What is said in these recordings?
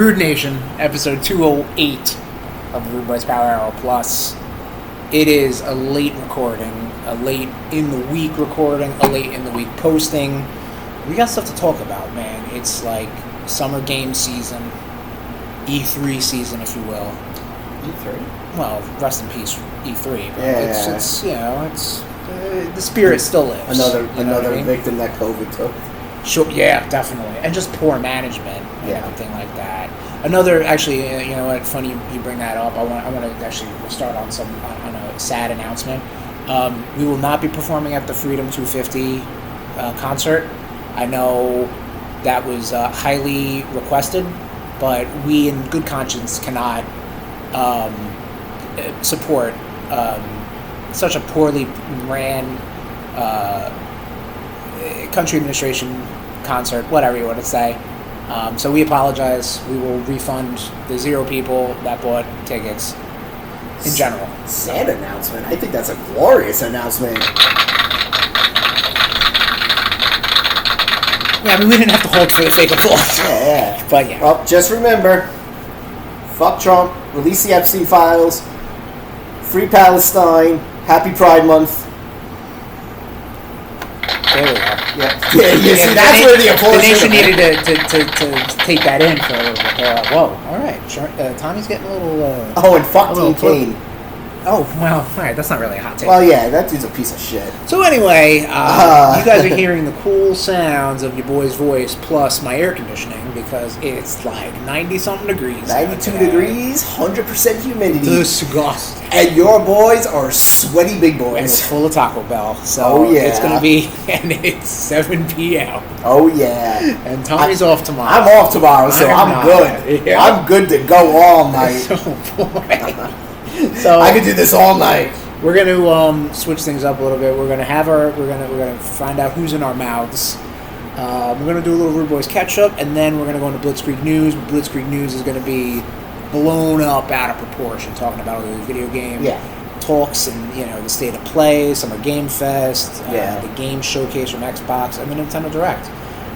RudeNation, episode 208 of RudeBoyz Power Hour Plus. It is a late recording, a late in the week recording, a late in the week posting. We got stuff to talk about, man. It's like summer game season, E3 season, if you will. E3? Well, rest in peace, E3. But Yeah. it's you know, it's the spirit still lives. Another victim that COVID took. Sure, yeah, definitely, and just poor management and everything like that. Another, actually, you know what? Funny you bring that up. I want to actually start on a sad announcement. We will not be performing at the Freedom 250 concert. I know that was highly requested, but we, in good conscience, cannot support such a poorly ran country administration concert, whatever you want to say. So we apologize. We will refund the 0 people that bought tickets in general. Sad announcement. I think that's a glorious announcement. Yeah, I mean, we didn't have to hold for the sake of applause. Yeah. But yeah. Well, just remember, fuck Trump, release the Epstein files, free Palestine, happy Pride Month. There we go. Yeah, see, that's where the applause the nation needed to take that in for a little bit. They're like, whoa, all right. Sure, Tommy's getting a little... and fuck Team Kane. Oh, well, all right. That's not really a hot take. Well, yeah, that dude's a piece of shit. So anyway, you guys are hearing the cool sounds of your boy's voice plus my air conditioning because it's like 90-something degrees. 92 degrees, 100% humidity. Disgusting. And your boys are sweaty big boys. And we're full of Taco Bell. So it's going to be... And it's 7 p.m. Oh, yeah. And Tommy's off tomorrow. I'm off tomorrow, so I'm good. Yeah. I'm good to go all night. Oh, boy. So I could do this all night. We're gonna switch things up a little bit. We're gonna find out who's in our mouths. We're gonna do a little RudeBoyz catch up, and then we're gonna go into Blitzkrieg News. Blitzkrieg News is gonna be blown up out of proportion, talking about the video game talks and the state of play, Summer Game Fest, the game showcase from Xbox, and the Nintendo Direct,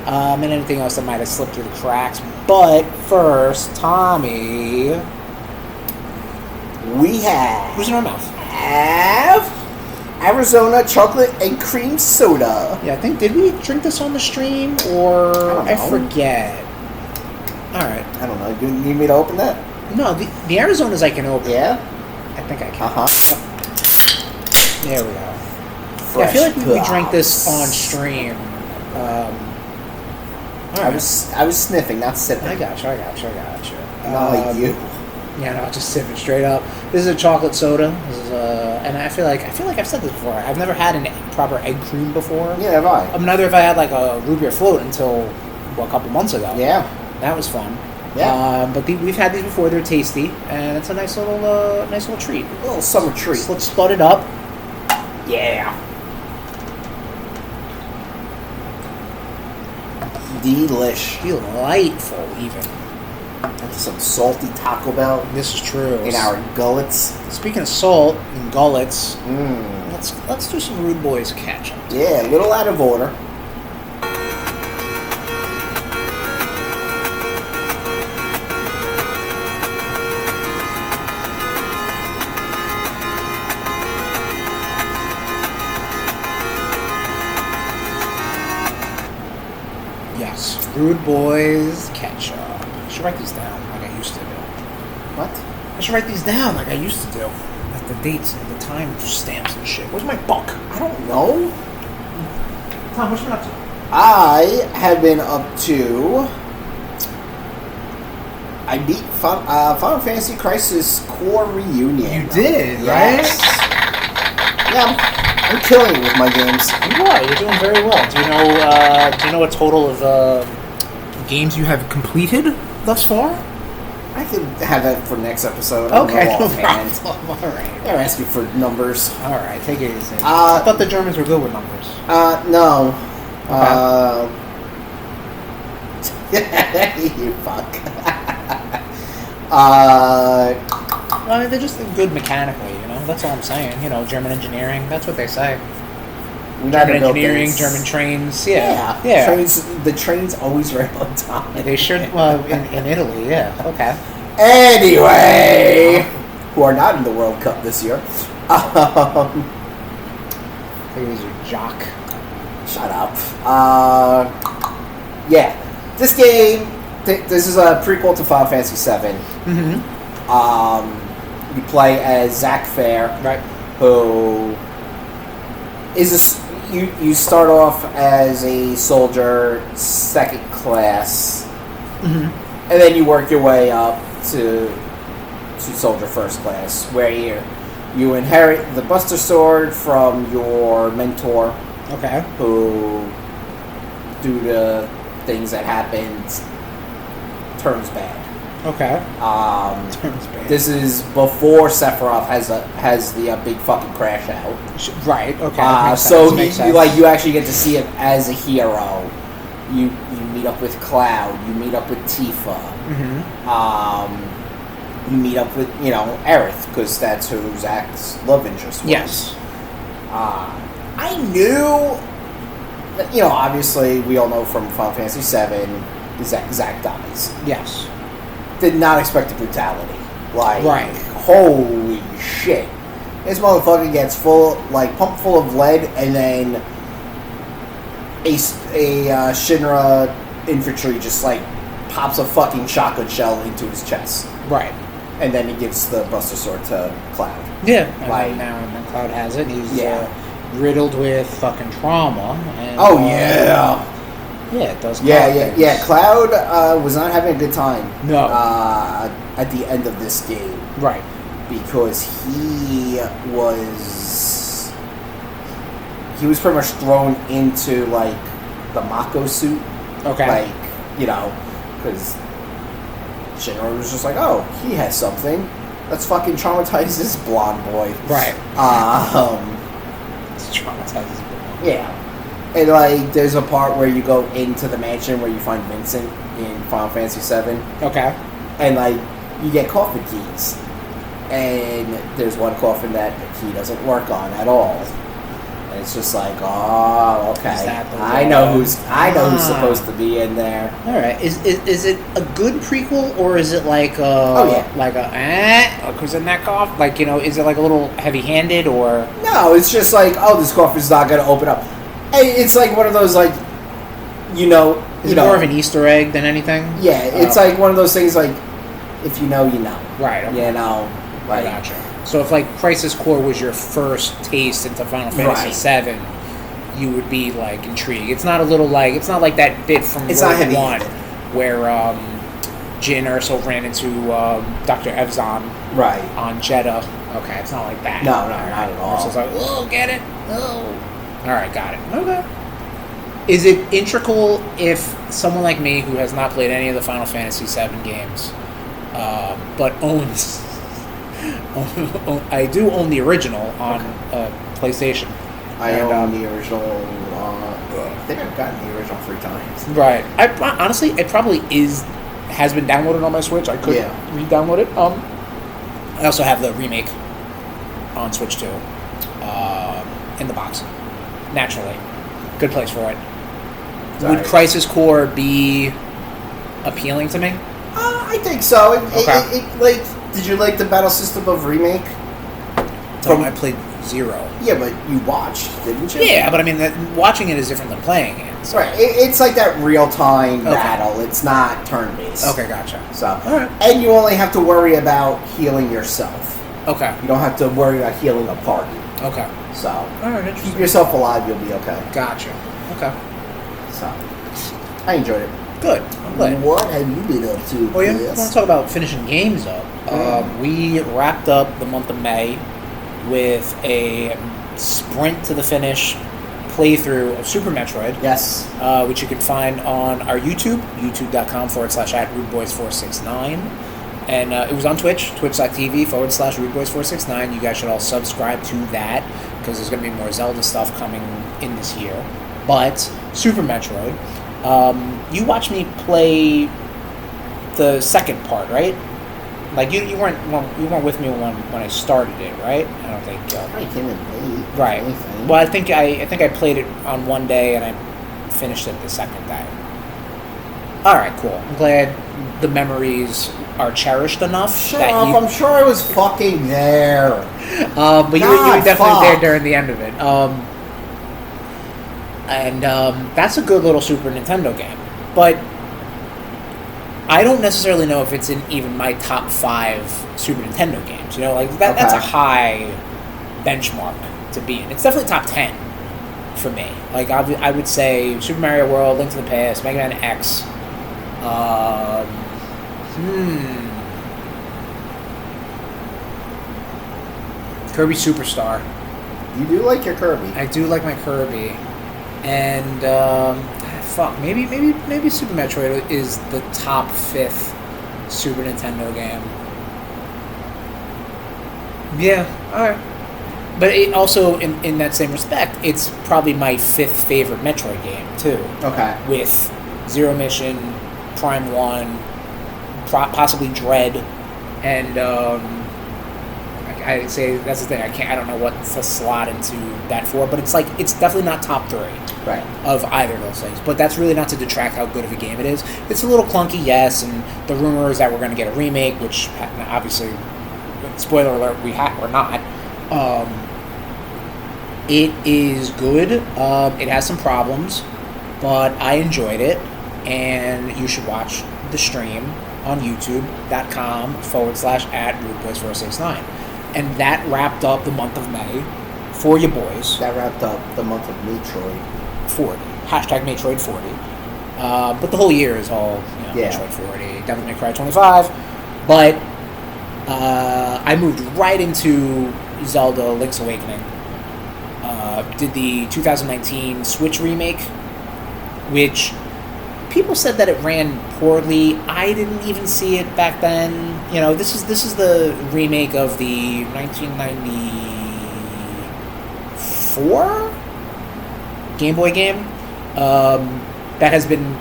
and anything else that might have slipped through the cracks. But first, Tommy. We have... Who's in our mouth? Arizona chocolate and cream soda. Yeah, I think... Did we drink this on the stream? Or... I forget. Alright. I don't know. Do you need me to open that? No, the Arizonas I can open. Yeah? I think I can. Uh-huh. There we go. I feel like we drank this on stream. I was sniffing, not sipping. I got you. Not like you. Yeah, no, just sipping straight up. This is a chocolate soda. This is and I feel like I've said this before. I've never had an proper egg cream before. Yeah, have I? Neither have I had like a root beer float until a couple months ago. Yeah, that was fun. Yeah, but we've had these before. They're tasty, and it's a nice little treat. A little summer treat. So let's spud it up. Yeah. Delish. Delightful, even. That's some salty Taco Bell. This is true. In our gullets. Speaking of salt and gullets, let's do some RudeBoyz catch up. Yeah, a little out of order. Yes, RudeBoyz catch up. I should write these down like I used to do. What? I should write these down like I used to do. Like the dates and the time stamps and shit. Where's my book? I don't know. Tom, what you been up to? I have been up to... I beat Final Fantasy Crisis Core Reunion. You did, yes. Right? Yeah, I'm killing it with my games. You are. You're doing very well. Do you know a total of games you have completed thus far? I could have that for next episode. Okay, no problem. All right. They're asking for numbers. All right, take it easy. I thought the Germans were good with numbers. No. Okay. You fuck. I mean, they're just good mechanically, That's all I'm saying. German engineering. That's what they say. We German never built engineering, things. German trains. Yeah. The trains always ran on time. They should. Well, in Italy, yeah. Okay. Anyway, who are not in the World Cup this year. I think it was your jock. Shut up. Yeah. This game, this is a prequel to Final Fantasy VII. Mm-hmm. You play as Zack Fair, Right. who is you start off as a soldier, second class, Mm-hmm. and then you work your way up to soldier first class, where you inherit the Buster Sword from your mentor, Okay. who, due to things that happened, turns bad. Okay. Um, this is before Sephiroth has the big fucking crash out. Right. Okay. So you actually get to see him as a hero. You meet up with Cloud. You meet up with Tifa. Mm-hmm. You meet up with Aerith, because that's who Zack's love interest was. Yes. I knew that, obviously we all know from Final Fantasy VII, Zack dies. Yes. Did not expect the brutality. Right. Holy shit. This motherfucker gets pumped full of lead, and then a Shinra infantry just pops a fucking shotgun shell into his chest. Right. And then he gives the Buster Sword to Cloud. Yeah. And now Cloud has it. And he's riddled with fucking trauma. And, yeah. Yeah, it does. Yeah. Cloud was not having a good time. No. At the end of this game, Right. because he was pretty much thrown into the Mako suit. Okay. Because Shinra was just oh, he has something. Let's fucking traumatize this blonde boy. Right. It's traumatizes. Yeah. And there's a part where you go into the mansion where you find Vincent in Final Fantasy VII, Okay. and you get coffin keys, and there's one coffin that the key doesn't work on at all, and it's just oh, okay. Is that the I know who's supposed to be in there. All right. Is it a good prequel, or is it like because in that cough, is it a little heavy-handed, or No, it's just this coffin's not gonna open up. It's one of those is it more of an Easter egg than anything? Yeah, it's one of those things if you know, you know. Right. Okay. I gotcha. So if Crisis Core was your first taste into Final Fantasy VII, you would be intrigued. It's not a little it's not like that bit from Rogue One where Jin Erso ran into Dr. Evzan on Jeddah. Okay, it's not like that. No, not at all. So it's oh, get it? Oh. All right, got it. Okay. Is it integral if someone like me who has not played any of the Final Fantasy VII games, but owns... I do own the original on PlayStation. I own the original... I think I've gotten the original 3 times. Right. Honestly, it probably has been downloaded on my Switch. I could re-download it. I also have the remake on Switch too, in the box. Naturally, good place for it. Sorry. Would Crisis Core be appealing to me? I think so. Okay. Did you like the battle system of Remake? I played 0. Yeah, but you watched, didn't you? Yeah, but I mean, watching it is different than playing it. So. Right. It's like that real-time battle. It's not turn-based. Okay, gotcha. So, all right. And you only have to worry about healing yourself. Okay. You don't have to worry about healing a party. Okay. So, all right, keep yourself alive, you'll be okay. Gotcha. Okay. So, I enjoyed it. Good. I'm glad. What have you been up to? Oh, yeah? I want to talk about finishing games up. We wrapped up the month of May with a sprint to the finish playthrough of Super Metroid. Yes. Which you can find on our YouTube, youtube.com/@RudeBoyz469. And it was on Twitch, twitch.tv/RudeBoyz469. You guys should all subscribe to that, because there's going to be more Zelda stuff coming in this year. But, Super Metroid, you watched me play the second part, right? Like you weren't with me when I started it, right? I don't think. I came in late. Right. Anything. Well, I think I played it on one day and I finished it the second day. All right, cool. I'm glad the memories are cherished enough. Shut up! I'm sure I was fucking there. But you were definitely there during the end of it. And that's a good little Super Nintendo game. But I don't necessarily know if it's in even my top 5 Super Nintendo games. You know, like that's a high benchmark to be in. It's definitely top 10 for me. Like I would say Super Mario World, Link to the Past, Mega Man X. Kirby Superstar. You do like your Kirby. I do like my Kirby. And maybe Super Metroid is the top 5th Super Nintendo game. Yeah, alright. But it also, in that same respect, it's probably my 5th favorite Metroid game, too. Okay. With Zero Mission, Prime 1, possibly Dread, and I'd say that's the thing. I don't know what to slot into that for, but it's definitely not top 3 of either of those things. But that's really not to detract how good of a game it is. It's a little clunky, yes, and the rumor is that we're going to get a remake, which obviously, spoiler alert, we or not. It is good. It has some problems, but I enjoyed it, and you should watch the stream on youtube.com/@RudeBoyz469. And that wrapped up the month of May for you boys. That wrapped up the month of Metroid 40. #Metroid 40. But the whole year is all Metroid 40. Devil May Cry 25. But I moved right into Zelda Link's Awakening. Did the 2019 Switch remake, which people said that it ran poorly. I didn't even see it back then. You know, this is the remake of the 1994 Game Boy game that has been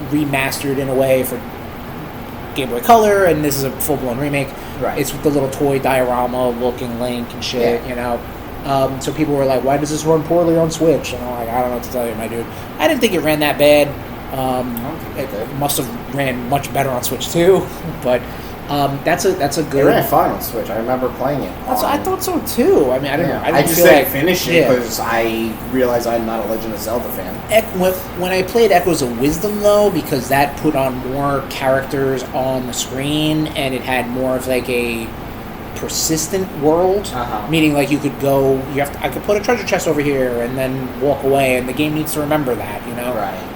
remastered in a way for Game Boy Color, and this is a full-blown remake. Right. It's with the little toy diorama-looking Link and shit, you know. So people were like, why does this run poorly on Switch? And I'm like, I don't know what to tell you, my dude. I didn't think it ran that bad. It must have ran much better on Switch too, but that's a good. It ran fine on Switch. I remember playing it. I thought so too. I mean, I just didn't finish it because I realized I'm not a Legend of Zelda fan. When I played Echoes of Wisdom though, because that put on more characters on the screen and it had more of like a persistent world, meaning like you could go. I could put a treasure chest over here and then walk away, and the game needs to remember that, you know. Right.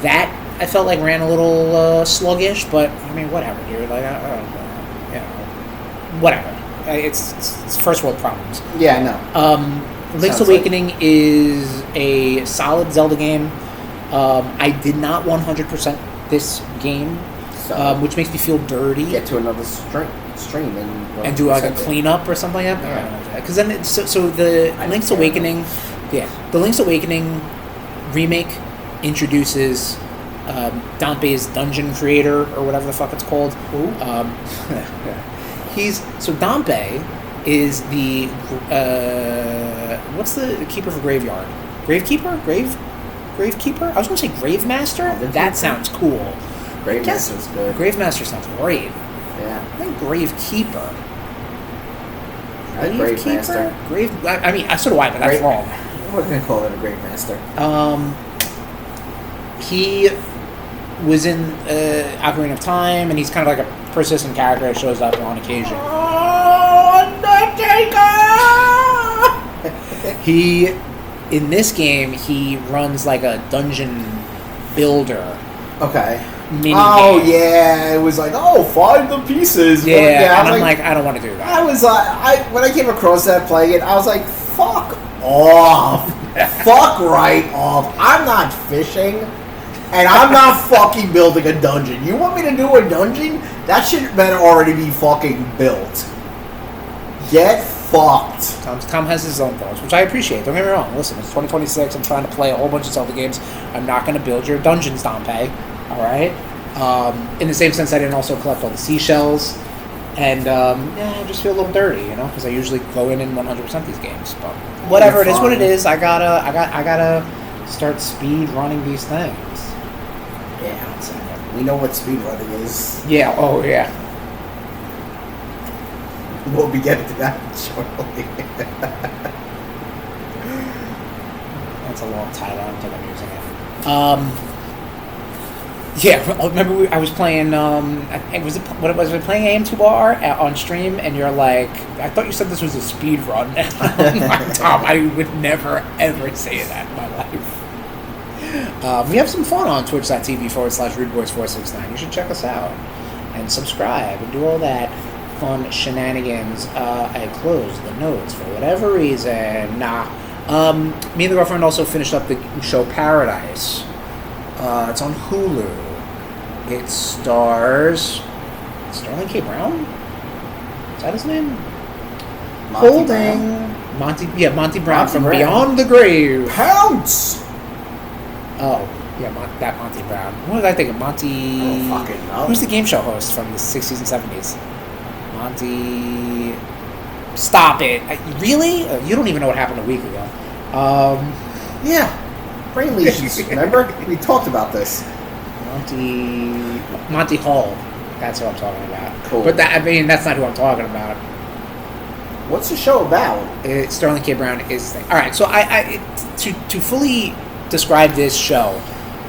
That I felt like ran a little sluggish, but I mean, whatever, dude. Like, whatever. It's first world problems. Yeah, I know. Link's Awakening is a solid Zelda game. I did not 100% this game, which makes me feel dirty. Get to another stream and do like a cleanup or something like that. Because then, the Link's Awakening, the Link's Awakening remake introduces Dampe's dungeon creator or whatever the fuck it's called. Dampe is the what's the keeper for graveyard? Gravekeeper? Gravekeeper? I was gonna say Gravemaster. That sounds cool. Gravemaster's good. Gravemaster sounds great. Yeah. I think Gravekeeper. Gravemaster. I mean, so do I, but that's wrong. We're gonna call it a Gravemaster. He was in Ocarina of Time, and he's kind of like a persistent character that shows up on occasion. Oh, Undertaker! In this game, he runs like a dungeon builder. Okay. Mini game. Yeah, it was like, find the pieces. Yeah, and I'm like, I don't want to do that. I was when I came across that playing it, I was like, fuck off. Fuck right off. I'm not fishing, and I'm not fucking building a dungeon. You want me to do a dungeon? That shit better already be fucking built. Get fucked. Tom has his own thoughts, which I appreciate. Don't get me wrong. Listen, it's 2026. I'm trying to play a whole bunch of Zelda games. I'm not going to build your dungeons, Dampe. All right? In the same sense, I didn't also collect all the seashells. And, I just feel a little dirty, because I usually go in and 100% these games. But whatever, it is what it is. I gotta start speed running these things. Yeah, we know what speed running is. Yeah, oh yeah. We'll be getting to that shortly. That's a long title. I don't think I'm using it. Yeah, remember I was playing. Was it playing AM2 Bar on stream? And you're like, I thought you said this was a speed run. I'm like, Tom, I would never ever say that in my life. We have some fun on twitch.tv/RudeBoyz469. You should check us out and subscribe and do all that fun shenanigans. I closed the notes for whatever reason. Me and the girlfriend also finished up the show Paradise. It's on Hulu. It stars Sterling K. Brown? Is that his name? Monty Brown from Beyond the Grave. Pounce! Oh, yeah, that Monty Brown. What was I thinking? Monty... I don't fucking know. Who's the game show host from the 60s and 70s? Monty... Stop it. Really? You don't even know what happened a week ago. Yeah. Brain lesions, remember? We talked about this. Monty Hall. That's who I'm talking about. Cool. But that's not who I'm talking about. What's the show about? Sterling K. Brown is... Alright, so to fully describe this show,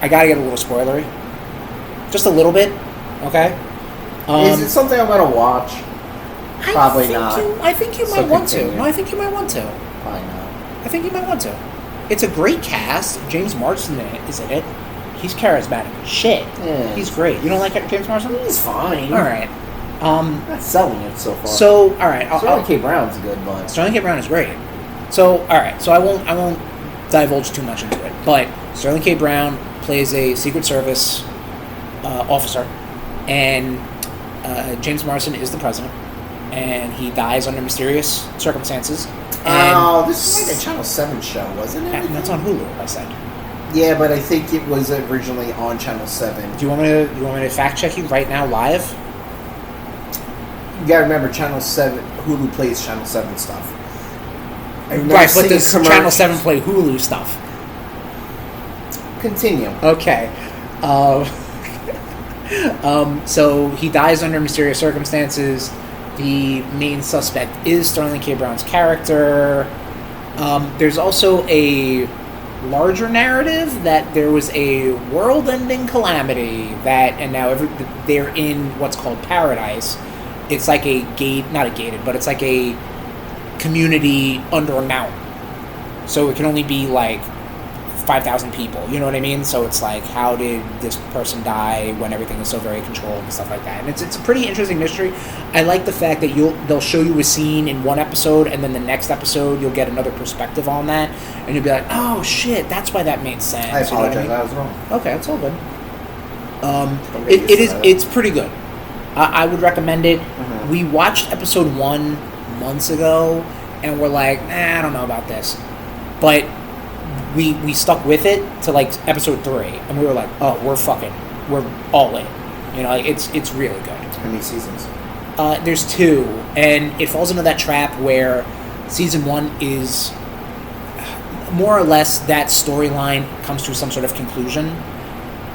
I gotta get a little spoilery. Just a little bit, okay? Is it something I'm gonna watch? Probably not. I think you might want to. No, I think you might want to. Probably not. I think you might want to. It's a great cast. James Marsden is in it. He's charismatic as shit. Yeah. He's great. You don't like James Marsden? He's fine. All right. Not selling it so far. So, all right. Sterling K. Brown's good, but Sterling K. Brown is great. So, all right. So I won't divulge too much into it. But Sterling K. Brown plays a Secret Service officer, and James Marsden is the president, and he dies under mysterious circumstances. And this is like a Channel 7 show, wasn't it? And that's on Hulu, I said. Yeah, but I think it was originally on Channel 7. Do you want me to fact check you right now live? You gotta remember, Channel 7, Hulu plays Channel 7 stuff. Right, but does Channel 7 play Hulu stuff? Continue. Okay. So he dies under mysterious circumstances. The main suspect is Sterling K. Brown's character. There's also a larger narrative that there was a world-ending calamity and now they're in what's called Paradise. It's like not a gated, but it's like a community under a mountain. So it can only be like 5,000 people, you know what I mean? So it's like, how did this person die when everything is so very controlled and stuff like that? And it's a pretty interesting mystery. I like the fact that they'll show you a scene in one episode, and then the next episode you'll get another perspective on that, and you'll be like, oh shit, that's why that made sense. I apologize, you know what I was wrong. Okay, it's all good. It's pretty good. I would recommend it. Mm-hmm. We watched episode 1 months ago, and we're like, I don't know about this, but we stuck with it to like episode 3, and we were like, oh, we're all in. You know, like, it's really good. How many seasons? There's 2, and it falls into that trap where season 1 is more or less that storyline comes to some sort of conclusion,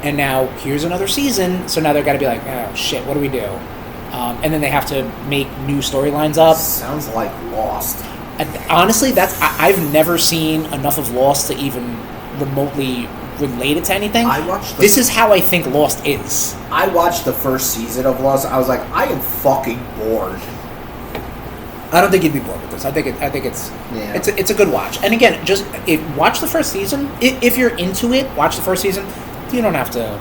and now here's another season, so now they've got to be like, oh shit, what do we do? And then they have to make new storylines up. Sounds like Lost. Honestly, I've never seen enough of Lost to even remotely relate it to anything. This is how I think Lost is. I watched the first season of Lost. I was like, I am fucking bored. I don't think you'd be bored with this. I think it's a good watch. And again, just watch the first season. If you're into it, watch the first season. You don't have to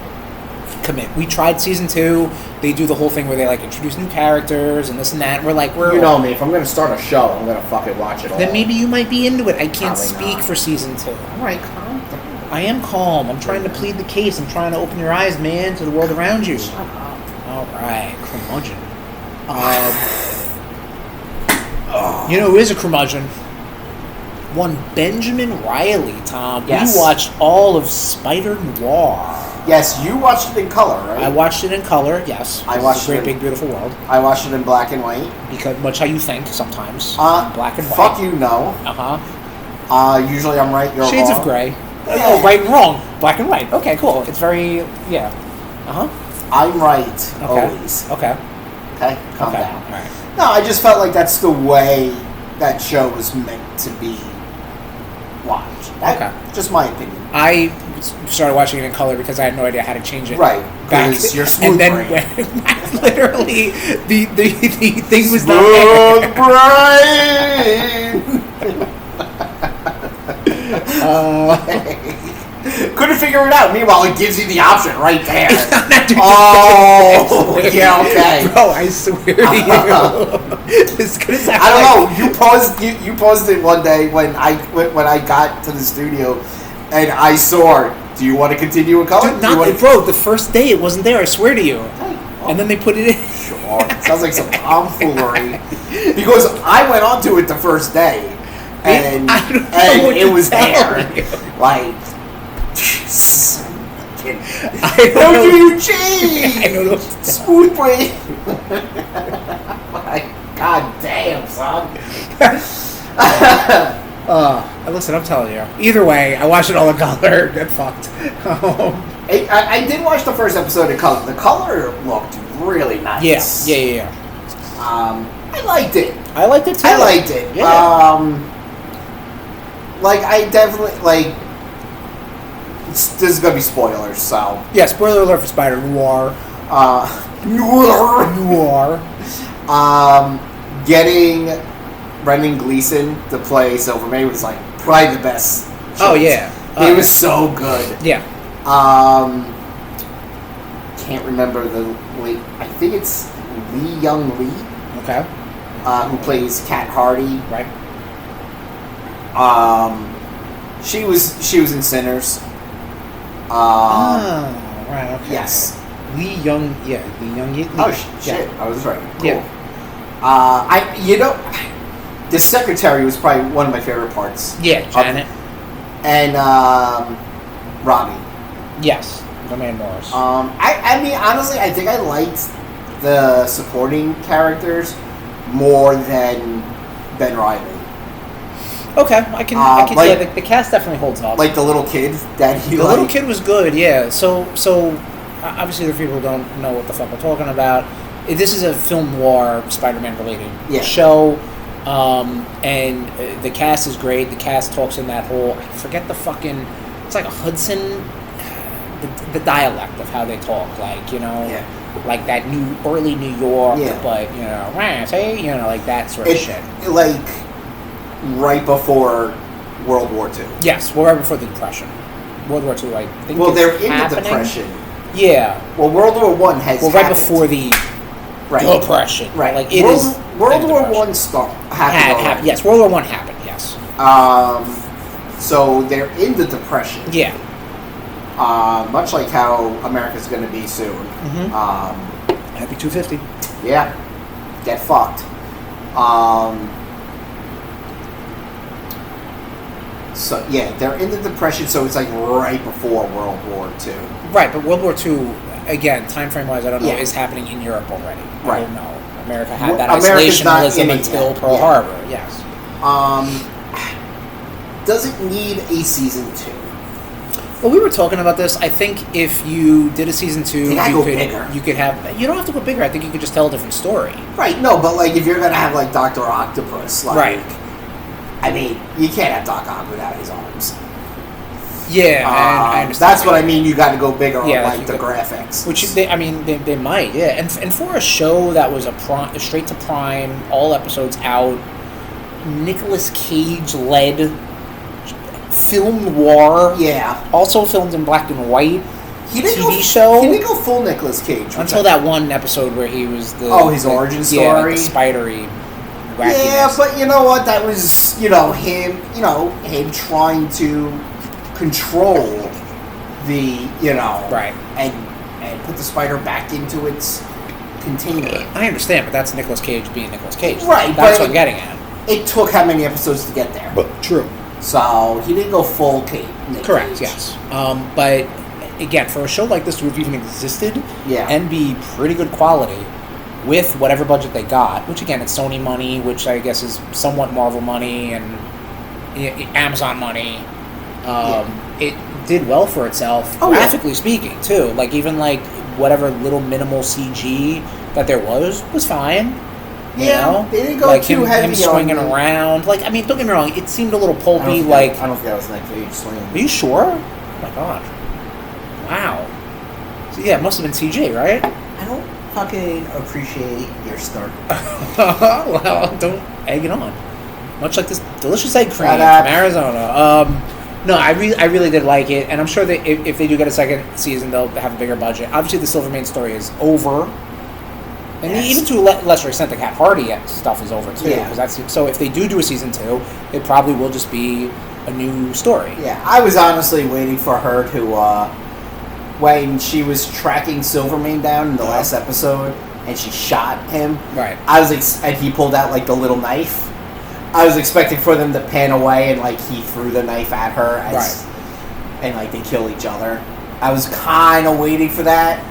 commit. We tried season 2. They do the whole thing where they like introduce new characters and this and that. And we're you know me. If I'm gonna start a show, I'm gonna fucking watch it all. Then maybe you might be into it. I can't Probably speak not. for season 2. All right, calm down. I am calm. I'm trying to plead the case. I'm trying to open your eyes, man, to the world around you. Shut up. All right, curmudgeon. You know who is a curmudgeon? One Benjamin Riley, Tom. Yes. You watched all of Spider-Noir. Yes, you watched it in color, right? I watched it in color. Yes, I watched it's a it great in- big beautiful world. I watched it in black and white. Because much how you think sometimes. Black and white. Fuck you, no. Usually I'm right, you're Shades wrong. of gray. Yeah. Oh, right and wrong. Black and white. Okay, cool. It's very I'm right, always. Okay. Okay, calm Okay. down. All right. No, I just felt like that's the way that show was meant to be watched. Just my opinion. I started watching it in color because I had no idea how to change it. Right, Back. because you're smooth And then brain. when literally the thing was not Smooth there. brain! Couldn't figure it out. Meanwhile, it gives you the option right there. Oh, yeah, okay. Bro, I swear to you. This could sound I don't know. You paused it one day when I got to the studio, and I saw. Do you want to continue in color? Bro, the first day it wasn't there. I swear to you. And then they put it in. Sure. Sounds like some tomfoolery. Because I went onto it the first day, and I don't know what it to was tell there. you. Like, I how don't do know. you change? I don't know. Smooth brain. My God damn, son. Listen, I'm telling you. Either way, I watched it all in color. Get fucked. I did watch the first episode in color. The color looked really nice. Yeah. I liked it. I liked it too. I liked it. Yeah. Like, I definitely, like, this is going to be spoilers, so. Yeah, spoiler alert for Spider-Noir. Noir. Getting Brendan Gleeson to play Silvermane was, like, probably the best. Oh, yeah. He was so good. Yeah. Can't remember the late. I think it's Lee Young Lee. Okay. Who plays Kat Hardy. Right. She was in Sinners. Right. Okay. Yes. Lee Young. Oh shit! I was right. Cool. Yeah. The secretary was probably one of my favorite parts. Yeah, Janet. And Robbie. Yes. Romaine Morris. I mean, honestly, I think I liked the supporting characters more than Ben Riley. Okay, I can like- the cast definitely holds up. Like the little kid that he The little kid was good, yeah. So obviously there are people who don't know what the fuck we're talking about. This is a film noir Spider-Man related show, and the cast is great. The cast talks in that whole, I forget the fucking, it's like a Hudson, the dialect of how they talk, like, you know, like that early New York, but, you know, say, you know, like that sort of shit. Like right before World War II. Yes, well, right before the Depression. World War II, I think. Well, they're in happening. the Depression. Yeah. Well, World War One has. Well, right before the Depression. Right. Like it World, is. World War One happened. Yes, World War One happened. Yes. So they're in the Depression. Yeah. Much like how America's going to be soon. Mm-hmm. Happy 250. Yeah. Get fucked. So yeah, they're in the Depression, so it's like right before World War II. Right, but World War II, again, time frame wise, I don't know, Yeah. is happening in Europe already. Right. I don't know. America had that America's not isolationism in it until yet. Pearl Harbor. Yes. Does it need a season 2? Well, we were talking about this. I think if you did a season 2, bigger. You could have. You don't have to go bigger. I think you could just tell a different story. Right. No, but like if you're gonna have like Dr. Octopus, like, Right. I mean, you can't have Doc Ock without his arms. Yeah, I understand. That's what I mean. You got to go bigger on Yeah, like the graphics. Which they might, yeah. And for a show that was a straight to Prime, all episodes out, Nicolas Cage led film noir. Yeah. Also filmed in black and white. He didn't TV go, show. He didn't go full Nicolas Cage Until that one episode where he was his origin story. Yeah, like the spidery wackiness. Yeah, but you know what? That was him trying to control the right, and put the spider back into its container. I understand, but that's Nicolas Cage being Nicolas Cage. Right, that's but what I'm getting at. It took how many episodes to get there? But true. So he didn't go full Nick Correct. Cage. Yes. But again, for a show like this to have even existed Yeah. and be pretty good quality with whatever budget they got, which again, it's Sony money, which I guess is somewhat Marvel money and Amazon money. It did well for itself, graphically speaking, too. Like, even, like, whatever little minimal CG that there was fine. You know? They didn't go like too heavy him swinging on around. Like, I mean, don't get me wrong, it seemed a little pulpy, I don't think that was Nick Cage swinging. Are you sure? Oh my god. Wow. So, yeah, it must have been CG, right? I don't fucking appreciate your snark. Well, don't egg it on. Much like this delicious egg cream Shut from up. Arizona. No, I really did like it, and I'm sure that if they do get a second season, they'll have a bigger budget. Obviously, the Silvermane story is over, and even to a lesser extent, the Cat Hardy stuff is over too. Yeah. Because so if they do a season 2, it probably will just be a new story. Yeah, I was honestly waiting for her to, when she was tracking Silvermane down in the last episode, and she shot him. Right. And he pulled out, like, the little knife. I was expecting for them to pan away and, like, he threw the knife at her and, like, they kill each other. I was kind of waiting for that.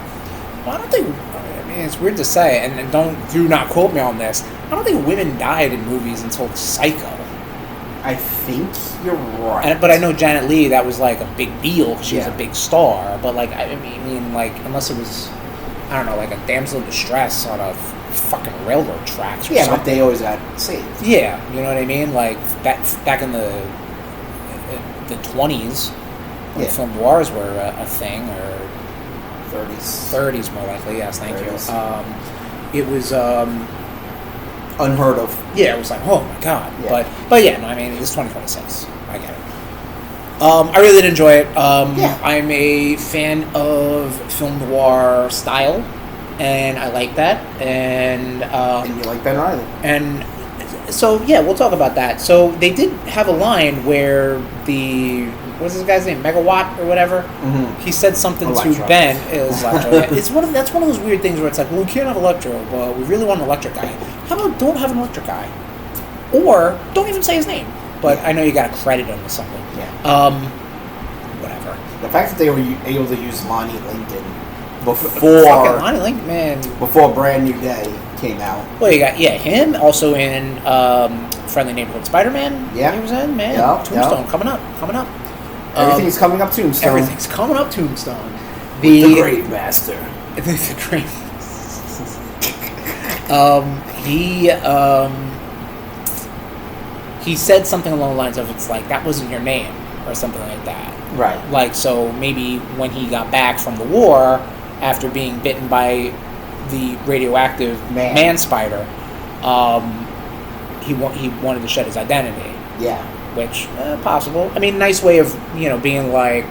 Well, I don't think... I mean, it's weird to say, and do not quote me on this. I don't think women died in movies until Psycho. I think you're right. But I know Janet Leigh, that was, like, a big deal because she was Yeah. a big star. But, like, I mean, like, unless it was, I don't know, like a damsel in distress on a fucking railroad tracks or something. But they always got saved. Yeah, you know what I mean? Like, back in the 20s, when film noirs were a thing, or 30s more likely, yes, thank 30s. you. It was... unheard of. Yeah, it was like, oh my god. Yeah. But yeah, no, I mean, it's 2026. I get it. I really did enjoy it. I'm a fan of film noir style, and I like that. And And you like Ben Riley. and so yeah, we'll talk about that. So they did have a line where what's this guy's name, Megawatt or whatever. Mm-hmm. He said something Electro. to Ben. It's that's one of those weird things where it's like, well, we can't have Electro, but we really want an electric guy. How about don't have an electric guy, or don't even say his name? But I know you got to credit him with something. Yeah. Whatever. The fact that they were able to use Lonnie Lincoln Fucking before Lonnie Link, man. Brand New Day came out. Well, you got him also in Friendly Neighborhood Spider-Man. Yeah. He was in, man. Yeah, Tombstone coming up. Everything's coming up Tombstone. Everything's coming up Tombstone. The Grave Master. The Grave. He said something along the lines of, it's like, that wasn't your name, or something like that. Right. Like, so maybe when he got back from the war, after being bitten by the radioactive man spider, he wanted to shed his identity. Yeah. Which, possible. I mean, nice way of, being like,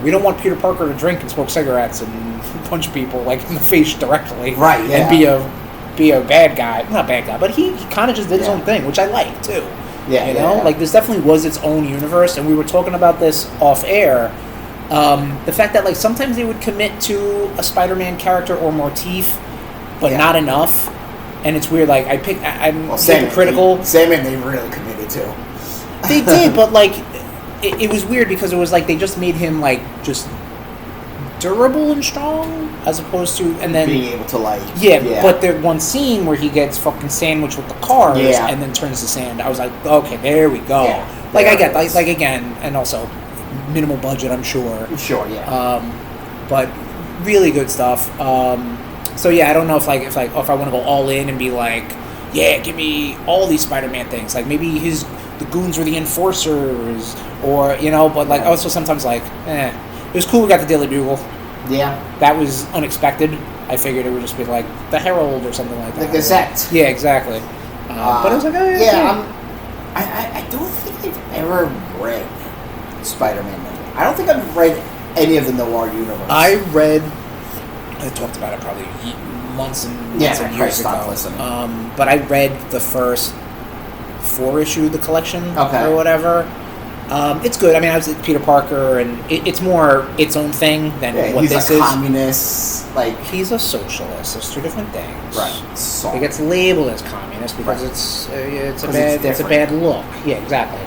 we don't want Peter Parker to drink and smoke cigarettes and punch people, like, in the face directly. Right, yeah. And be a bad guy. Not bad guy, but he kind of just did his own thing, which I like, too. Yeah, Like, this definitely was its own universe, and we were talking about this off air. The fact that, like, sometimes they would commit to a Spider-Man character or motif, but not enough. And it's weird, like, I'm hypocritical. Sandman, they really committed to. They did, but, like, it was weird because it was like they just made him, like, just durable and strong, as opposed to, and then being able to, like... But the one scene where he gets fucking sandwiched with the cars and then turns to sand, I was like, okay, there we go. Yeah, like, I get, like, again, and also minimal budget, I'm sure. Sure, yeah. But really good stuff. So yeah, I don't know if I want to go all in and be like, yeah, give me all these Spider-Man things. Like, maybe the goons were the enforcers, or, but, like, also sometimes, like, It was cool we got the Daily Bugle. Yeah. That was unexpected. I figured it would just be like the Herald or something like that. The Gazette. Yeah, exactly. But it was like, oh, yeah. I don't think I've ever read Spider-Man. I don't think I've read any of the Noir universe. I talked about it probably months and years ago. But I read the first 4-issue, the collection, or whatever. It's good. I mean, it's Peter Parker, and it's more its own thing than what this is. He's a communist. Like, he's a socialist. There's two different things. Right. So. He gets labeled as communist because it's a bad look. Yeah, exactly.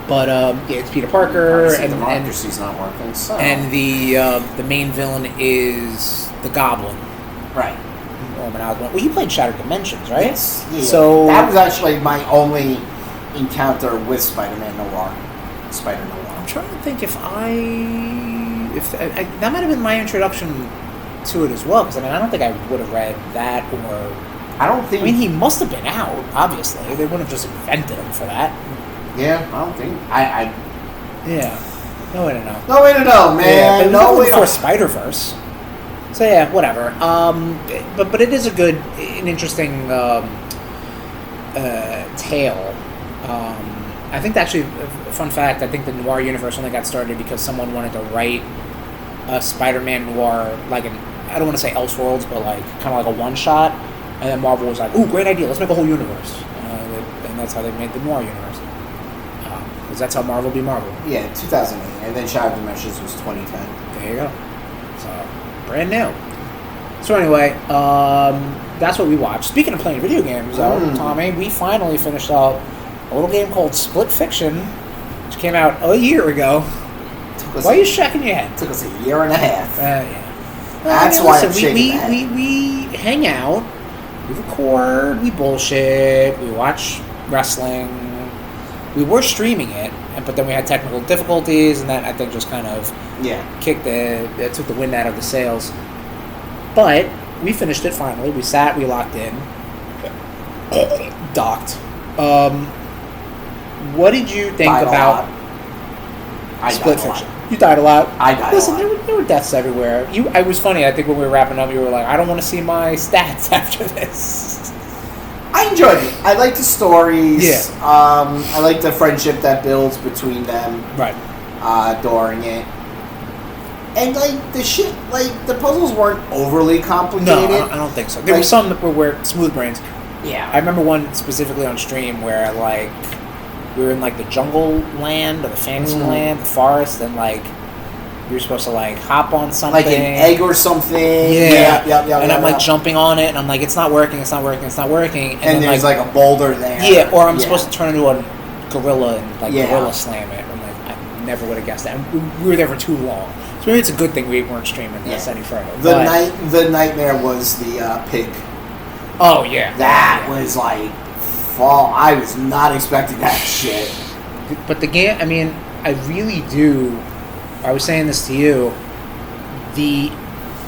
But yeah, it's Peter Parker, and democracy's not working. So. And the main villain is the Goblin. Right. Well, you played Shattered Dimensions, right? Yes. Yeah. So that was actually my only encounter with Spider-Man Noir. Spider-Noir. I'm trying to think if that might have been my introduction to it as well. Because I don't think I would have read that, or I don't think. I mean, he must have been out. Obviously, they wouldn't have just invented him for that. Yeah, I don't think. Yeah. No way to know. No way to know, man. Yeah, but no way for Spider-Verse. So yeah, whatever. But it is an interesting tale. I think actually, a fun fact, I think the Noir universe only got started because someone wanted to write a Spider-Man Noir, like I don't want to say Elseworlds, but like kind of like a one-shot, and then Marvel was like, ooh, great idea, let's make a whole universe. And that's how they made the Noir universe. Because that's how Marvel be Marvel. Yeah, 2008, and then Shattered Dimensions was 2010. There you go. So, brand new. So anyway, that's what we watched. Speaking of playing video games, though, Tommy, we finally finished up a little game called Split Fiction, which came out a year ago. Why are you shaking your head? Took us a year and a half. Yeah. That's why I'm shaking my head. We hang out, we record, we bullshit, we watch wrestling. We were streaming it, but then we had technical difficulties, and that I think just kind of took the wind out of the sails. But we finished it finally. We sat, we locked in, docked. What did you think about Split Fiction? You died a lot. I died a lot. Listen, there were deaths everywhere. I was funny. I think when we were wrapping up, you were like, "I don't want to see my stats after this." I enjoyed it. I like the stories. Yeah. I like the friendship that builds between them. Right. During it. And, like, the puzzles weren't overly complicated. No, I don't think so. There were some that were smooth brains. Yeah. I remember one specifically on stream where, like, we were in, like, the jungle land or the fantasy land, the forest, and, like, we were supposed to, like, hop on something. Like an egg or something. Yeah. And I'm, like, jumping on it, and I'm like, it's not working. And then, there's, like, a boulder there. Yeah, or I'm supposed to turn into a gorilla and, like, gorilla slam it. I'm like, I never would have guessed that. And we were there for too long. So maybe it's a good thing we weren't streaming this any further. The nightmare was the pig. Oh, yeah. That was, like, fall. I was not expecting that shit. But the game, I mean, I really do. I was saying this to you. The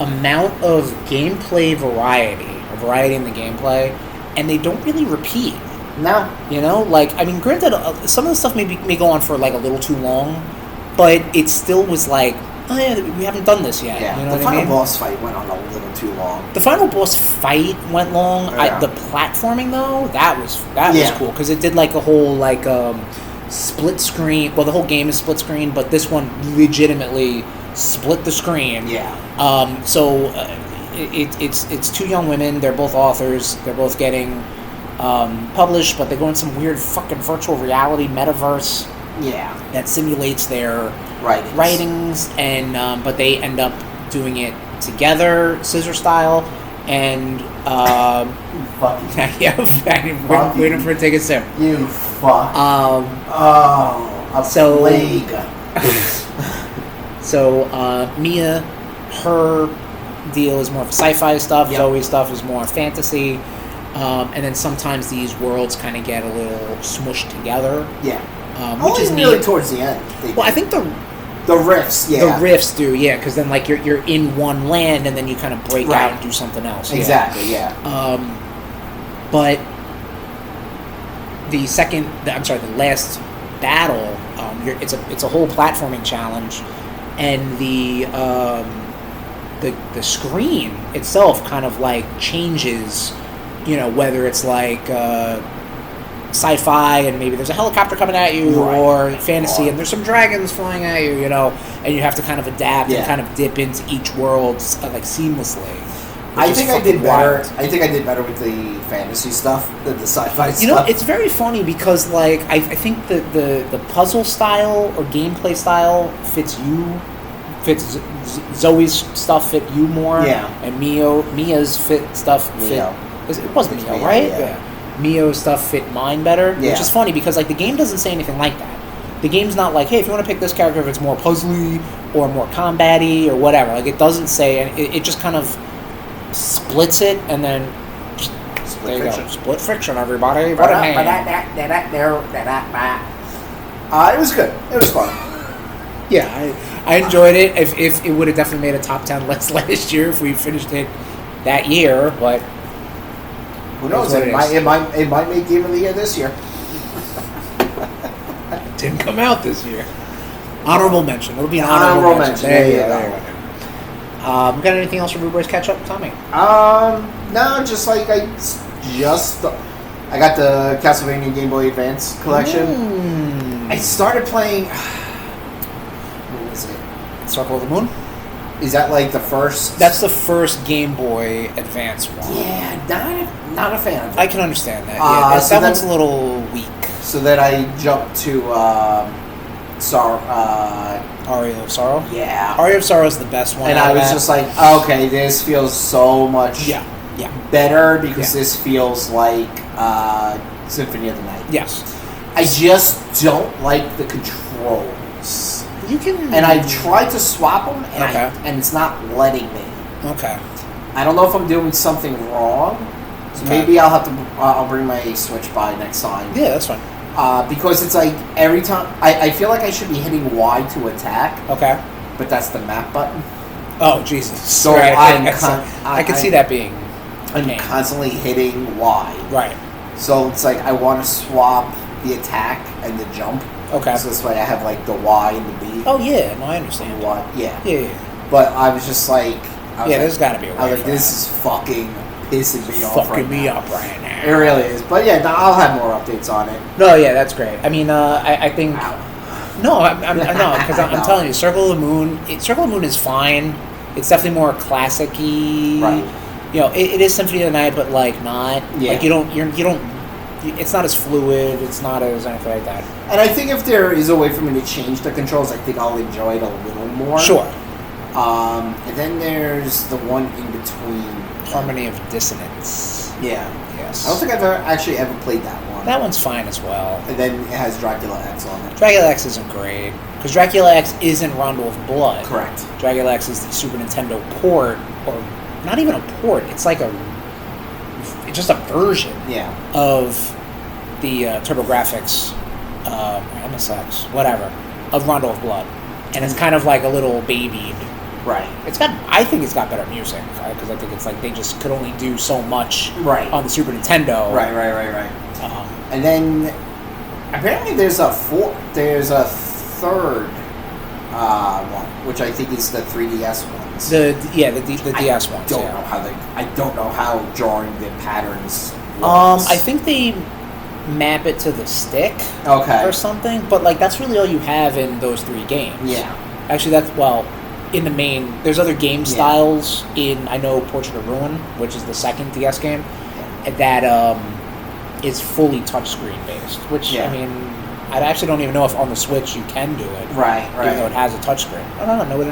amount of gameplay variety in the gameplay, and they don't really repeat. No. You know, like, I mean, granted, some of the stuff may go on for, like, a little too long, but it still was like, oh yeah, we haven't done this yet. Yeah, you know the final boss fight went on a little too long. The final boss fight went long. Yeah. The platforming though, that was cool because it did like a whole like split screen. Well, the whole game is split screen, but this one legitimately split the screen. Yeah. It's two young women. They're both authors. They're both getting published, but they go in some weird fucking virtual reality metaverse. Yeah. That simulates their writings, and but they end up doing it together, scissor style, and waiting for it to take a sip. You fuck. Plague. So Mia, her deal is more of sci-fi stuff. Yep. Zoe's stuff is more fantasy, and then sometimes these worlds kind of get a little smushed together. Yeah. Which is really neat. Towards the end. I think the rifts, yeah. The rifts do, yeah, because then like you're in one land and then you kind of break out and do something else. Exactly, yeah. But the last battle, it's a whole platforming challenge, and the screen itself kind of like changes, you know, whether it's like sci-fi and maybe there's a helicopter coming at you, or fantasy and there's some dragons flying at you, you know, and you have to kind of adapt and kind of dip into each world like seamlessly. I think I did better. I think I did better with the fantasy stuff than the sci-fi stuff. You know, it's very funny because like I think the puzzle style or gameplay style fits Zoe's stuff fit you more, and Mia's stuff fit. It was Mio, right? Yeah. Mio's stuff fit mine better, which is funny because like the game doesn't say anything like that. the game's not like, hey, if you want to pick this character, if it's more puzzly or more combat-y or whatever. Like, it doesn't say, and it just kind of splits it, and then there you go. Split friction, everybody. What a hand. It was good. It was fun. Yeah, I enjoyed it. If it would have definitely made a top 10 list last year if we finished it that year, but who knows? It might make Game of the Year this year. Didn't come out this year. Honorable mention. It'll be an honorable mention. There you go. Got anything else for RudeBoyz catch up, Tommy? No, just like I got the Castlevania Game Boy Advance collection. I started playing. What was it? Circle of the Moon. Is that like the first? That's the first Game Boy Advance one. Yeah, not a fan of it. I can understand that. Yeah, that one's a little weak. So then I jumped to Aria of Sorrow? Yeah. Aria of Sorrow is the best one. And I was just like, okay, this feels so much better because this feels like Symphony of the Night. Yes. I just don't like the controls. You can... And I tried to swap them, and it's not letting me. Okay. I don't know if I'm doing something wrong, so maybe I'll bring my Switch by next time. Yeah, that's fine. Because it's like every time I feel like I should be hitting Y to attack. Okay. But that's the map button. Oh Jesus! So right. I can see that being. I'm constantly hitting Y. Right. So it's like I want to swap the attack and the jump. Okay. So this way I have like the Y and the B. Oh yeah, no, I understand. Yeah. But I was just like, there's got to be a way. I was like, this is fucking pissing me off. Fucking me up right now. It really is. But yeah, I'll have more updates on it. No, yeah, that's great. I mean, I think. No, because I'm telling you, Circle of the Moon is fine. It's definitely more classic-y. Right. You know, it is Symphony of the Night, but like not. Yeah. Like you don't. It's not as fluid. It's not as anything like that. And I think if there is a way for me to change the controls, I think I'll enjoy it a little more. Sure. And then there's the one in between. Harmony of Dissonance. Yeah. Yes. I don't think I've ever played that one. That one's fine as well. And then it has Dracula X on it. Dracula X isn't great. Because Dracula X isn't Rondo of Blood. Correct. Dracula X is the Super Nintendo port, or not even a port, it's like just a version of the TurboGrafx, MSX, whatever, of Rondo of Blood. And it's kind of like a little babied. Right. I think it's got better music, because I think it's like they just could only do so much on the Super Nintendo. Right. And then apparently there's a third one, which I think is the 3DS ones. The DS ones. I don't know how drawing the patterns works. I think they map it to the stick or something, but like that's really all you have in those three games. Yeah. Actually, in the main, there's other game styles in, I know, Portrait of Ruin, which is the second DS game, that is fully touchscreen based, which, I mean, I actually don't even know if on the Switch you can do it. Right. Even though it has a touchscreen. I don't know.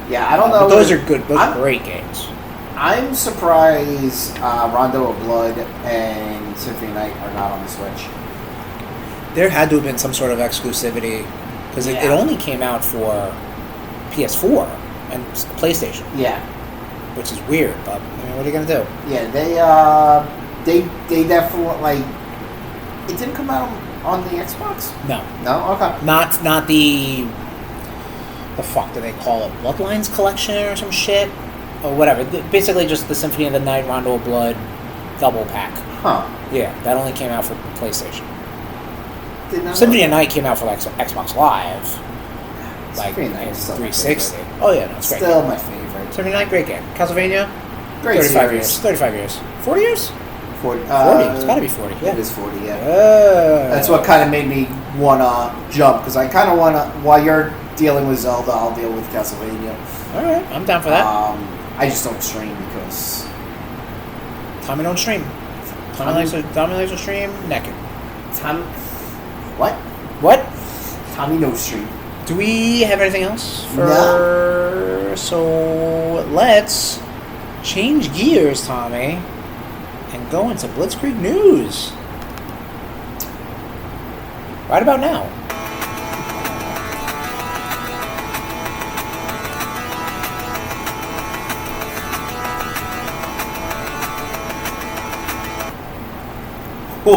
Yeah, I don't know. But those are good. Those are great games. I'm surprised Rondo of Blood and Symphony of the Night are not on the Switch. There had to have been some sort of exclusivity, because it only came out for PS4 and PlayStation. Yeah. Which is weird, but I mean, what are you gonna do? Yeah, they definitely, like, it didn't come out on the Xbox? No. Okay. Not the fuck do they call it? Bloodlines Collection or some shit? Or whatever. Basically just the Symphony of the Night, Rondo of Blood double pack. Huh. Yeah, that only came out for PlayStation. Symphony of the Night came out for like Xbox Live. Like 360. Oh yeah, no, it's great. Still my favorite. Symphony of the Night, great game. Castlevania, great 35 series. years. 35 years. 40 years? 40. 40. It's got to be 40. Yeah. It is 40, yeah. That's what kind of made me want to jump, because I kind of want to, while you're dealing with Zelda, I'll deal with Castlevania. All right, I'm down for that. I just don't stream because... Tommy don't stream. Tommy likes to stream naked. What? What? Tommy no stream. Do we have anything else? No. So let's change gears, Tommy, and go into Blitzkrieg News. Right about now.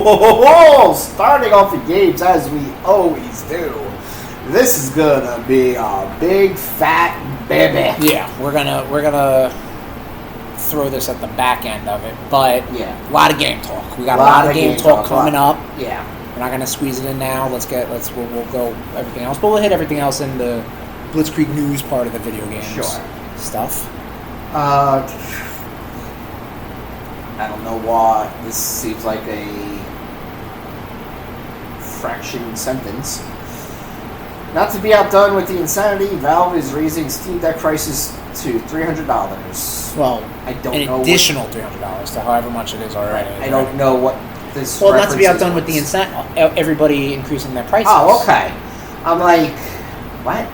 Whoa, starting off the games as we always do. This is gonna be a big fat baby. Yeah, we're gonna throw this at the back end of it, but yeah, a lot of game talk. We got a lot of game talk coming up. Yeah, we're not gonna squeeze it in now. We'll go everything else, but we'll hit everything else in the Blitzkrieg news part of the video games stuff. I don't know why this seems like a fraction sentence. Not to be outdone with the insanity, Valve is raising Steam Deck prices to $300. Well, I don't know. An additional $300 to however much it is already. I don't know what this. Well, not to be outdone with the everybody increasing their prices. Oh, okay. I'm like, what?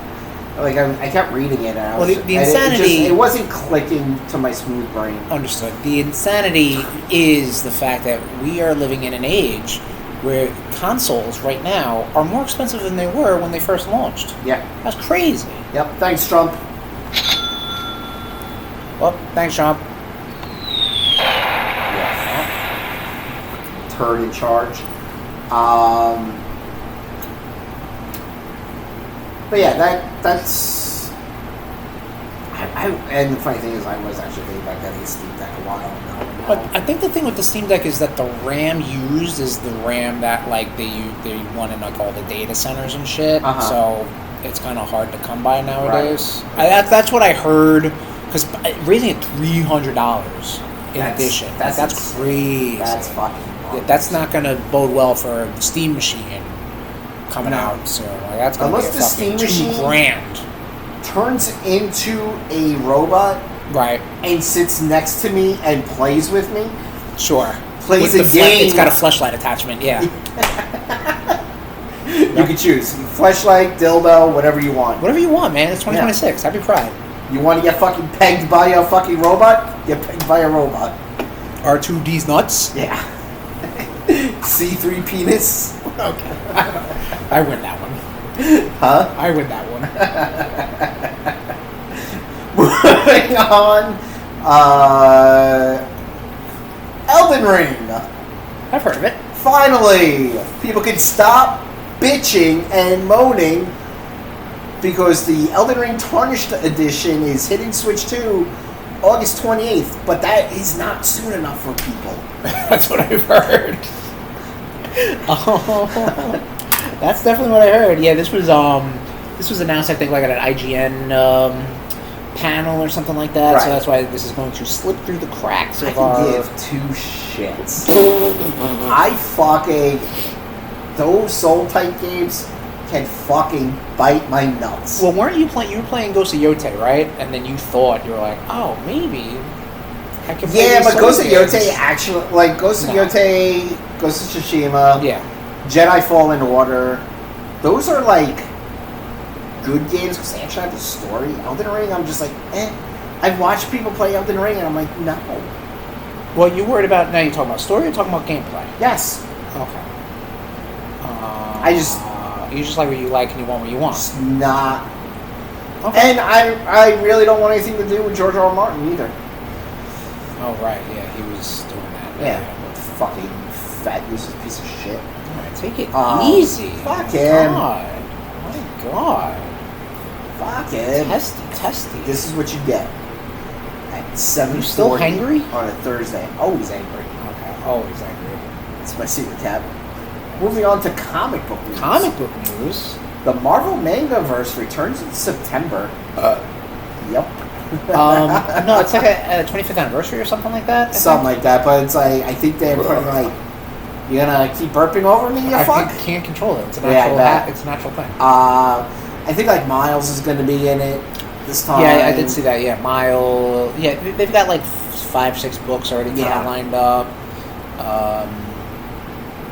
Like I kept reading it, and I was, the insanity. It wasn't clicking to my smooth brain. Understood. The insanity is the fact that we are living in an age where consoles right now are more expensive than they were when they first launched. Yeah. That's crazy. Yep. Thanks, Trump. Well, thanks, Trump. Yeah. Turd in charge. But yeah, that's. And the funny thing is, I was actually thinking about getting a Steam Deck a while ago. But I think the thing with the Steam Deck is that the RAM used is the RAM that like they want in like all the data centers and shit. Uh-huh. So it's kind of hard to come by nowadays. Right. That's what I heard. Because raising it $300 in addition, that's crazy. That's fucking. Yeah, that's not going to bode well for the Steam machine coming out soon. Like, that's going to be a the Steam machine $2,000 turns into a robot, right, and sits next to me and plays with me. Sure, plays a game. It's got a fleshlight attachment. Yeah, you can choose fleshlight, dildo, whatever you want. Whatever you want, man. It's 2026. Happy Pride. You want to get fucking pegged by a fucking robot? Get pegged by a robot. R2-DeezNuts? Yeah. C3 penis? Okay. I win that one. Huh? I win that one. Moving on. Elden Ring. I've heard of it. Finally, people can stop bitching and moaning because the Elden Ring Tarnished Edition is hitting Switch 2 August 28th, but that is not soon enough for people. That's what I've heard. Oh, that's definitely what I heard. Yeah, this was announced, I think, like at an IGN panel or something like that. Right. So that's why this is going to slip through the cracks of I can give two shits. I fucking those Soul type games can fucking bite my nuts. Well, weren't you playing? You were playing Ghost of Yotei, right? And then you thought you were like, oh, maybe I can play Yeah, these but Ghost of games. Yotei actually, like Ghost of Yotei, Ghost of Tsushima, yeah, Jedi Fallen Order, those are like good games because they actually have a story. Elden Ring, I'm just like, eh. I've watched people play Elden Ring and I'm like, no. Well, you worried about now? You're talking about story or talking about gameplay? Yes. Okay. You just like what you like and you want what you want. It's not. Okay. And I really don't want anything to do with George R. R. Martin either. Oh right, yeah, he was doing that. Yeah, fucking fat useless piece of shit. Alright, take it easy. Fuck him. God. My God. Fuck him. Testy. This is what you get. At 7:40 You still hangry? On a Thursday. Always angry. Okay, always angry. It's my secret tab. Moving on to comic book news. Comic book news? The Marvel Mangaverse returns in September. Yep. No, it's like a 25th anniversary or something like that. Something like that, but it's like, I think they're putting like, you're gonna keep burping over me, you fuck? I can't control it. It's a Yeah, natural it's a natural thing. I think like Miles is gonna be in it this time. Yeah, I did see that, yeah. Yeah, they've got like 5-6 books already kind of lined up.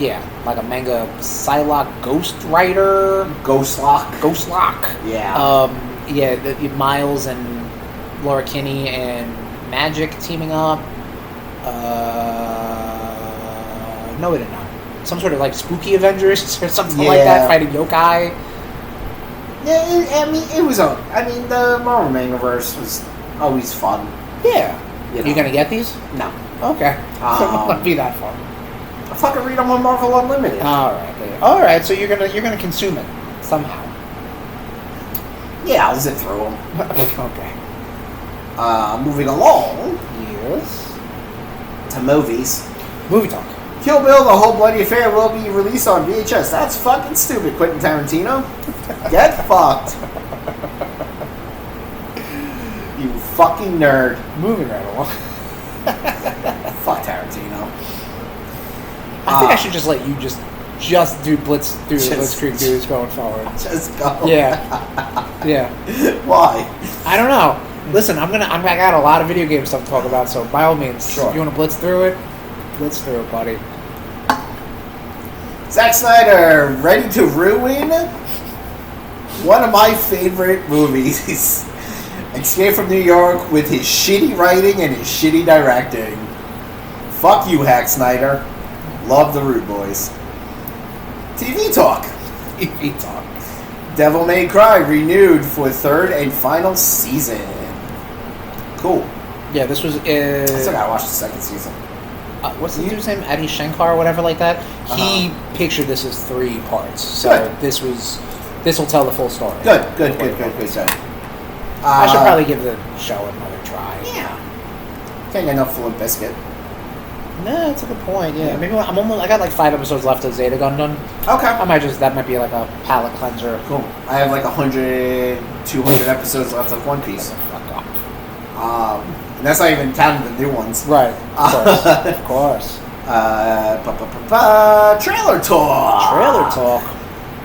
Yeah, like a manga Psylocke Ghost Rider. Ghostlock. Yeah. The Miles and Laura Kinney and Magic teaming up. No, they did not. Some sort of like spooky Avengers or something like that, fighting yokai. Yeah, it was. The Marvel Mangaverse was always fun. Yeah. You You gonna get these? No. Okay. It won't be that fun. fucking read them on Marvel Unlimited. All right. So you're gonna consume it somehow. Yeah, I'll zip through them. Okay. Moving along Yes. to movies. Movie talk. Kill Bill: The Whole Bloody Affair will be released on VHS. That's fucking stupid, Quentin Tarantino. Get fucked. You fucking nerd. Moving right along. Fuck Tarantino. I think I should just let you just do Blitzkrieg News going forward. Just go. Yeah. Yeah. Why? I don't know. Listen, I got a lot of video game stuff to talk about, so by all means, Sure. if you want to blitz through it, buddy. Zack Snyder, ready to ruin one of my favorite movies. Escape from New York with his shitty writing and his shitty directing. Fuck you, Hack Snyder. Love the RudeBoyz. TV talk. TV talk. Devil May Cry renewed for third and final season. Cool. Yeah, this was. I still gotta watch the second season. What's the dude's name? Adi Shankar or whatever like that. He pictured this as 3 parts, so Good. this will tell the full story. Good. I should probably give the show another try. Yeah. Can't get enough Limp Bizkit. No, that's a good point. Yeah, maybe I got like 5 episodes left of Zeta Gundam. Okay. That might be like a palate cleanser. Cool. I have like 100, 200 episodes left of One Piece. Fuck off. And that's not even counting the new ones. Right. Of course. Trailer talk. Trailer talk.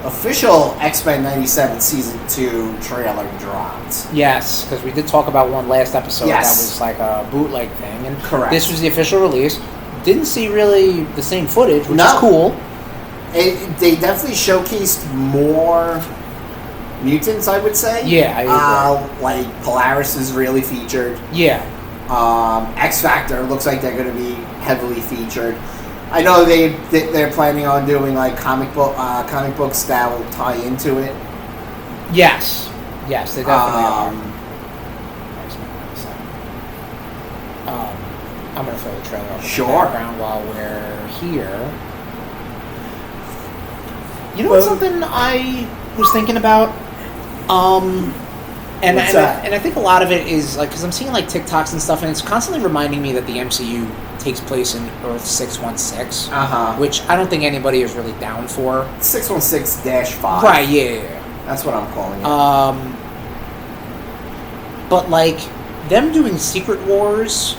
Official X-Men 97 Season 2 trailer dropped. Yes, because we did talk about one last episode Yes. that was like a bootleg thing. And Correct. This was the official release. Didn't see really the same footage, which No. is cool. They definitely showcased more mutants, I would say. Yeah, I agree. Like Polaris is really featured. Yeah. X Factor looks like they're going to be heavily featured. I know they're planning on doing like comic books that will tie into it. Yes, they definitely are. I'm going to throw the trailer up in the background while we're here. You know what's something I was thinking about? And I think a lot of it is like because I'm seeing like TikToks and stuff, and it's constantly reminding me that the MCU takes place in Earth 616, which I don't think anybody is really down for. 616-5. Right? Yeah. That's what I'm calling it. But like them doing Secret Wars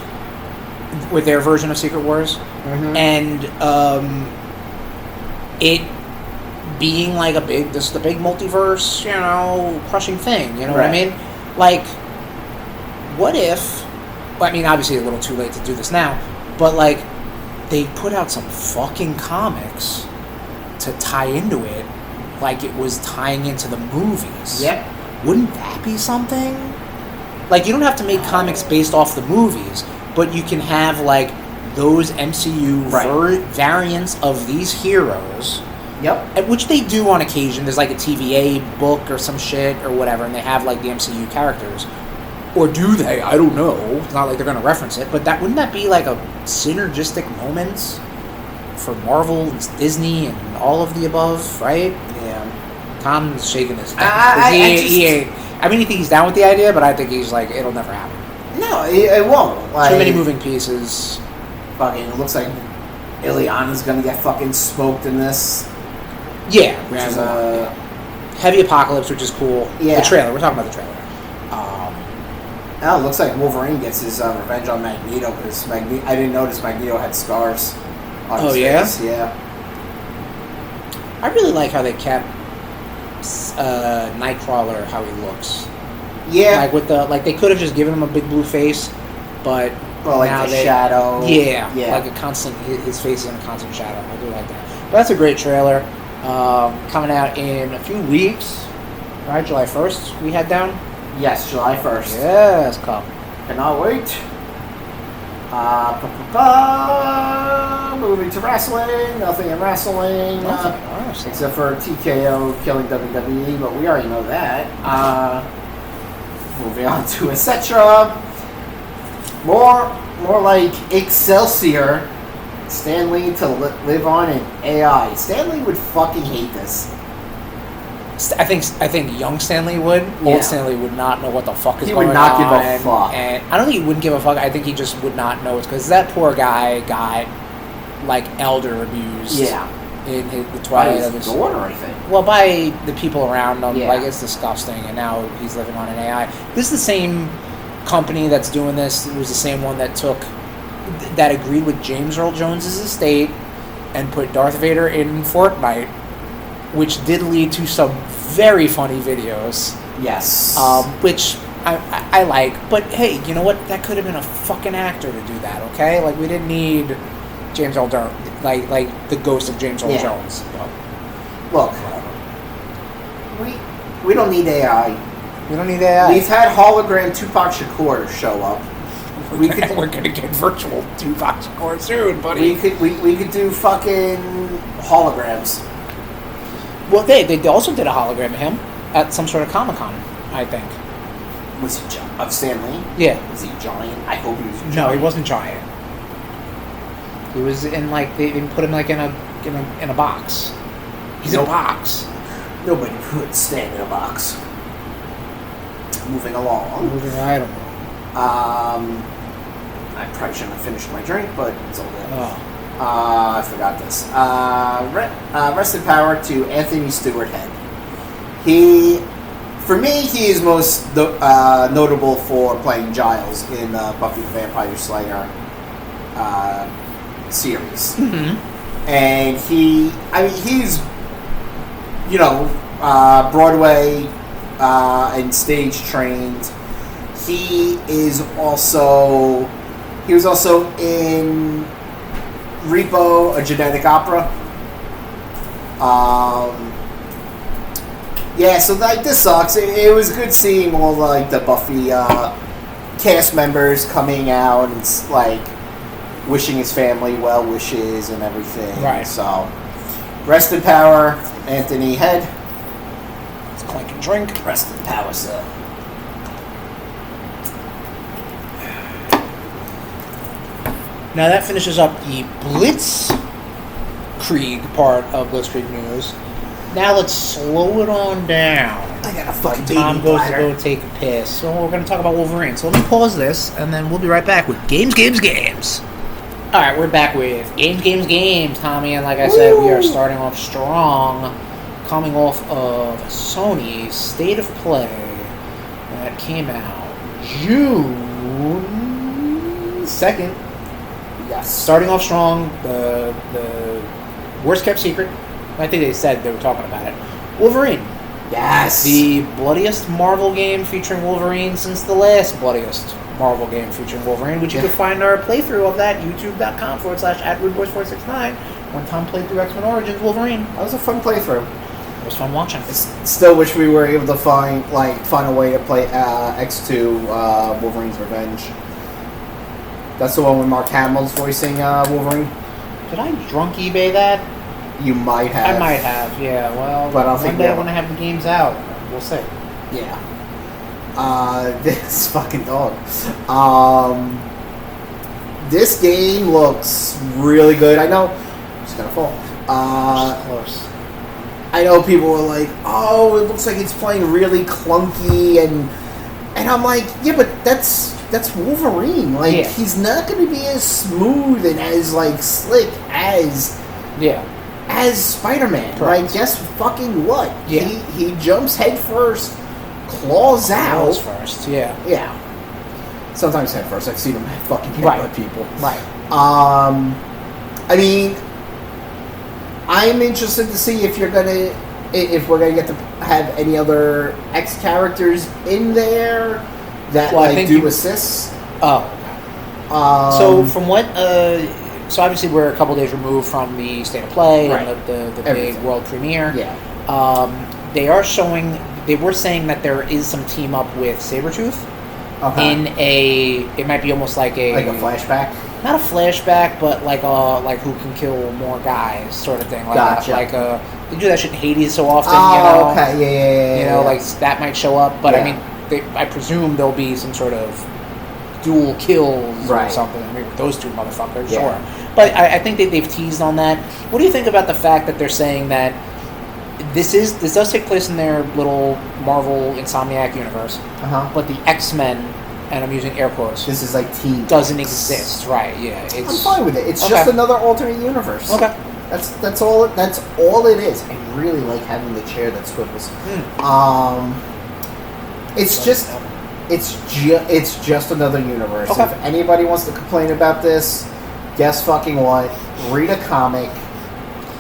with their version of Secret Wars, and it being like the big multiverse, crushing thing. You know what I mean? Like, what if? Well, I mean, obviously, a little too late to do this now, but like, they put out some fucking comics to tie into it, like it was tying into the movies. Yep. Wouldn't that be something? Like, you don't have to make comics based off the movies, but you can have like those MCU variants of these heroes. Yep. Which they do on occasion. There's like a TVA book or some shit or whatever, and they have like the MCU characters. Or do they? I don't know. It's not like they're going to reference it, but wouldn't that be like a synergistic moment for Marvel and Disney and all of the above, right? Yeah. Tom's shaking his head. I mean, he thinks he's down with the idea, but I think he's like, it'll never happen. No, it won't. Like, too many moving pieces. Fucking, it looks like Ileana's going to get fucking smoked in this. Yeah, Which is heavy apocalypse, which is cool. Yeah. The trailer. We're talking about the trailer. Now it looks like Wolverine gets his revenge on Magneto because I didn't notice Magneto had scars on his face. Yeah. I really like how they kept Nightcrawler how he looks. Yeah. Like with they could have just given him a big blue face, but like now the shadow. Yeah. Like a constant. His face is in a constant shadow. I do like that. But that's a great trailer. Coming out in a few weeks, right? July 1st, we had down. Yes, July 1st. Yes, come. Cannot wait. Moving to wrestling. Nothing in wrestling. Except for TKO killing WWE, but we already know that. Moving on to etc. More like Excelsior Stan Lee to live on in AI. Stan Lee would fucking hate this. I think young Stanley would. Yeah. Old Stanley would not know what the fuck is He going on. would not give a fuck. And I don't think he wouldn't give a fuck. I think he just would not know it's because that poor guy got like elder abused. Yeah. In the By twilight of his his daughter, I think. Well, by the people around him. Yeah. Like, it's disgusting. And now he's living on an AI. This is the same company that's doing this. It was the same one that agreed with James Earl Jones's estate and put Darth Vader in Fortnite, which did lead to some very funny videos. Yes. Which I like. But hey, you know what? That could have been a fucking actor to do that, okay? Like, we didn't need James Earl Jones, like the ghost of James Earl Jones. Look, we don't need AI. We don't need AI. We've had hologram Tupac Shakur show up. We're gonna get virtual Tupac Shakur soon, buddy. We could do fucking holograms. Well, they also did a hologram of him at some sort of Comic-Con, I think. Was he of Stan Lee? Yeah. Was he giant? I hope he was giant. No, he wasn't giant. He was in like they put him like in a box. He's in a box. Nobody put Stan in a box. Moving along. Moving right along. I probably shouldn't have finished my drink, but it's all good. Oh. I forgot this. Rest in power to Anthony Stewart Head. For me, he is most notable for playing Giles in Buffy the Vampire Slayer series. Mm-hmm. And he's, Broadway and stage trained. He was also in Repo, a genetic opera. So like this sucks. It was good seeing all like the Buffy cast members coming out and like wishing his family well wishes and everything. Right. So, rest in power, Anthony Head. Let's clink and drink. Rest in power, sir. Now that finishes up the Blitzkrieg part of Blitzkrieg News. Now let's slow it on down. I got a fucking Tom baby goes bladder. to go take a piss. So we're going to talk about Wolverine. So let me pause this, and then we'll be right back with Games. Alright, we're back with Games, Tommy. And like I said, we are starting off strong, coming off of Sony's State of Play that came out June 2nd. Yes. Starting off strong, the worst kept secret. I think they said they were talking about it. Wolverine. Yes. The bloodiest Marvel game featuring Wolverine since the last bloodiest Marvel game featuring Wolverine, which you can find our playthrough of that, youtube.com/@RudeBoyz469, when Tom played through X-Men Origins Wolverine. That was a fun playthrough. It was fun watching. Still wish we were able to find a way to play X2 Wolverine's Revenge. That's the one with Mark Hamill's voicing Wolverine. Did I drunk eBay that? You might have. I might have, yeah. Well, but one day when I have the games out, we'll see. Yeah. This fucking dog. This game looks really good. I know. It's gonna fall. Close. I know people were like, "Oh, it looks like it's playing really clunky," and I'm like, "Yeah, but that's Wolverine. Like, he's not going to be as smooth and as like slick as Spider-Man. Right? Guess fucking what? Yeah. He jumps head first, claws out. Claws first. Yeah. Yeah. Sometimes head first. I've seen him fucking hit by people. Right. I mean, I'm interested to see if we're gonna get to have any other X characters in there that do assists. Oh. So from what? So obviously we're a couple days removed from the State of Play and the big world premiere. Yeah. They were saying that there is some team up with Sabretooth. In it might be almost like a flashback. Not a flashback, but like who can kill more guys, sort of thing. They do that shit in Hades so often. Oh, okay, yeah. Like that might show up, but I mean, I presume there'll be some sort of dual kills or something. I mean, with those two motherfuckers, sure. But I think they've teased on that. What do you think about the fact that they're saying that this does take place in their little Marvel Insomniac universe, but the X-Men, and I'm using air quotes, this is like Team doesn't exist, right? Yeah, I'm fine with it. It's just another alternate universe. Okay, that's all. That's all it is. I really like having the chair that swivels. It's just another universe. Okay. If anybody wants to complain about this, guess fucking what? Read a comic.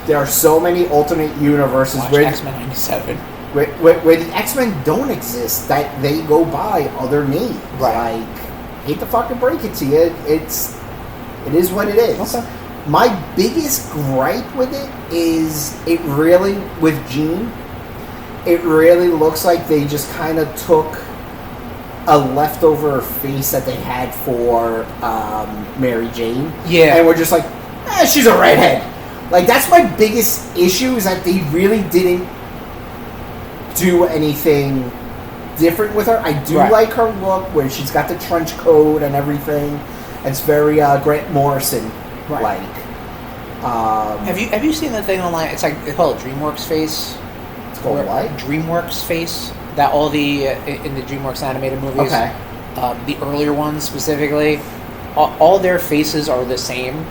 There are so many alternate universes watch where X-Men 97. Where the X-Men don't exist, that they go by other names. Right. Like, hate to fucking break it to you, it is what it is. Okay. My biggest gripe with it is with Jean, it really looks like they just kind of took a leftover face that they had for Mary Jane. Yeah. And we're just like, she's a redhead. Like, that's my biggest issue, is that they really didn't do anything different with her. I do like her look, where she's got the trench coat and everything. It's very Grant Morrison like. Have you seen the thing online? It's like they call it DreamWorks Face. It's called what? DreamWorks Face. That all the in the DreamWorks animated movies. Okay. The earlier ones specifically, all their faces are the same.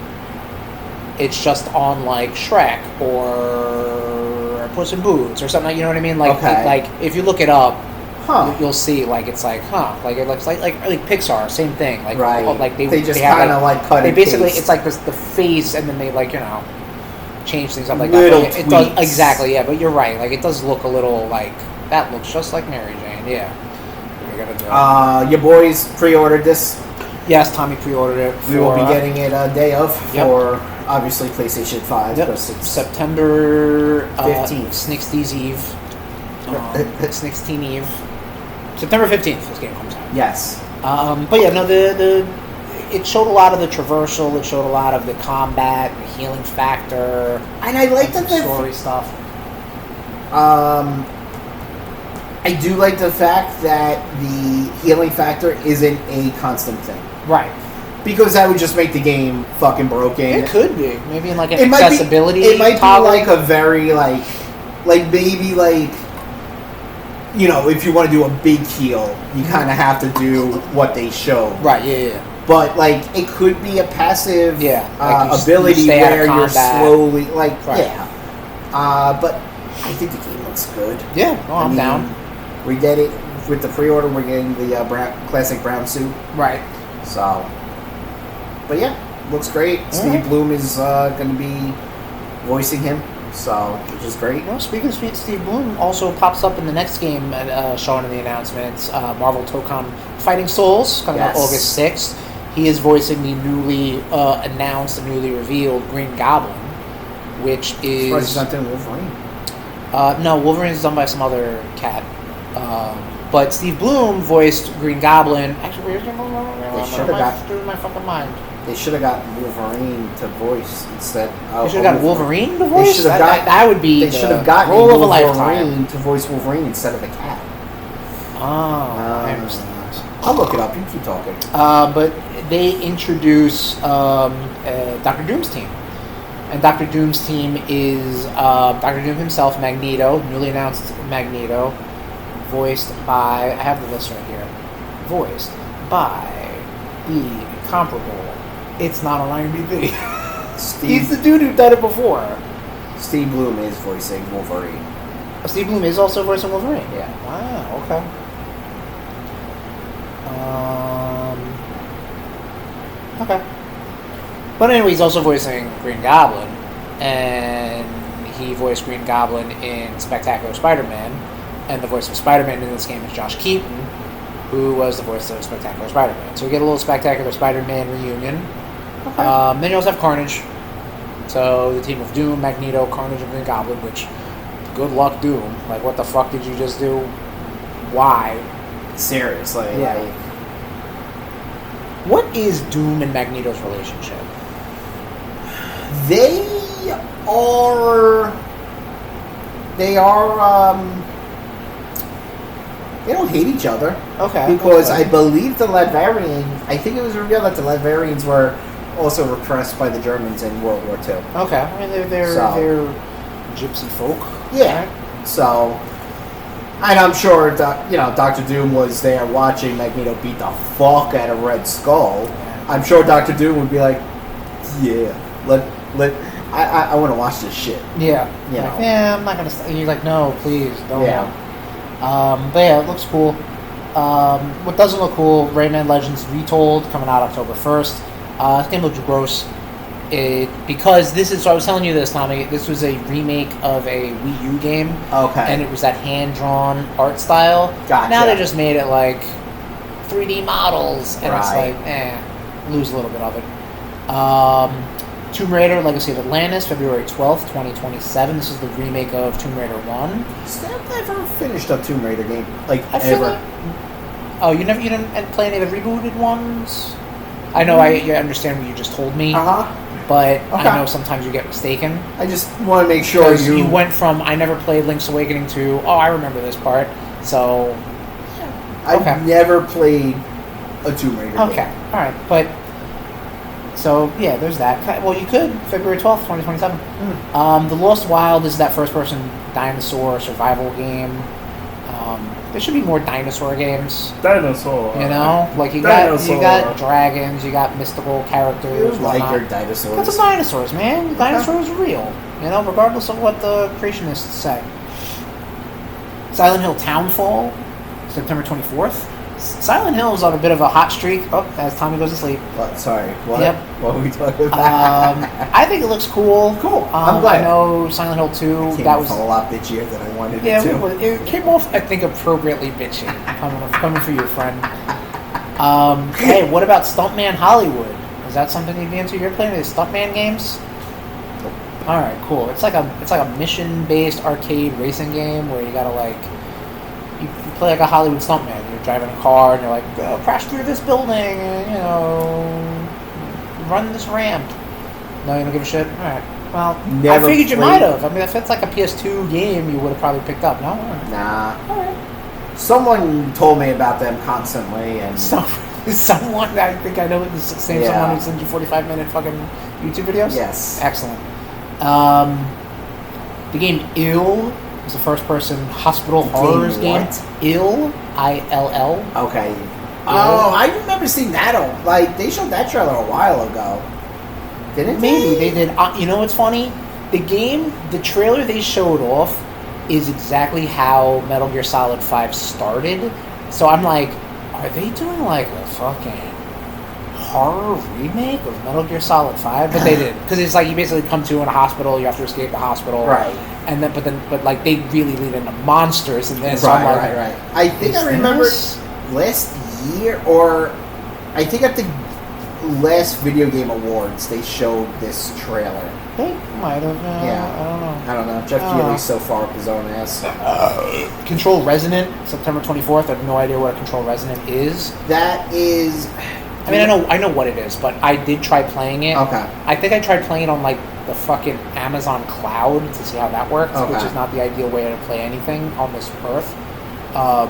It's just on like Shrek or Puss in Boots or something. You know what I mean? Like, like if you look it up, you'll see like it's like like it looks like Pixar, same thing. Like like they just kind of like cut. They and basically paste. it's like the face, and then they change things up like Little that. It does tweaks. exactly, yeah. But you're right. Like it does look a little like that. Looks just like Mary Jane. Yeah. We're gonna do. Your boys pre-ordered this. Yes, Tommy pre-ordered it. We will be getting it a day of for obviously PlayStation 5. Yep. Because it's September 15th. Snickstees Eve. Snickstein Eve. September 15th this game comes out. Yes. But yeah, no, it showed a lot of the traversal, it showed a lot of the combat, the healing factor. And I like that story stuff. I do like the fact that the healing factor isn't a constant thing. Right. Because that would just make the game fucking broken. It could be. Maybe in like an accessibility It might toggle. be like a very like maybe like, you know, if you want to do a big heal, you kind of have to do what they show. Right, yeah. But like it could be a passive ability you where you're slowly but I think the game looks good. Yeah, I'm down. We get it with the pre-order. We're getting the classic brown suit. Right. So, but yeah, looks great. Steve Bloom is going to be voicing him, so which is great. Well, speaking of Steve Bloom, also pops up in the next game shown in the announcements. Marvel Tokon Fighting Souls coming out August 6th. He is voicing the newly announced and newly revealed Green Goblin, which is representing Wolverine. No, Wolverine is done by some other cat. But Steve Bloom voiced Green Goblin. Actually, where's my fucking mind? They should have got Wolverine to voice instead. They should have got Wolverine to voice. That would be. They should have gotten role of a Wolverine lifetime to voice Wolverine instead of a cat. I understand. I'll look it up. You keep talking. But they introduce Dr. Doom's team. And Dr. Doom's team is Dr. Doom himself, Magneto, newly announced Magneto, voiced by, I have the list right here, voiced by the incomparable, it's not on IMDb. He's the dude who done it before. Steve Bloom is voicing Wolverine. Steve Bloom is also voicing Wolverine? Yeah. Wow, okay. Okay. But anyway, he's also voicing Green Goblin, and he voiced Green Goblin in Spectacular Spider-Man, and the voice of Spider-Man in this game is Josh Keaton, who was the voice of Spectacular Spider-Man. So we get a little Spectacular Spider-Man reunion. Okay. Then you also have Carnage. So the team of Doom, Magneto, Carnage, and Green Goblin, which, good luck, Doom. Like, what the fuck did you just do? Why? Seriously. Yeah. Like, what is Doom and Magneto's relationship? They don't hate each other. Okay. Because I believe I think it was revealed that the Latvians were also repressed by the Germans in World War II. Okay, I mean they're gypsy folk. Yeah. Right? So, and I'm sure Dr. Doom was there watching Magneto beat the fuck out of Red Skull. Yeah. I'm sure Dr. Doom would be like, yeah, I want to watch this shit. Yeah. You know. Yeah, I'm not gonna. You're like, no, please don't. Yeah. But yeah, it looks cool. What doesn't look cool? Rayman Legends Retold coming out October 1st. This game looks gross. Because this is, so I was telling you this, Tommy, this was a remake of a Wii U game. Okay. And it was that hand-drawn art style. Gotcha. Now they just made it like 3D models, and Right. it's like, lose a little bit of it. Tomb Raider, Legacy of Atlantis, February 12th, 2027. This is the remake of Tomb Raider 1. I've never finished a Tomb Raider game, like, I feel ever. like... Oh, you didn't play any of the rebooted ones? I know I understand what you just told me. Uh-huh. But Okay. I know sometimes you get mistaken. I just want to make sure Because you went from I never played Link's Awakening to I remember this part. So I've never played a Tomb Raider okay, game. all right, but so yeah, there's that. Well, you could February 12th, 2027. The Lost Wild is that first-person dinosaur survival game. There should be more dinosaur games. Dinosaur. You know, like you got dragons, you got mystical characters. You like whatnot. your dinosaurs. Got some dinosaurs, man. Dinosaurs are real. You know, regardless of what the creationists say. Silent Hill Townfall, September 24th. Silent Hill is on a bit of a hot streak. Oh, as Tommy goes to sleep. What? Sorry. What? Yep. What were we talking about? I think it looks cool. Cool. I'm glad. I know Silent Hill 2. Came That off was a lot bitchier than I wanted yeah. it to. It came off, I think, appropriately bitchy. Coming for you, friend. Hey, what about Stuntman Hollywood? Is that something you'd be into? You're playing these Stuntman games? All right, cool. It's like a mission-based arcade racing game where you gotta you play like a Hollywood stuntman. You're driving a car and you're like, go crash through this building and run this ramp. No, you don't give a shit. All right. Well, Never I figured you played- might have. I mean, if it's like a PS2 game, you would have probably picked up. No. All right. Nah. All right. Someone told me about them constantly, and Someone, I think I know the same Yeah. someone who sends you 45-minute fucking YouTube videos? yes. Excellent. The game Ill is a first-person hospital horrors game. what? Ill, I-L-L. Okay. Oh, I remember seeing that. Like, they showed that trailer a while ago. Didn't Maybe they did. You know what's funny? The trailer they showed off is exactly how Metal Gear Solid 5 started. So I'm like, are they doing like a fucking horror remake of Metal Gear Solid 5? But they did, because it's like you basically come to in a hospital, you have to escape the hospital, Right. And but like they really lead into monsters in this. So I'm like, Right. I think is I remember this- last year, or I think at the last Video Game Awards, they showed this trailer. They might have. Yeah. I don't know. I don't know. Jeff Oh. Keighley's so far up his own ass. Control Resonant, September 24th. I have no idea what a Control Resonant is. That is. I mean, I know what it is, but I did try playing it. Okay. I think I tried playing it on like the fucking Amazon cloud to see how that works, Okay. which is not the ideal way to play anything on this earth. But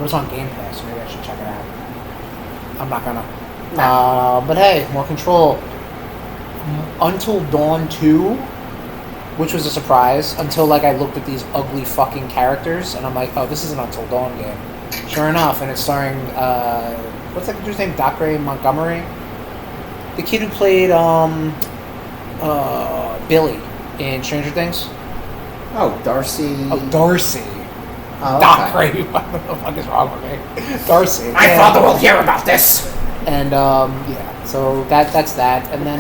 it's on Game Pass, so maybe I should check it out. I'm not gonna. But hey, more Control. Until Dawn 2, which was a surprise until like I looked at these ugly fucking characters and I'm like, oh, this is an Until Dawn game. Sure enough, and it's starring what's that dude's name? Dacre Montgomery, the kid who played Billy in Stranger Things. Oh, Darcy. Oh, Darcy. Oh, Dacre. What the fuck is wrong with me? Darcy. My father will hear about this. And yeah, so that's that. And then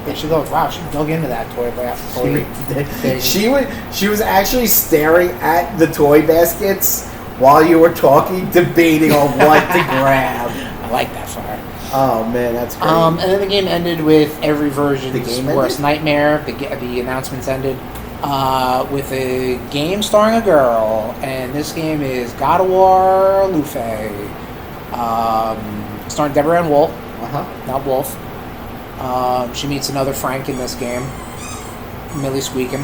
there she goes. Wow, she dug into that toy thing. She was actually staring at the toy baskets while you were talking, debating on what to grab. I like that for her. Oh man, that's great. And then the game ended with every version's The game worst ended? nightmare. The announcements ended with a game starring a girl, and this game is God of War Luffy. Starring Deborah Ann Wolf, not Wolf. She meets another Frank in this game, Millie Squeakin'.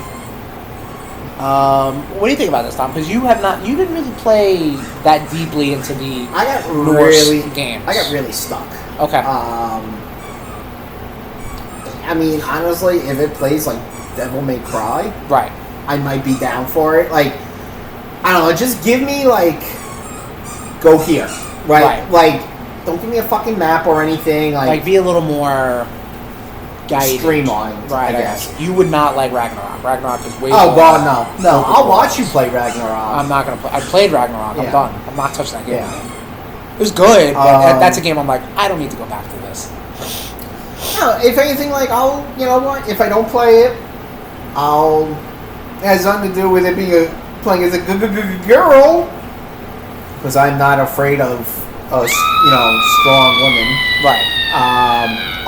What do you think about this, Tom? Because you didn't really play that deeply into the I got Norse really games. I got really stuck. Okay. I mean, honestly, if it plays like Devil May Cry, right, I might be down for it. Like, I don't know, just give me like, go here, right? Like, don't give me a fucking map or anything. Like be a little more guided, streamlined, right? I guess you would not like Ragnarok. Ragnarok is way. Oh god, no! I'll watch you play Ragnarok. I'm not gonna play. I played Ragnarok. I'm Yeah. done. I'm not touching that game. Yeah. It was good, but that's a game I'm like, I don't need to go back to this. No, if anything, like you know what? If I don't play it, it has nothing to do with it being playing as a girl, because I'm not afraid of strong women. Right.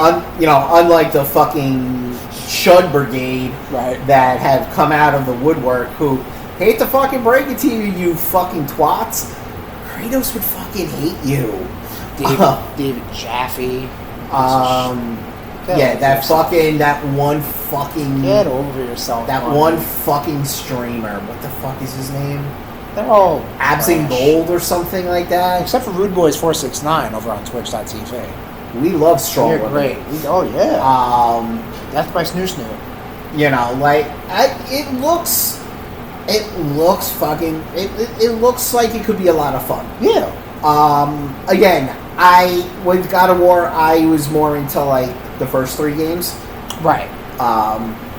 Unlike the fucking Chud Brigade, right, that have come out of the woodwork, who hate to fucking break it to you, you fucking twats. Kratos would fucking hate you. David Jaffe. That one fucking. Get over yourself. That one fucking streamer. What the fuck is his name? They're all Abs in Gold or something like that. Except for RudeBoyz469 over on Twitch.tv. We love strong women. Great. Oh yeah. Death by Snoo Snoo. You know, like it looks fucking. It looks like it could be a lot of fun. Yeah. Again, with God of War, I was more into like the first 3 games. Right.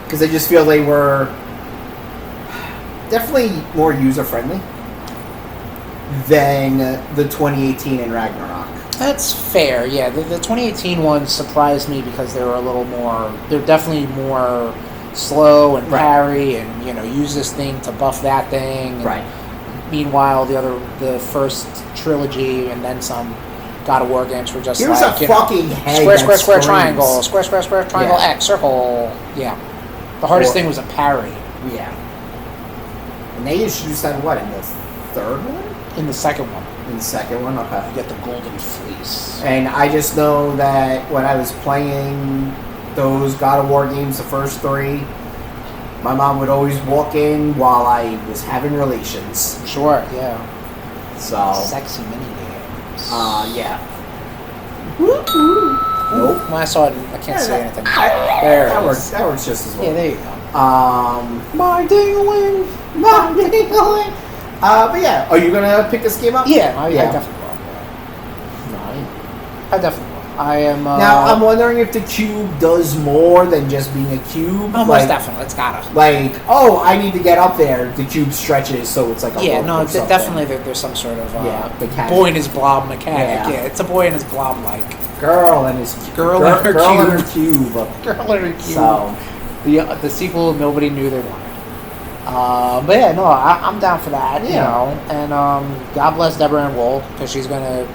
Because I just feel they were definitely more user-friendly than the 2018 and Ragnarok. That's fair, yeah. The 2018 ones surprised me because they were a little more... They're definitely more slow and parry and, use this thing to buff that thing. And right. Meanwhile, the first trilogy and then some God of War games were just Here's like... a fucking head square, triangle. Square, triangle, X, circle. Yeah. The hardest thing was a parry. Yeah. And they introduced that, in the third one? In the second one. In the second one? Okay. You get the golden fleece. And I just know that when I was playing those God of War games, the first 3, my mom would always walk in while I was having relations. Sure, yeah. So. Sexy mini games. Yeah. Nope. When I saw it, I can't say anything. That works just as well. Yeah, there you go. My ding-a-ling. But yeah, are you gonna pick this game up? Yeah, I definitely will. I definitely will. I am. Now I'm wondering if the cube does more than just being a cube. Oh, most definitely, it's gotta. I need to get up there. The cube stretches, so it's like a definitely there's some sort of boy and his blob mechanic. Yeah, it's a boy and his blob girl and his girl and her cube. Girl and her cube. So the sequel nobody knew they wanted. But yeah, no, I'm down for that. You know, and God bless Deborah Ann Wool because she's gonna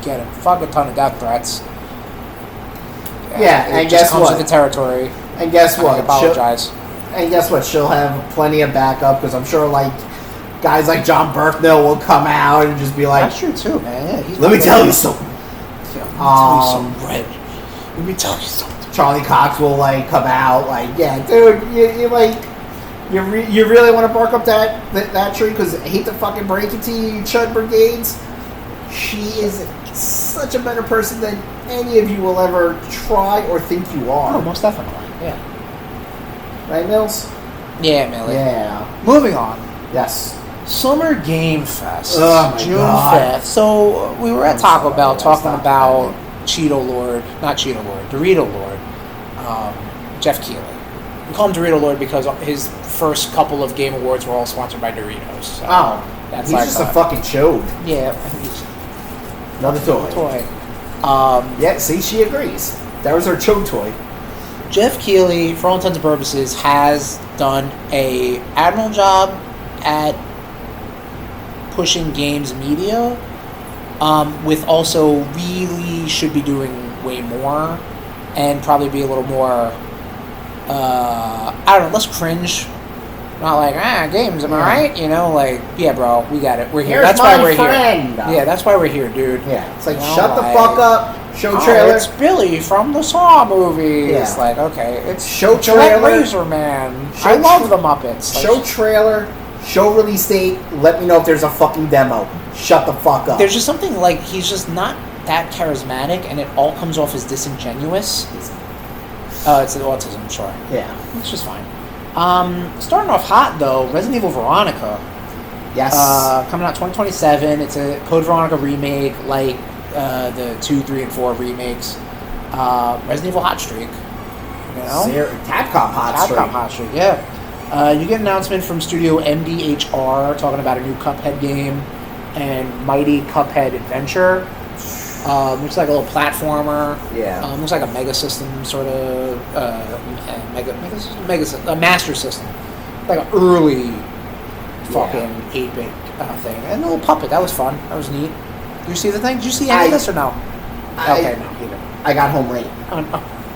get a fucking ton of death threats. Yeah, and guess comes what? With the territory. And guess what? I apologize. And guess what? She'll have plenty of backup because I'm sure guys like John Berknell will come out and just be like, "That's true too, man. Yeah, let me tell you something. Let me tell you something. Charlie Cox will come out dude, you really want to bark up that tree because I hate to fucking break it to you, Chud Brigades. She is such a better person than any of you will ever try or think you are. Oh, most definitely. Yeah. Right, Mills? Yeah, Millie. Yeah. Moving on. Yes. Summer Game Fest. Oh my June God. 5th. So we were at Taco Bell talking about Dorito Lord, Jeff Keighley. We call him Dorito Lord because his first couple of Game Awards were all sponsored by Doritos. So he's just a fucking chode. Yeah. Another toy. Yeah, see, she agrees. That was her chode toy. Jeff Keighley, for all intents and purposes, has done a admirable job at pushing games media, with also really should be doing way more and probably be a little more, less cringe. Not games, am I right? Yeah, bro, we got it. We're here. Here's that's why we're friend. Here. Yeah, that's why we're here, dude. Yeah, it's shut the fuck up. Show trailer. It's Billy from the Saw movie. Yeah. It's okay. It's show Gillette trailer. Razor Man. I love the Muppets. Show trailer. Show release date. Let me know if there's a fucking demo. Shut the fuck up. There's just something he's just not that charismatic, and it all comes off as disingenuous. It's autism, sure. Yeah. It's just fine. Starting off hot, though, Resident Evil Veronica. Yes. Coming out 2027. It's a Code Veronica remake, like the 2, 3, and 4 remakes. Resident Evil Hot Streak. You know? Capcom Hot Streak. Yeah. You get an announcement from Studio MDHR talking about a new Cuphead game and Mighty Cuphead Adventure. Looks like a little platformer. Yeah. Looks like a Mega System sort of a Master System, like an early fucking 8-bit thing. And a little puppet. That was fun. That was neat. Did you see the thing? Did you see any of this or no? Okay, no, you didn't. I got home late.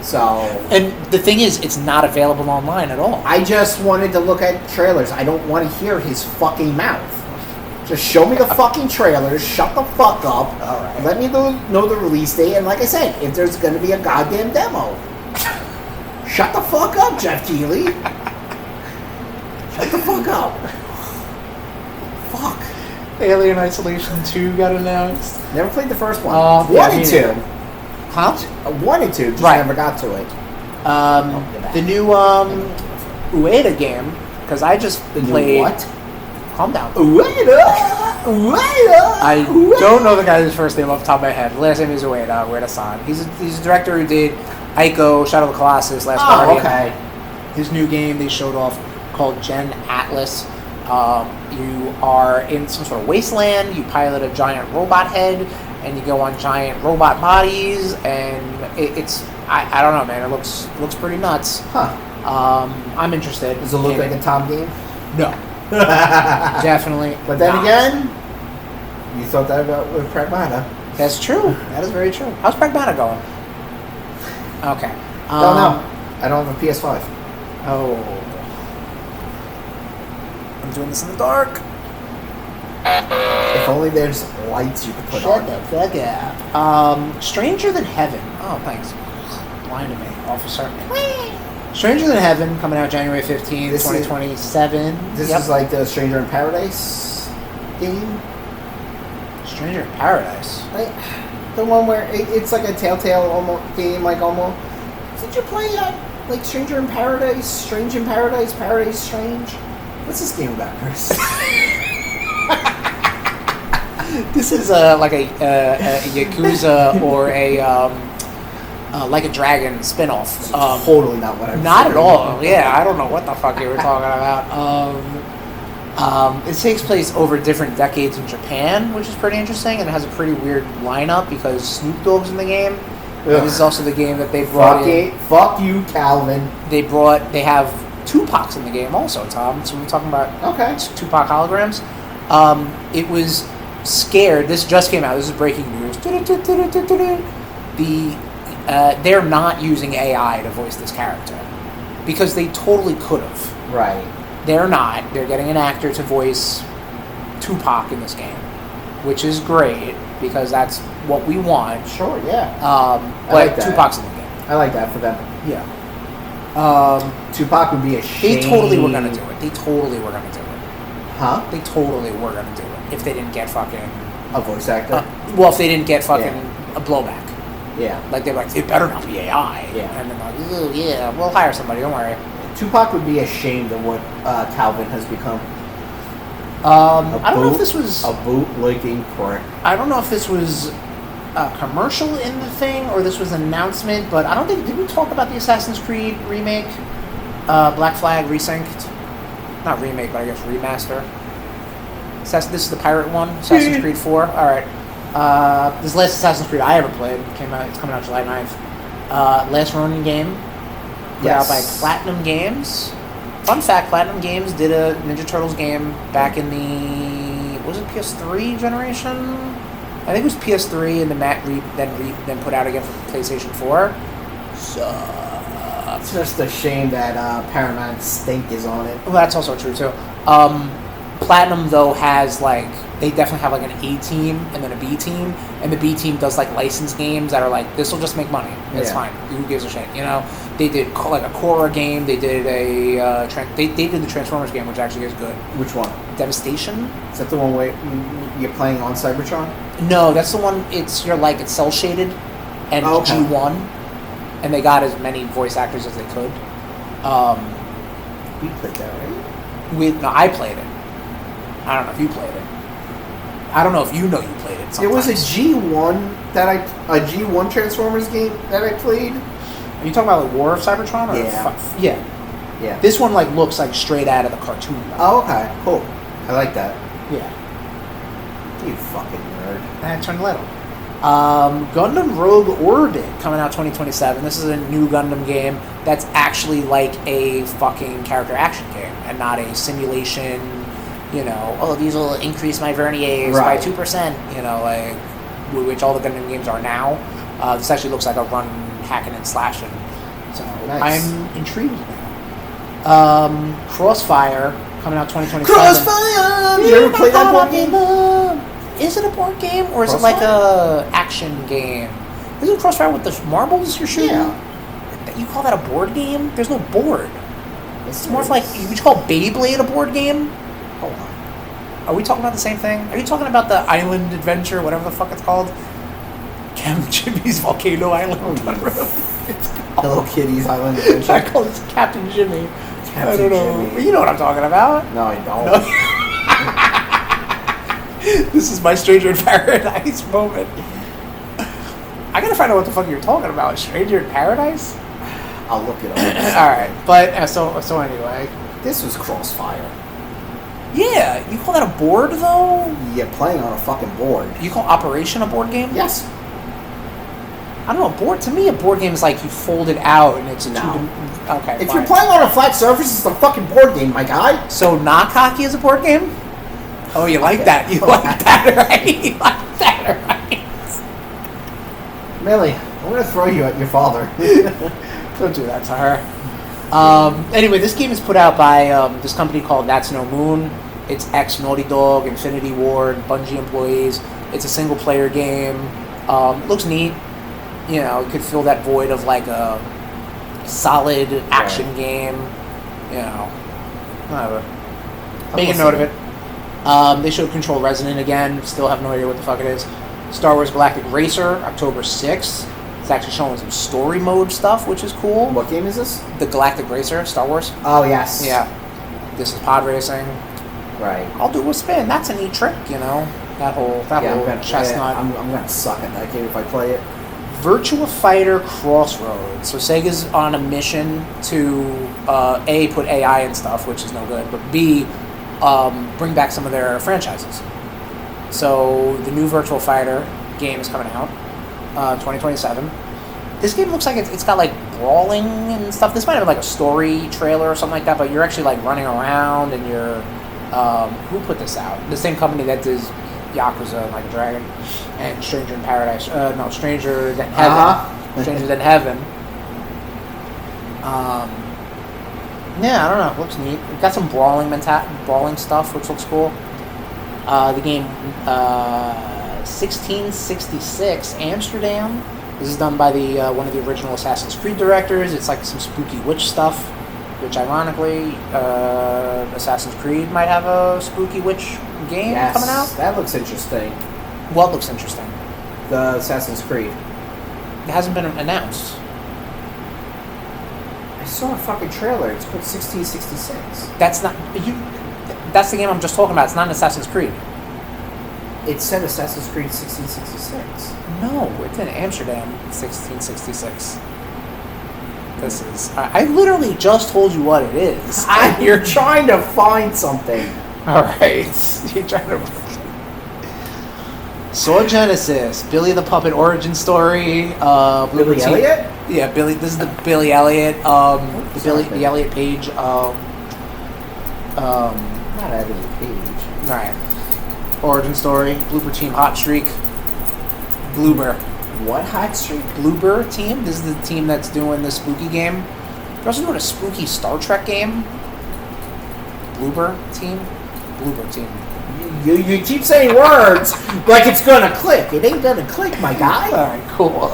So. And the thing is, it's not available online at all. I just wanted to look at trailers. I don't want to hear his fucking mouth. Just show me the fucking trailers, shut the fuck up, Alright. Let me know the release date, and like I said, if there's going to be a goddamn demo. Shut the fuck up, Jeff Keighley. Shut the fuck up. Fuck. Alien Isolation 2 got announced. Never played the first one. Yeah, Wanted to. Huh? I wanted to, just Right. never got to it. The new Ueda game, because I just played... What? Calm down. Ueda! I don't know the guy's first name off the top of my head. The last name is Ueda-san. He's a director who did Ico, Shadow of the Colossus, Last Guardian. Okay. His new game they showed off called Gen Atlas. You are in some sort of wasteland. You pilot a giant robot head, and you go on giant robot bodies. And it's I don't know, man. It looks pretty nuts. Huh. I'm interested. Does it look like a Tom game? No. Definitely. But then not. again, you thought that about with Pragmata. That's true. That is very true. How's Pragmata going? Okay. Don't know. I don't have a PS5. Oh. I'm doing this in the dark. If only there's lights you could put on. Shut the fuck up. Stranger Than Heaven. Oh, thanks. Blinded me, officer. Stranger Than Heaven, coming out January 15th, 2027. This is like the Stranger in Paradise game? Stranger in Paradise? Like, the one where it's like a Telltale game, like almost. Did you play like Stranger in Paradise, Strange in Paradise, Paradise Strange? What's this game about, Chris? This is like a Yakuza or a Like a Dragon spinoff. Totally not what I was Not saying. at all. Yeah, I don't know what the fuck you were talking about. It takes place over different decades in Japan, which is pretty interesting, and it has a pretty weird lineup because Snoop Dogg's in the game. And this is also the game that they brought in. Fuck you, Calvin. They have Tupac's in the game also, Tom. So we're talking about Tupac holograms. It was scared. This just came out. This is breaking news. They're not using AI to voice this character because they totally could have. Right. They're not. They're getting an actor to voice Tupac in this game, which is great because that's what we want. Sure, yeah. But like that. Tupac's in the game. I like that for them. Yeah. Tupac would be a shame. They totally were gonna do it. They totally were gonna do it. Huh? They totally were gonna do it if they didn't get fucking a voice actor. Well, if they didn't get fucking a blowback. Yeah. Like they were like, it better not be AI. Yeah. And then like, oh yeah, we'll hire somebody. Don't worry. Tupac would be ashamed of what Calvin has become. I don't know if this was a bootlicking prick. I don't know if this was a commercial in the thing or this was an announcement, but I don't think did we talk about the Assassin's Creed remake, Black Flag resynced, not remake, but I guess remaster. This is the pirate one, Assassin's Creed 4. All right, this last Assassin's Creed I ever played came out. It's coming out July 9th. Last Ronin game. Put out by Platinum Games. Fun fact, Platinum Games did a Ninja Turtles game back in the... Was it PS3 generation? I think it was PS3 and then put out again for PlayStation 4. It's just a shame that Paramount Stink is on it. Well, that's also true, too. Platinum, though, has, like... They definitely have, like, an A team and then a B team. And the B team does, like, licensed games that are like, this will just make money. It's fine. Who gives a shit, you know? They did, like, a Korra game. They did they did the Transformers game, which actually is good. Which one? Devastation? Is that the one where you're playing on Cybertron? No, that's the one, it's cell-shaded and G1. and they got as many voice actors as they could. You played that, right? I played it. I don't know if you played it. I don't know if you played it. There was a sometimes. G1 Transformers game that I played. Are you talking about like War of Cybertron? Or Yeah. Yeah. This one like looks like straight out of the cartoon. Oh, okay, cool. I like that. Yeah. You fucking nerd. And I turned little. Gundam Rogue Orbit coming out 2027. This is a new Gundam game that's actually like a fucking character action game and not a simulation. You know, these will increase my verniers by 2%. You know, like which all the Gundam games are now. This actually looks like a run hacking and slashing. So nice. I'm intrigued now. Crossfire coming out 2027. Crossfire! You ever played that board game? Is it a board game or is it like a action game? Is it Crossfire with the marbles you're shooting? Yeah. You call that a board game? There's no board. It's more of like, would you call Beyblade a board game? Hold on. Are we talking about the same thing? Are you talking about the Island Adventure, whatever the fuck it's called? Captain Jimmy's Volcano Island. Hello Kitty's Island Adventure. I call it Captain Jimmy. Captain I don't know. Jimmy. You know what I'm talking about. No, I don't. No. This is my Stranger in Paradise moment. I gotta find out what the fuck you're talking about. Stranger in Paradise? I'll look it up. Alright, but so anyway. This was Crossfire. Yeah, you call that a board though? Yeah, playing on a fucking board. You call Operation a board game? Yes. I don't know, to me a board game is like you fold it out and it's a okay. If fine. you're playing on a flat surface, it's a fucking board game, my guy. So Knock Hockey is a board game? Oh, you like that. You like that, right? You like that, right? Millie, I'm going to throw you at your father. Don't do that to her. Anyway, this game is put out by this company called That's No Moon. It's ex-Naughty Dog, Infinity Ward, Bungie employees. It's a single-player game. Looks neat. You know, it could fill that void of like a solid action game. You know, whatever. Make a note of it. They showed Control Resonant again. Still have no idea what the fuck it is. Star Wars Galactic Racer, October 6th. It's actually showing some story mode stuff, which is cool. What game is this? The Galactic Racer, Star Wars. Oh, yes. Yeah. This is pod racing. Right. I'll do a spin. That's a neat trick, you know. That whole chestnut. I'm going to suck at that game if I play it. Virtua Fighter Crossroads. So Sega's on a mission to A, put AI and stuff, which is no good, but B, bring back some of their franchises. So the new Virtua Fighter game is coming out, 2027. This game looks like it's got like brawling and stuff. This might have like a story trailer or something like that, but you're actually like running around and you're who put this out? The same company that does Yakuza and Like a Dragon and Stranger in Paradise. Stranger Than Heaven. Stranger Than Heaven. Yeah, I don't know. It looks neat. It got some brawling stuff, which looks cool. The game 1666 Amsterdam. This is done by the one of the original Assassin's Creed directors. It's like some spooky witch stuff, which ironically, Assassin's Creed might have a spooky witch game coming out. That looks interesting. What looks interesting? The Assassin's Creed. It hasn't been announced. I saw a fucking trailer. It's called 1666. That's not you. That's the game I'm just talking about. It's not an Assassin's Creed. It said Assassin's Creed 1666. No, it's in Amsterdam, 1666. This is. I literally just told you what it is. You're trying to find something. All right, you're trying to. Sword Genesis, Billy the Puppet origin story. Billy Elliot? Yeah, Billy. This is the Billy Elliot. The Elliot page. Not Elliot Page. All right. Origin story. Blooper Team Hot Streak. Bloober. What Hot Streak? Bloober Team. This is the team that's doing the spooky game. They're also doing a spooky Star Trek game. Bloober Team. Bloober Team. You keep saying words like it's gonna click. It ain't gonna click, my guy. Alright, cool.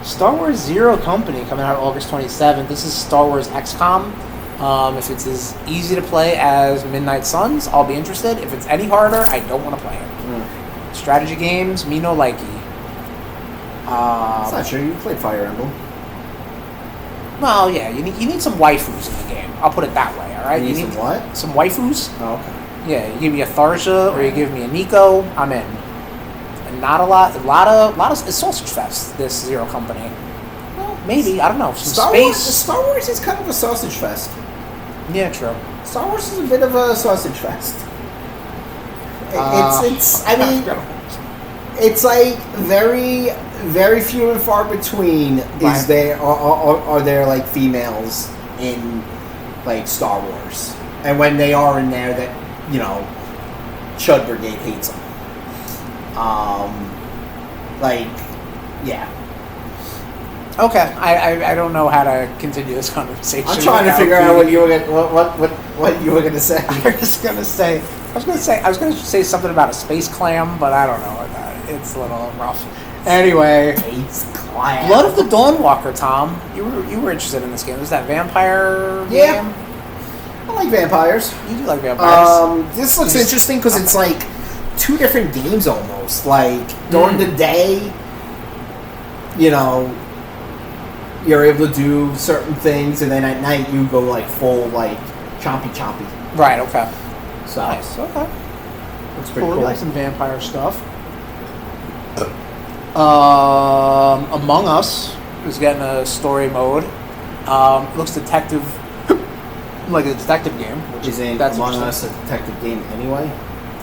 Star Wars Zero Company coming out August 27th. This is Star Wars XCOM. If it's as easy to play as Midnight Suns, I'll be interested. If it's any harder, I don't want to play it. Strategy games, me no likey. That's not true. You played Fire Emblem. Well, yeah, you need some waifus in the game. I'll put it that way. All right. You need some what? Some waifus. Oh, okay. Yeah, you give me a Tharja or you give me a Nico, I'm in. And not a lot of it's Sausage Fest. This Zero Company. Well, maybe I don't know. Some space. Star Wars is kind of a sausage fest. Yeah, true. Star Wars is a bit of a sausage fest. It's I mean, it's like very, very few and far between. Right. Is there are there like females in like Star Wars, and when they are in there, that Chud Brigade hates them. Like, yeah. Okay, I don't know how to continue this conversation. I'm trying to figure out what you were gonna say. I was gonna say something about a space clam, but I don't know. It's a little rough. Anyway, Space clam. Blood of the Dawnwalker, Tom. You were interested in this game. Was that vampire game? I like vampires. You do like vampires. This looks interesting because it's like two different games almost. Like during the day, you're able to do certain things, and then at night you go like full like chompy. Right. Okay. So Nice. Okay. it's pretty cool. Like some vampire stuff. Among Us is getting a story mode. Looks detective, like a detective game. Which Isn't Among Us a detective game anyway?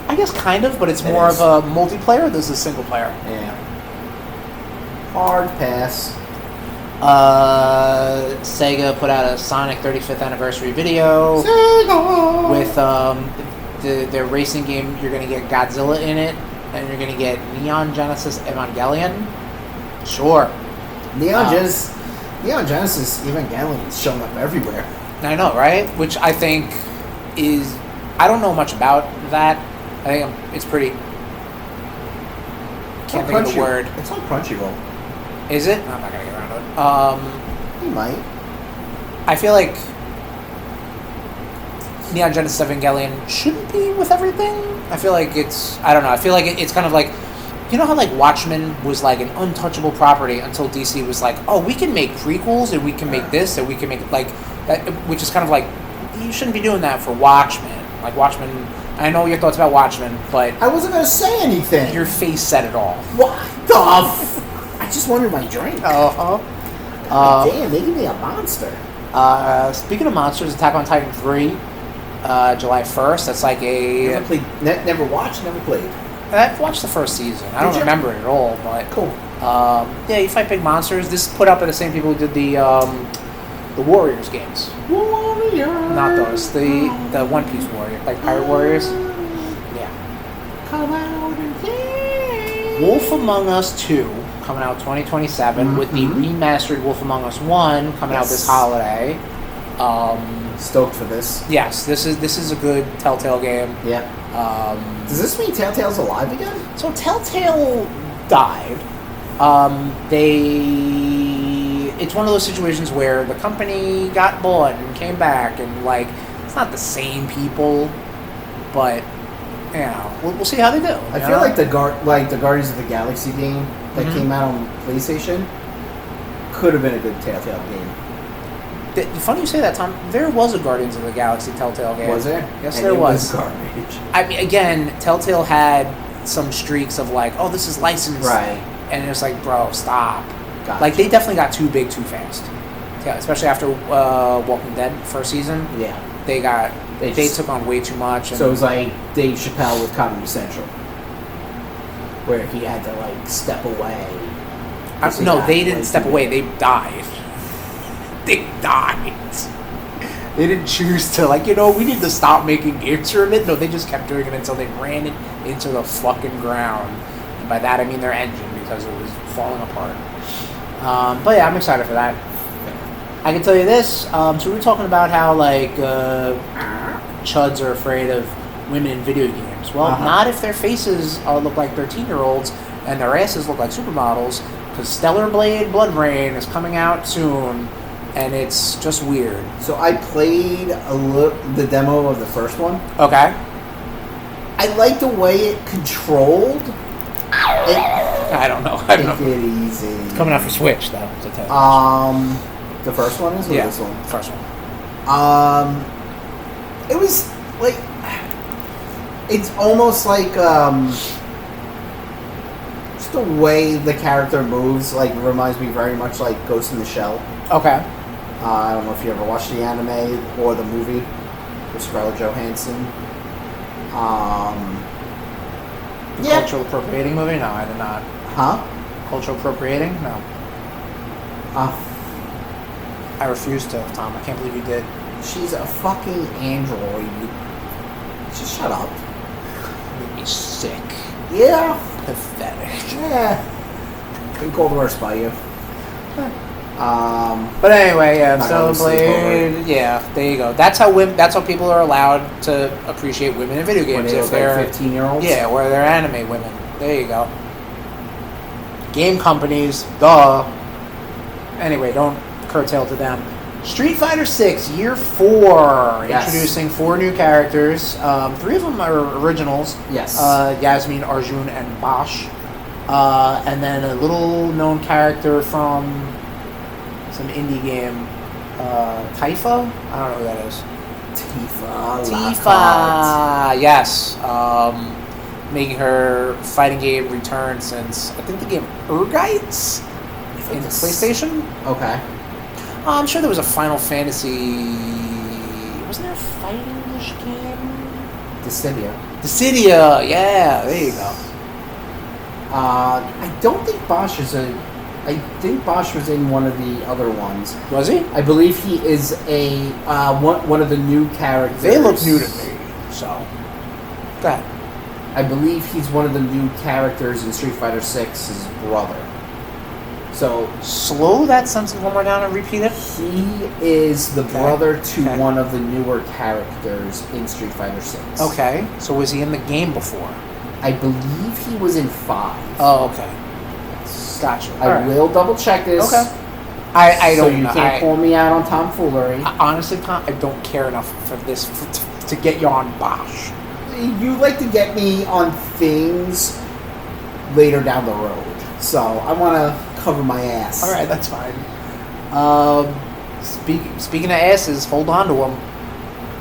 I guess kind of, but it's It more is. of a multiplayer. This is single player. Yeah. Hard pass. Sega put out a Sonic 35th anniversary video Sega! with their racing game. You're going to get Godzilla in it, and you're going to get Neon Genesis Evangelion. Sure. Neon Genesis Evangelion is showing up everywhere. I know, right? Which I think is... I don't know much about that. I think it's pretty... Can't think of the word. It's on Crunchyroll. Is it? I'm not going to get around to it. You might. I feel like Neon Genesis Evangelion shouldn't be with everything. I feel like it's... I don't know. I feel like it's kind of like... You know how, like, Watchmen was, like, an untouchable property until DC was like, oh, we can make prequels, and we can make this, and we can make, like... That, which is kind of like, you shouldn't be doing that for Watchmen. Like, Watchmen... I know your thoughts about Watchmen, but... I wasn't going to say anything. Your face said it all. What the I just wanted my drink. Damn, they give me a monster. Speaking of monsters, Attack on Titan 3, July 1st. That's like a... Never played, never watched, never played. I've watched the first season. I don't remember it at all, but... Cool. Yeah, you fight big monsters. This is put out by the same people who did the Warriors games. Warriors. Not those. The One Piece Warrior, like Pirate Warriors. Yeah. Come out and play. Wolf Among Us 2 coming out 2027 with the remastered Wolf Among Us 1 coming out this holiday. Stoked for this. Yes, this is a good Telltale game. Yeah. Does this mean Telltale's alive again? So Telltale died. It's one of those situations where the company got bought and came back, and like it's not the same people, but we'll see how they do. I feel like the Guardians of the Galaxy game that came out on PlayStation could have been a good Telltale game. Funny you say that, Tom. There was a Guardians of the Galaxy Telltale game. Was there? Yes, and there it was. Garbage. I mean, again, Telltale had some streaks of like, oh, this is licensed, right? And it's like, bro, stop. Gotcha. Like they definitely got too big too fast. Yeah, especially after Walking Dead first season. Yeah, they took on way too much. And so it was like Dave Chappelle with Comedy Central, where he had to like step away. No, they didn't step away. They died. They died. They didn't choose to, like, we need to stop making games for a bit. No, they just kept doing it until they ran it into the fucking ground. And by that, I mean their engine, because it was falling apart. But yeah, I'm excited for that. I can tell you this. So we were talking about how, like, chuds are afraid of women in video games. Well, not if their faces look like 13-year-olds and their asses look like supermodels, because Stellar Blade Blood Rain is coming out soon. And it's just weird. So I played the demo of the first one. Okay. I like the way it controlled. I don't know. Take it easy. It's coming out for Switch, though. So The first one is? Or this one? First one. It was like, it's almost like just the way the character moves like reminds me very much like Ghost in the Shell. Okay. I don't know if you ever watched the anime or the movie with Scarlett Johansson. Cultural appropriating movie? No, I did not. Huh? Cultural appropriating? No. I refuse to, Tom. I can't believe you did. She's a fucking android. Just shut up. Made me sick. Yeah. Pathetic. Yeah. Couldn't call worse by you. But anyway, yeah, Xenoblade. Yeah, there you go. That's how people are allowed to appreciate women in video games. If they're 15-year-olds. Yeah, or they're anime women. There you go. Game companies, duh. Anyway, don't curtail to them. Street Fighter 6 Year 4, introducing 4 new characters. 3 of them are originals. Yes. Yasmin, Arjun, and Bosch. And then a little known character from some indie game, Tifa? I don't know who that is. Tifa, yes. Making her fighting game return since, I think the game Urgites in PlayStation? Okay. I'm sure there was a Final Fantasy... Wasn't there a fighting-ish game? Dissidia, yeah, there you go. I don't think Bosch is I think Bosch was in one of the other ones. Was he? I believe he is a one of the new characters. They look new to me, so... Go ahead. I believe he's one of the new characters in Street Fighter 6's brother. So... Slow that sentence one more down and repeat it. He is the brother to one of the newer characters in Street Fighter 6. Okay, so was he in the game before? I believe he was in 5. Oh, okay. Gotcha. I will double check this. Okay. I don't know. So you can't call me out on tomfoolery. Honestly, Tom, I don't care enough for this to get you on Bosch. You like to get me on things later down the road. So I want to cover my ass. All right, that's fine. Speaking of asses, hold on to them.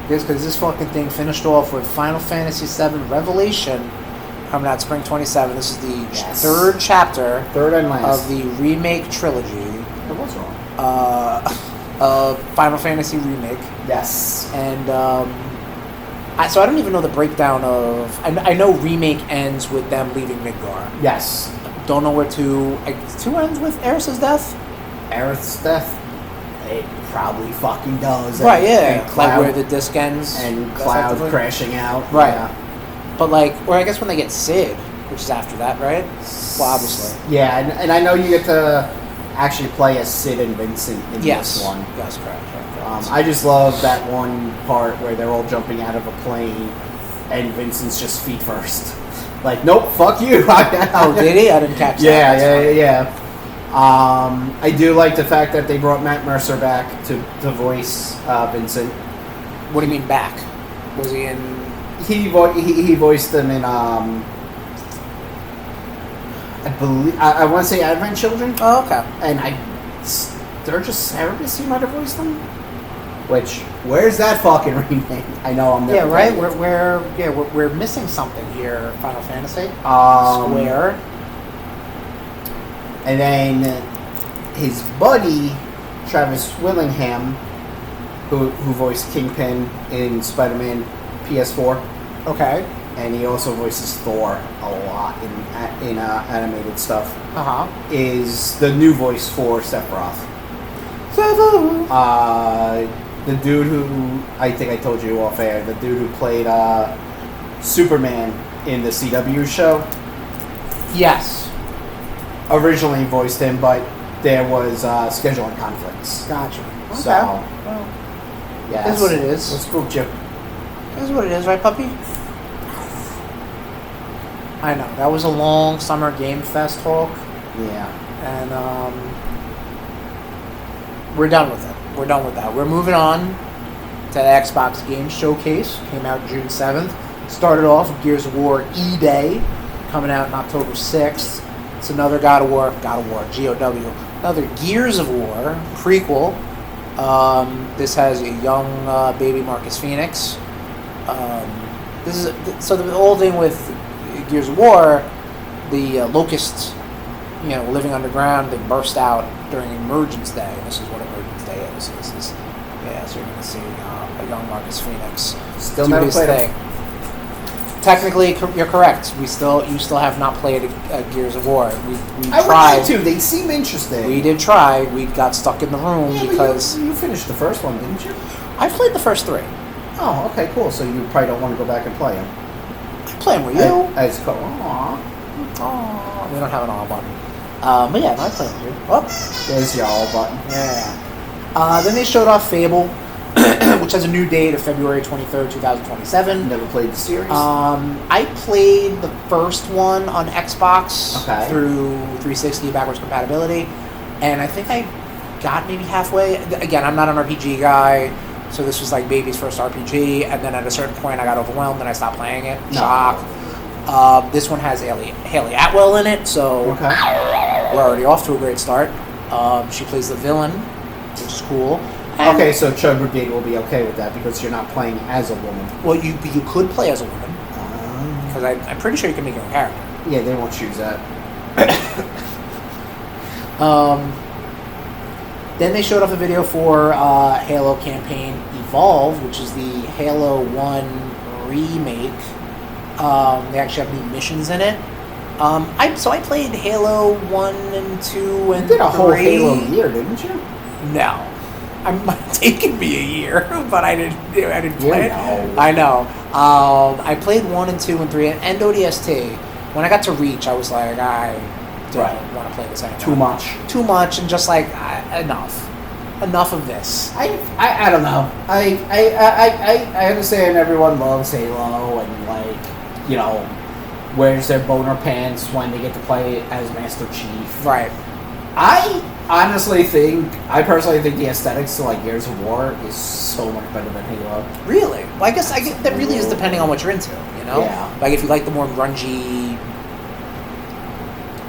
Because this fucking thing finished off with Final Fantasy VII Revelation coming out spring 27. This is the third chapter. Third and last. Of the remake trilogy. What's wrong? Final Fantasy remake. Yes. And so I don't even know the breakdown of... I know remake ends with them leaving Midgar. Yes. Don't know where 2 ends with Aerith's death? Aerith's death? It probably fucking does. Right, yeah. And Cloud, like where the disc ends. And Cloud crashing out. Right. Yeah. But or I guess when they get Sid, which is after that, right? Well, obviously. Yeah, and I know you get to actually play as Sid and Vincent in this one. Yes, correct. I just love that one part where they're all jumping out of a plane and Vincent's just feet first. Like, nope, fuck you. Oh, did he? I didn't catch that. Yeah. I do like the fact that they brought Matt Mercer back to voice Vincent. What do you mean back? Was he in... He voiced them in I believe I want to say Advent Children. Oh, okay. And Sturgis Cerebus, he might have voiced them. Which, where's that fucking remake? I know I'm never. Yeah, right. We're missing something here. Final Fantasy. Square. And then his buddy Travis Willingham, who voiced Kingpin in Spider-Man PS4. Okay. And he also voices Thor a lot in animated stuff. Is the new voice for Sephiroth. The dude who, I think I told you off air, the dude who played Superman in the CW show. Yes. Originally voiced him, but there was scheduling conflicts. Gotcha. Okay. So, well, yeah. That's what it is. Let's spook you. That's what it is, right, puppy? I know. That was a long summer Game Fest talk. Yeah. And we're done with it. We're done with that. We're moving on to the Xbox Game Showcase. Came out June 7th. Started off with Gears of War E-Day, coming out on October 6th. It's another God of War, G-O-W. Another Gears of War prequel This has a young baby Marcus Phoenix. This is so the whole thing with Gears of War, the locusts, living underground. They burst out during Emergence Day. This is what Emergence Day is. So you're going to see a young Marcus Phoenix. Still never played it. Technically, you're correct. You still have not played a Gears of War. We I tried. would like to. They seem interesting. We did try. We got stuck in the room because you finished the first one, didn't you? I played the first 3. Oh, okay, cool. So you probably don't want to go back and play them. I play them with you. As cool. Aww. Aww. We don't have an all button. But yeah, I play with you. Oh, there's your all button. Yeah. Then they showed off Fable, which has a new date of February 23rd, 2027. Never played the series? I played the first one on Xbox through 360 backwards compatibility, and I think I got maybe halfway. Again, I'm not an RPG guy, so this was like baby's first RPG, and then at a certain point I got overwhelmed and I stopped playing it. No. Shock. This one has Haley Atwell in it, so we're already off to a great start. She plays the villain, which is cool. Okay, so Chud Brigade will be okay with that because you're not playing as a woman. Well, you could play as a woman because I'm pretty sure you can make your own character. Yeah, they won't choose that. Then they showed off a video for Halo Campaign Evolve, which is the Halo 1 remake. They actually have new missions in it. I played Halo 1 and 2 and 3. You did a whole Halo year, didn't you? No. It might have taken me a year, but I didn't play it. I know. I played 1 and 2 and 3 and ODST. When I got to Reach, I was like, I don't want to play this anymore. Too much, and just like enough of this. I don't know. I understand everyone loves Halo and wears their boner pants when they get to play as Master Chief. Right. I personally think the aesthetics to Gears of War is so much better than Halo. Really? Well, I guess that really is depending on what you're into, Yeah. Like if you like the more grungy,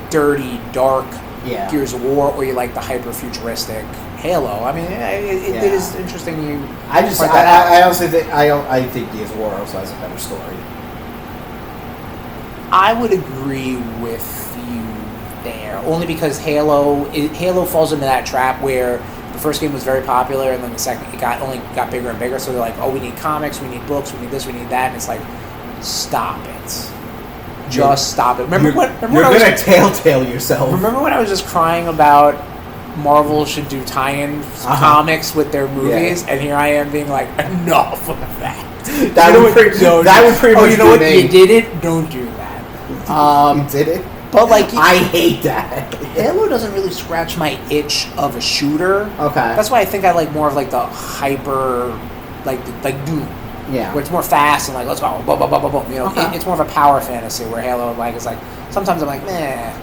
dirty, dark Gears of War, or you like the hyper futuristic Halo. I mean, it is interesting. I honestly think I think Gears of War also has a better story. I would agree with you there, only because Halo falls into that trap where the first game was very popular, and then the second it only got bigger and bigger. So they're like, oh, we need comics, we need books, we need this, we need that, and it's like, stop it, just stop it. You're gonna telltale yourself. Remember when I was just crying about Marvel should do tie-in comics with their movies, and here I am being like, enough of that. That would pretty much. Oh, you know what? You did it. Don't do that. You did it. But I hate that. Halo doesn't really scratch my itch of a shooter. Okay. That's why I think I like more of the hyper, like Doom. Yeah. Where it's more fast and let's go, boom, boom, boom, boom, boom. It's more of a power fantasy. Where Halo is sometimes I'm meh.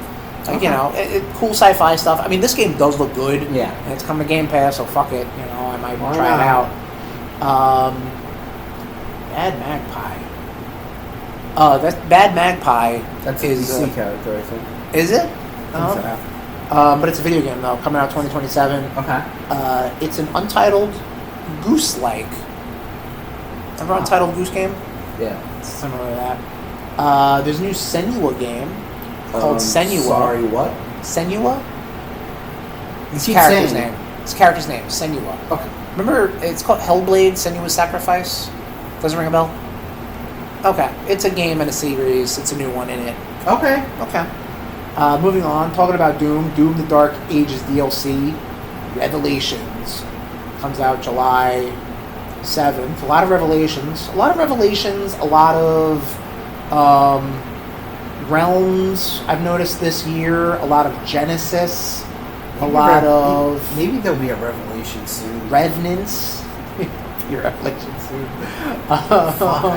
Cool sci-fi stuff. I mean, this game does look good. Yeah. And it's coming to Game Pass, so fuck it. I might try it out. Bad Magpie. That's Bad Magpie. That's a DC character, I think. Is it? But it's a video game though, coming out 2027. Okay. It's an Untitled Goose-like. Remember Untitled Goose Game? Yeah. It's similar to that. There's a new Senua game called Senua. Sorry, what? Senua? It's character's name. It's character's name, Senua. Okay. Remember, it's called Hellblade: Senua's Sacrifice? Doesn't ring a bell? Okay. It's a game and a series. It's a new one in it. Okay. Moving on, talking about Doom the Dark Ages DLC, Revelations, comes out July 7th. A lot of revelations, a lot of realms I've noticed this year, a lot of Genesis, maybe there'll be a Revelation soon. Revenants. Your Revelation soon. I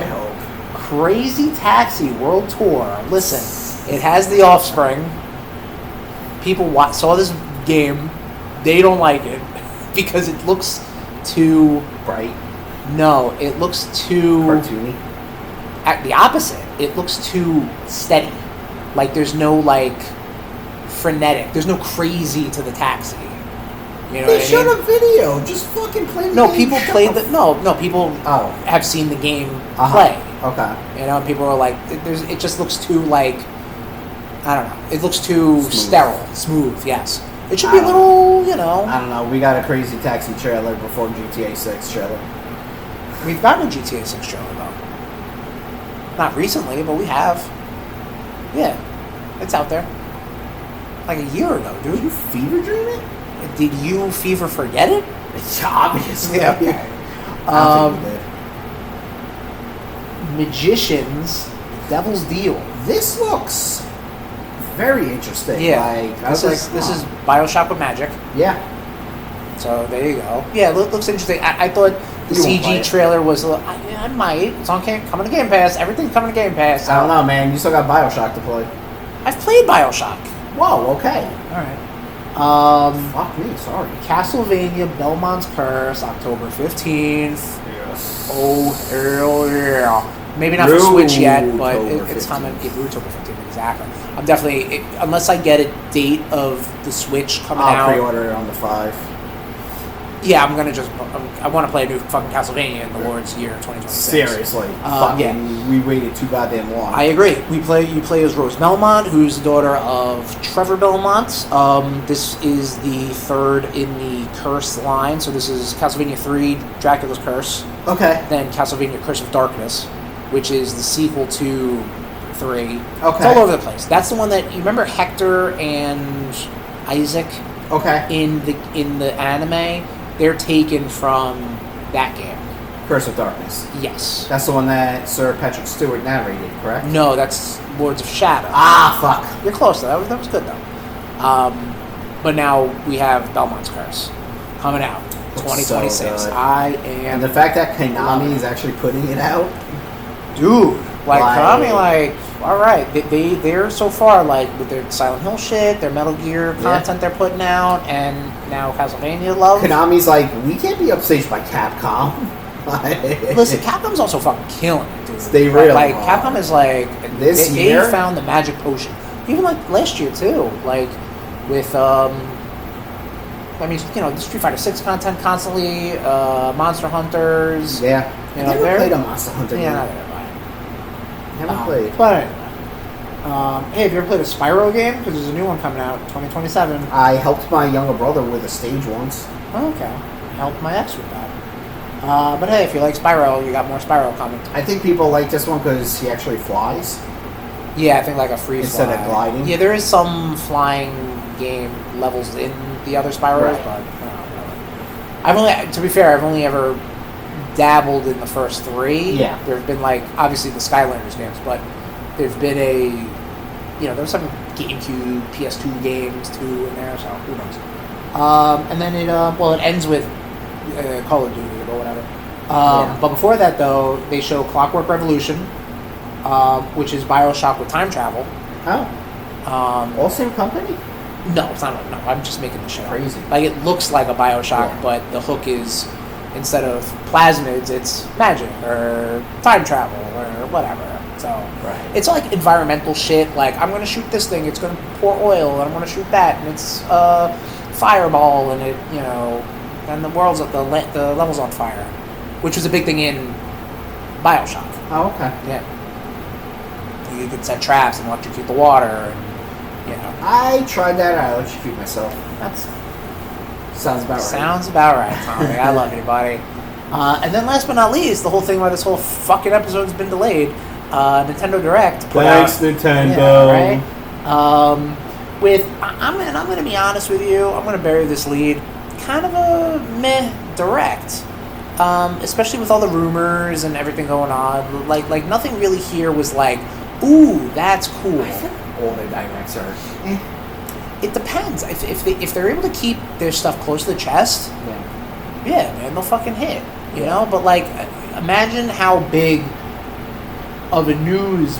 hope. Crazy Taxi World Tour. Listen, it has The Offspring. People saw this game. They don't like it because it looks too bright. No, it looks too cartoony. The opposite. It looks too steady. There's no frenetic. There's no crazy to the taxi. You know They what I showed mean? a video. Just fucking play the No, game. people Shut played the the no. People Oh. have seen the game Uh-huh. play. Okay. You know, people are like, it just looks too like, I don't know. It looks too Smooth. sterile, smooth. Yes, it should I be a don't little, you know. I don't know. We got a Crazy Taxi trailer before GTA 6 trailer. We've gotten a GTA 6 trailer though. Not recently, but we have. Yeah, it's out there. Like a year ago, Did you dude. fever dream it? Did you fever forget it? It's obviously. Yeah, okay. I think you did. Magicians, Devil's Deal. This looks very interesting. Yeah, Like, I this was is like, this huh. is BioShock with magic. Yeah. So there you go. Yeah, it looks interesting. I thought the You won't play CG it. trailer was. I might. It's on coming to Game Pass. Everything's coming to Game Pass. So. I don't know, man. You still got Bioshock to play. I've played BioShock. Whoa, okay. All right. Fuck me, sorry. Castlevania Belmont's Curse, October 15th. Yes. Oh hell yeah! Maybe not for Switch yet, but Rootober it's time to 15th. get Rootober 15th. Exactly. I'm definitely unless I get a date of the Switch coming I'll out. pre-order it on the 5. Yeah, I'm gonna just. I want to play a new fucking Castlevania in the Lord's year 2026. Seriously. Fucking, yeah. we waited too goddamn long. I agree. You play as Rose Belmont, who's the daughter of Trevor Belmont. This is the third in the Curse line. So this is Castlevania 3, Dracula's Curse. Okay. Then Castlevania Curse of Darkness, which is the sequel to 3. Okay. It's all over the place. That's the one that you remember Hector and Isaac Okay. in the anime. They're taken from that game. Curse of Darkness. Yes. That's the one that Sir Patrick Stewart narrated, correct? No, that's Lords of Shadow. Ah, fuck. You're close though. That was good though. But now we have Belmont's Curse coming out, Looks 2026. so good. I And am the fact that Konami is actually putting it out. dude. Like Like- Konami, like all right, they're so far like with their Silent Hill shit, their Metal Gear Yeah. content they're putting out, and now Castlevania love. Konami's like, we can't be upstaged by Capcom. Listen, Capcom's also fucking killing it, dude. They really like are. Capcom is like This they year? found the magic potion. Even like last year too, like with I mean, you know, the Street Fighter 6 content constantly, Monster Hunters. Yeah. You know, Never they're- played a Monster Hunter Yeah, game. not there, Never played. But anyway, hey, have you ever played a Spyro game? Because there's a new one coming out, 2027. I helped my younger brother with a stage once. Oh, okay, helped my ex with that. But hey, if you like Spyro, you got more Spyro coming. I think people like this one because he actually flies. Yeah, I think like a free Instead of fly. gliding? Yeah, there is some flying game levels in the other Spyros, Right. but to be fair, I've only ever dabbled in the first 3. Yeah. There have been like obviously the Skylanders games, but there've been there's some GameCube, PS2 games too in there, so who knows. And then it ends with Call of Duty or whatever. Yeah. But before that though, they show Clockwork Revolution, which is BioShock with time travel. Oh. All same company? No, it's not. No, I'm just making the shit up. Crazy. Like it looks like a BioShock, Yeah. but the hook is instead of plasmids, it's magic or time travel or whatever. So Right. it's like environmental shit. Like I'm gonna shoot this thing, it's gonna pour oil, and I'm gonna shoot that, and it's fireball, and it and the world's the level's on fire, which was a big thing in BioShock. Oh, okay. Yeah, you could set traps and electrocute the water, and I tried that. I electrocute myself. that's. Sounds about right. Sounds about right, Tommy. I love you, buddy. And then last but not least, the whole thing why this whole fucking episode's been delayed, Nintendo Direct. put Thanks, out- Nintendo. Yeah, right? I'm going to be honest with you. I'm going to bury this lead. Kind of a meh Direct. Especially with all the rumors and everything going on. Like nothing really here was like, ooh, that's cool. I think all the directs are. It depends. If they're able to keep their stuff close to the chest, yeah, man, they'll fucking hit. You know? But, like, imagine how big of a news...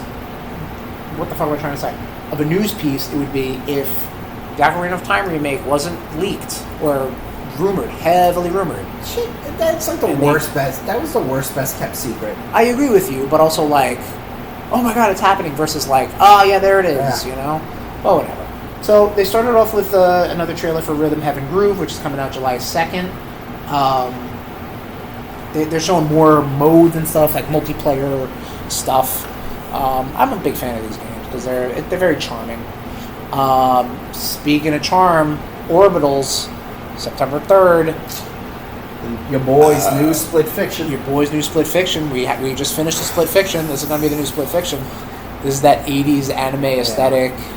What the fuck am I trying to say? Of a news piece it would be if the Ocarina of Time remake wasn't leaked or rumored, heavily rumored. Shit, that's like the And worst best. That was the worst best kept secret. I agree with you, but also, like, oh my god, it's happening versus, like, oh, yeah, there it is, Yeah. you know? Well, whatever. So they started off with another trailer for Rhythm Heaven Groove, which is coming out July 2nd. They're showing more modes and stuff, like multiplayer stuff. I'm a big fan of these games because they're very charming. Speaking of charm, Orbitals, September 3rd. Your boy's new Split Fiction. Your boy's new Split Fiction. We just finished the Split Fiction. This is going to be the new Split Fiction. This is that 80s anime aesthetic. Yeah.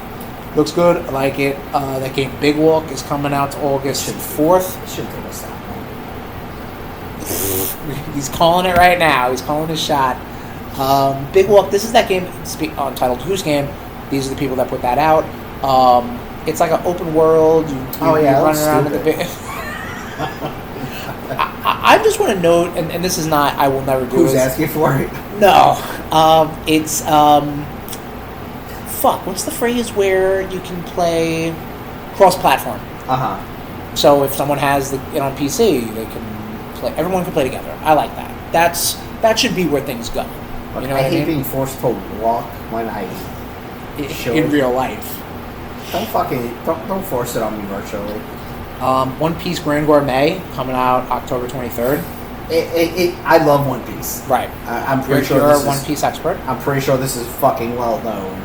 Looks good. I like it. That game Big Walk is coming out August 4th. It shouldn't take us that long. He's calling it right now. He's calling his shot. Big Walk, this is that game entitled Who's Game. These are the people that put that out. It's like an open world. You run around in the big... I just want to note, and this is not, I will never do Who's asking for it? No. It's, what's the phrase where you can play cross-platform? Uh-huh. So if someone has it on PC, they can play, everyone can play together. I like that. That should be where things go. Look, You know I what I hate mean? being forced to walk when I In real life. Don't force it on me virtually. One Piece Grand Gourmet coming out October 23rd. I love One Piece. Right. I'm pretty sure you're this a One Piece expert. I'm pretty sure this is fucking well known.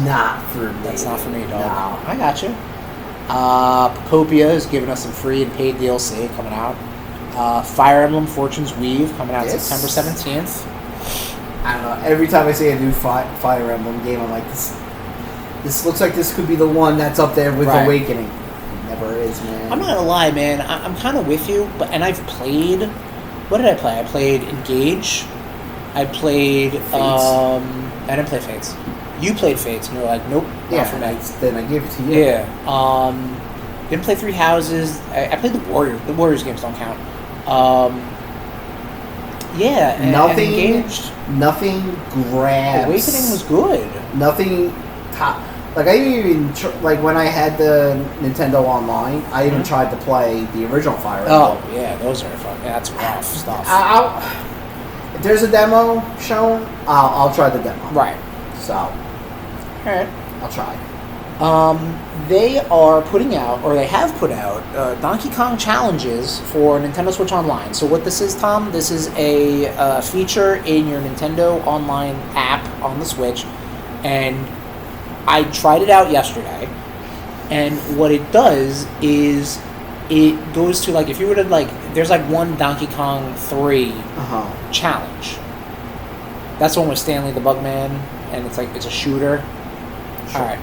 Not for me. That's not for me, dog. No. I got you. Pocopia is giving us some free and paid DLC coming out. Fire Emblem Fortune's Weave coming out September 17th. I don't know. Every time I see a new Fire Emblem game, I'm like, this looks like this could be the one that's up there with Awakening. It never is, man. I'm not gonna lie, man. I'm kind of with you, and I've played. What did I play? I played Engage. I played. Fates. I didn't play Fates. You played Fates, and you were like, nope, not for me. Then I gave it to you. Yeah. Didn't play Three Houses. I played the Warriors. The Warriors games don't count. Yeah. Nothing. And Engaged. Nothing grabs. Awakening was good. Nothing top. Like I even like when I had the Nintendo Online, I even tried to play the original Fire Emblem. Oh yeah, those are fun. Yeah, that's rough stuff. If there's a demo shown, I'll try the demo. Right. So, alright, I'll try. They are putting out, or they have put out, Donkey Kong challenges for Nintendo Switch Online. So what this is, Tom, this is a feature in your Nintendo Online app on the Switch, and I tried it out yesterday, and what it does is it goes to, like, if you were to, like, there's, like, one Donkey Kong 3 challenge. That's the one with Stanley the Bugman, and it's, like, it's a shooter. Sure. Alright.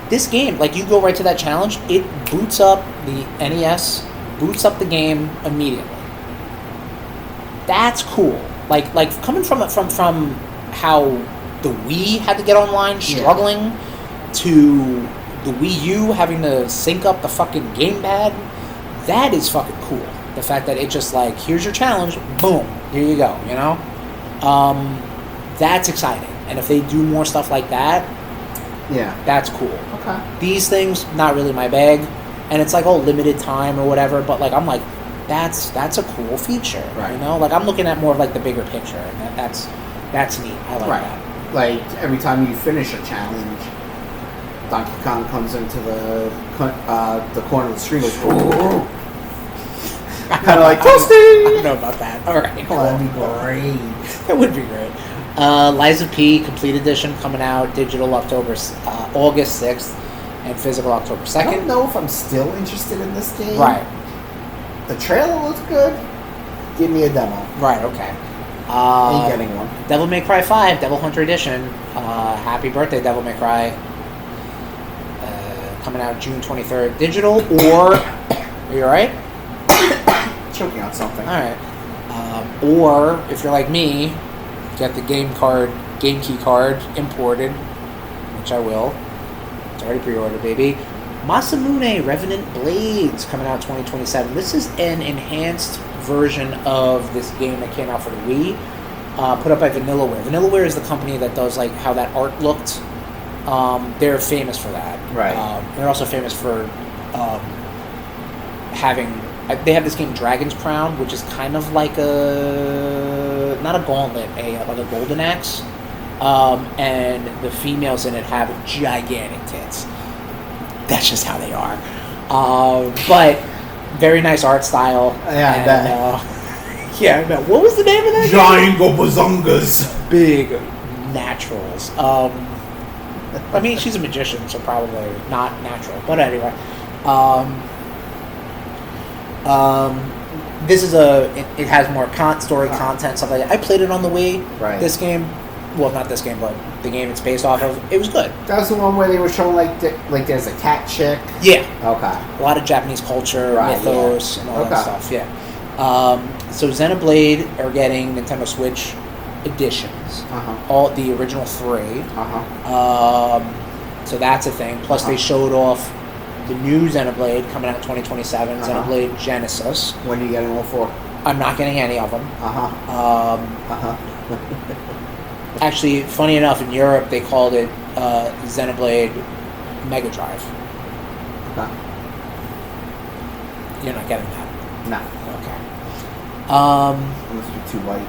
This game, like, you go right to that challenge, it boots up the NES, boots up the game immediately. That's cool. Like coming from how the Wii had to get online, struggling, to the Wii U having to sync up the fucking gamepad, that is fucking cool. The fact that it just, like, here's your challenge, boom, here you go, you know? That's exciting. And if they do more stuff like that, that's cool. Okay. These things, not really my bag. And it's like, limited time or whatever, but, like, I'm like, that's a cool feature. Right. You know? Like, I'm looking at more of, like, the bigger picture, and that's neat. I like that. Like, every time you finish a challenge, Donkey Kong comes into the corner of the screen and goes, kind of like, Toasty! I don't know about that. All right. Oh, that'd be great. That would be great. Liza P. Complete Edition coming out, digital August 6th, and physical October 2nd. I don't know if I'm still interested in this game. Right. The trailer looks good. Give me a demo. Right, okay. Ain't getting one. Devil May Cry 5, Devil Hunter Edition. Happy birthday, Devil May Cry. Coming out June 23rd. Digital or... Are you alright? Choking on something. Alright. Or, if you're like me, get the game key card imported, which I will. It's already pre-ordered, baby. Masamune Revenant Blades coming out 2027. This is an enhanced version of this game that came out for the Wii, put up by Vanillaware. Vanillaware is the company that does, like, how that art looked. They're famous for that. Right. They're also famous for having... They have this game Dragon's Crown, which is kind of like not a gauntlet, like a golden axe. and the females in it have gigantic tits. That's just how they are. But very nice art style. Yeah, and, yeah, I know. What was the name of that? Giant Gobazungas. Big naturals. I mean, she's a magician, so probably not natural. But anyway, this is it has more story content, stuff like that. I played it on the Wii. Right. This game, well, not this game, but the game it's based off of. It was good. That was the one where they were showing like there's a cat chick. Yeah. Okay. A lot of Japanese culture, mythos, and all that stuff. Yeah. So Xenoblade are getting Nintendo Switch editions. All the original 3. So that's a thing. Plus they showed off the new Xenoblade coming out in 2027, Xenoblade Genesis. When are you getting all 4? I'm not getting any of them. Actually, funny enough, in Europe they called it Xenoblade Mega Drive. Okay. You're not getting that? No. Okay. It must be too white.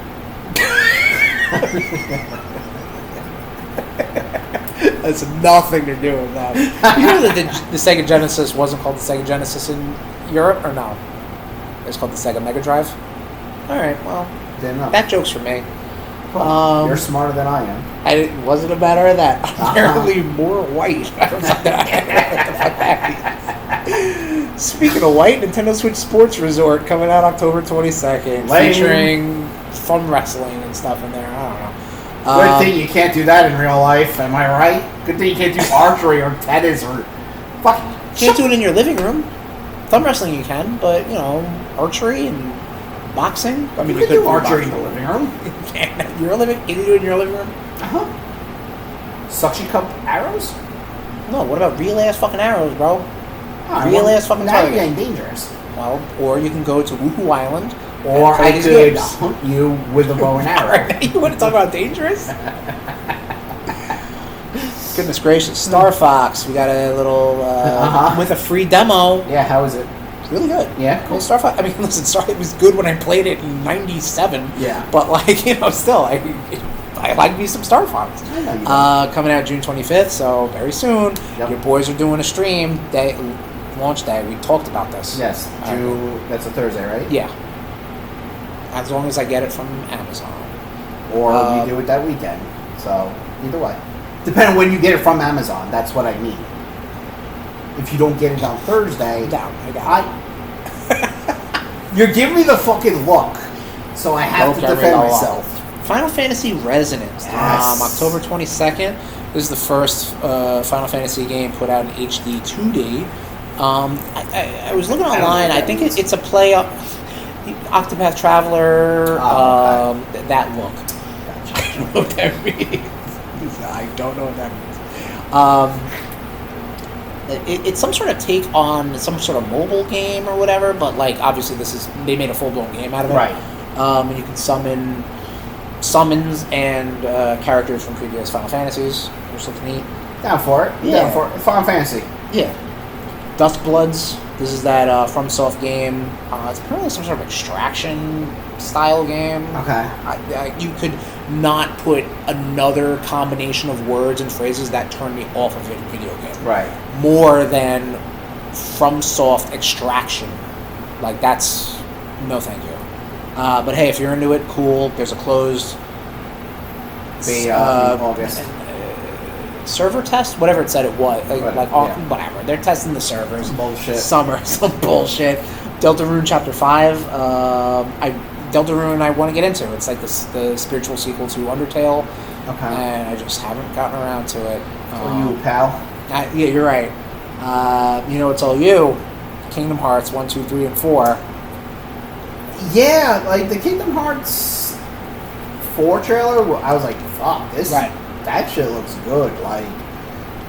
That's nothing to do with that. You know that the Sega Genesis wasn't called the Sega Genesis in Europe, or no? It's called the Sega Mega Drive? Alright, well, that joke's for me. You're smarter than I am. Wasn't a matter of that. Apparently more white. Speaking of white, Nintendo Switch Sports Resort coming out October 22nd, featuring fun wrestling and stuff in there. I don't know. Good thing you can't do that in real life, am I right? Good thing you can't do archery or tennis or... Can't do it in your living room. Thumb wrestling you can, but, you know, archery and boxing. I mean, you could do archery in the living room. Can you do it in your living room? Suction cup arrows? No, what about real-ass fucking arrows, bro? Real-ass fucking now target. you're getting dangerous. Well, or you can go to Woohoo Island. Or I could hunt you with a bow and arrow. You want to talk about dangerous? Goodness gracious. Star Fox. We got a little... with a free demo. Yeah, how is it? It's really good. Yeah, cool. Star Fox... I mean, listen, it was good when I played it in 97. Yeah. But, like, you know, still, I like me some Star Fox. Coming out June 25th, so very soon. Yep. Your boys are doing a stream. Launch day. We talked about this. Yes. That's a Thursday, right? Yeah. As long as I get it from Amazon. Or we do it that weekend. So, either way. Depending on when you get it from Amazon, that's what I mean. If you don't get it on Thursday... I got it. You're giving me the fucking look. So I have to defend myself. Final Fantasy Resonance. Yes. October 22nd. This is the first Final Fantasy game put out in HD 2D. I was looking online. I think it's a play up... Octopath Traveler, that look. Gotcha. I don't know what that means. I don't know what that means. It's some sort of take on some sort of mobile game or whatever, but like obviously they made a full blown game out of it. Right. And you can summons and characters from previous Final Fantasies, which looks neat. Down for it. Yeah. Down for it. Final Fantasy. Yeah. Duskbloods. This is that FromSoft game. It's apparently some sort of extraction style game. Okay. You could not put another combination of words and phrases that turn me off of a video game. Right. More than FromSoft extraction. Like, that's... No thank you. But hey, if you're into it, cool. There's a closed... in August. Server test, whatever it said it was, whatever. They're testing the servers. Some bullshit. Some bullshit. Deltarune Chapter 5. Deltarune I want to get into. It's like the spiritual sequel to Undertale. Okay. And I just haven't gotten around to it. You, pal. Yeah, you're right. It's all you. Kingdom Hearts 1, 2, 3, and 4. Yeah, like the Kingdom Hearts 4 trailer, I was like, fuck, this. Right. That shit looks good. Like,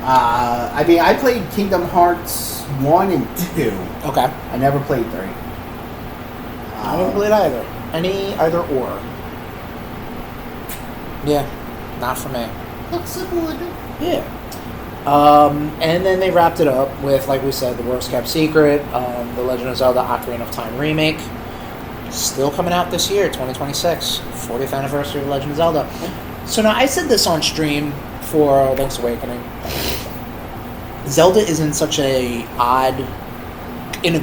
I played Kingdom Hearts 1 and 2. Okay. I never played 3. I haven't played either. Either or. Yeah, not for me. Looks good. Yeah. And then they wrapped it up with, like we said, the worst kept secret, the Legend of Zelda Ocarina of Time remake. Still coming out this year, 2026. 40th anniversary of Legend of Zelda. So now I said this on stream for Link's Awakening. Zelda is in such a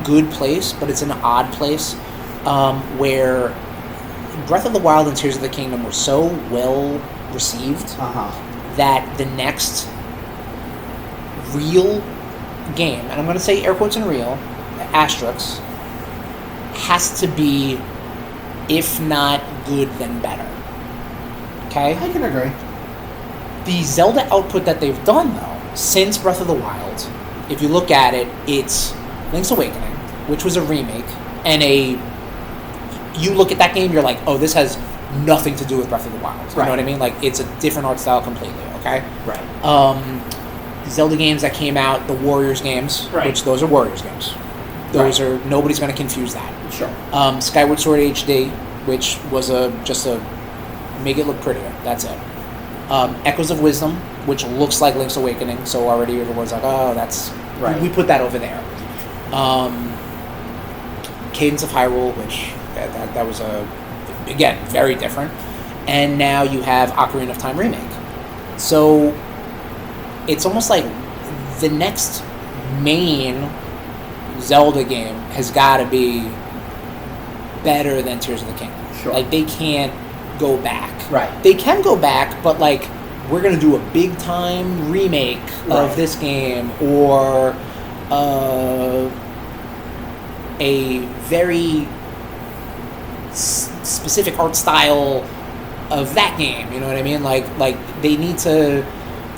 good place, but it's in an odd place, where Breath of the Wild and Tears of the Kingdom were so well received that the next real game, and I'm going to say air quotes and real, asterisks, has to be, if not good, then better. Okay? I can agree. The Zelda output that they've done, though, since Breath of the Wild, if you look at it, it's Link's Awakening, which was a remake, and you look at that game, you're like, oh, this has nothing to do with Breath of the Wild. You know what I mean? Like, it's a different art style completely, okay? Right. Zelda games that came out, the Warriors games, which those are Warriors games. Those are, nobody's going to confuse that. Sure. Skyward Sword HD, which was just a make it look prettier. That's it. Echoes of Wisdom, which looks like Link's Awakening, so already everyone's like, oh, that's... Right. We put that over there. Cadence of Hyrule, which that was again, very different. And now you have Ocarina of Time Remake. So it's almost like the next main Zelda game has got to be better than Tears of the Kingdom. Sure. Like, they can't go back. Right. They can go back, but, like, we're going to do a big-time remake of this game, or a very specific art style of that game. You know what I mean? Like they need to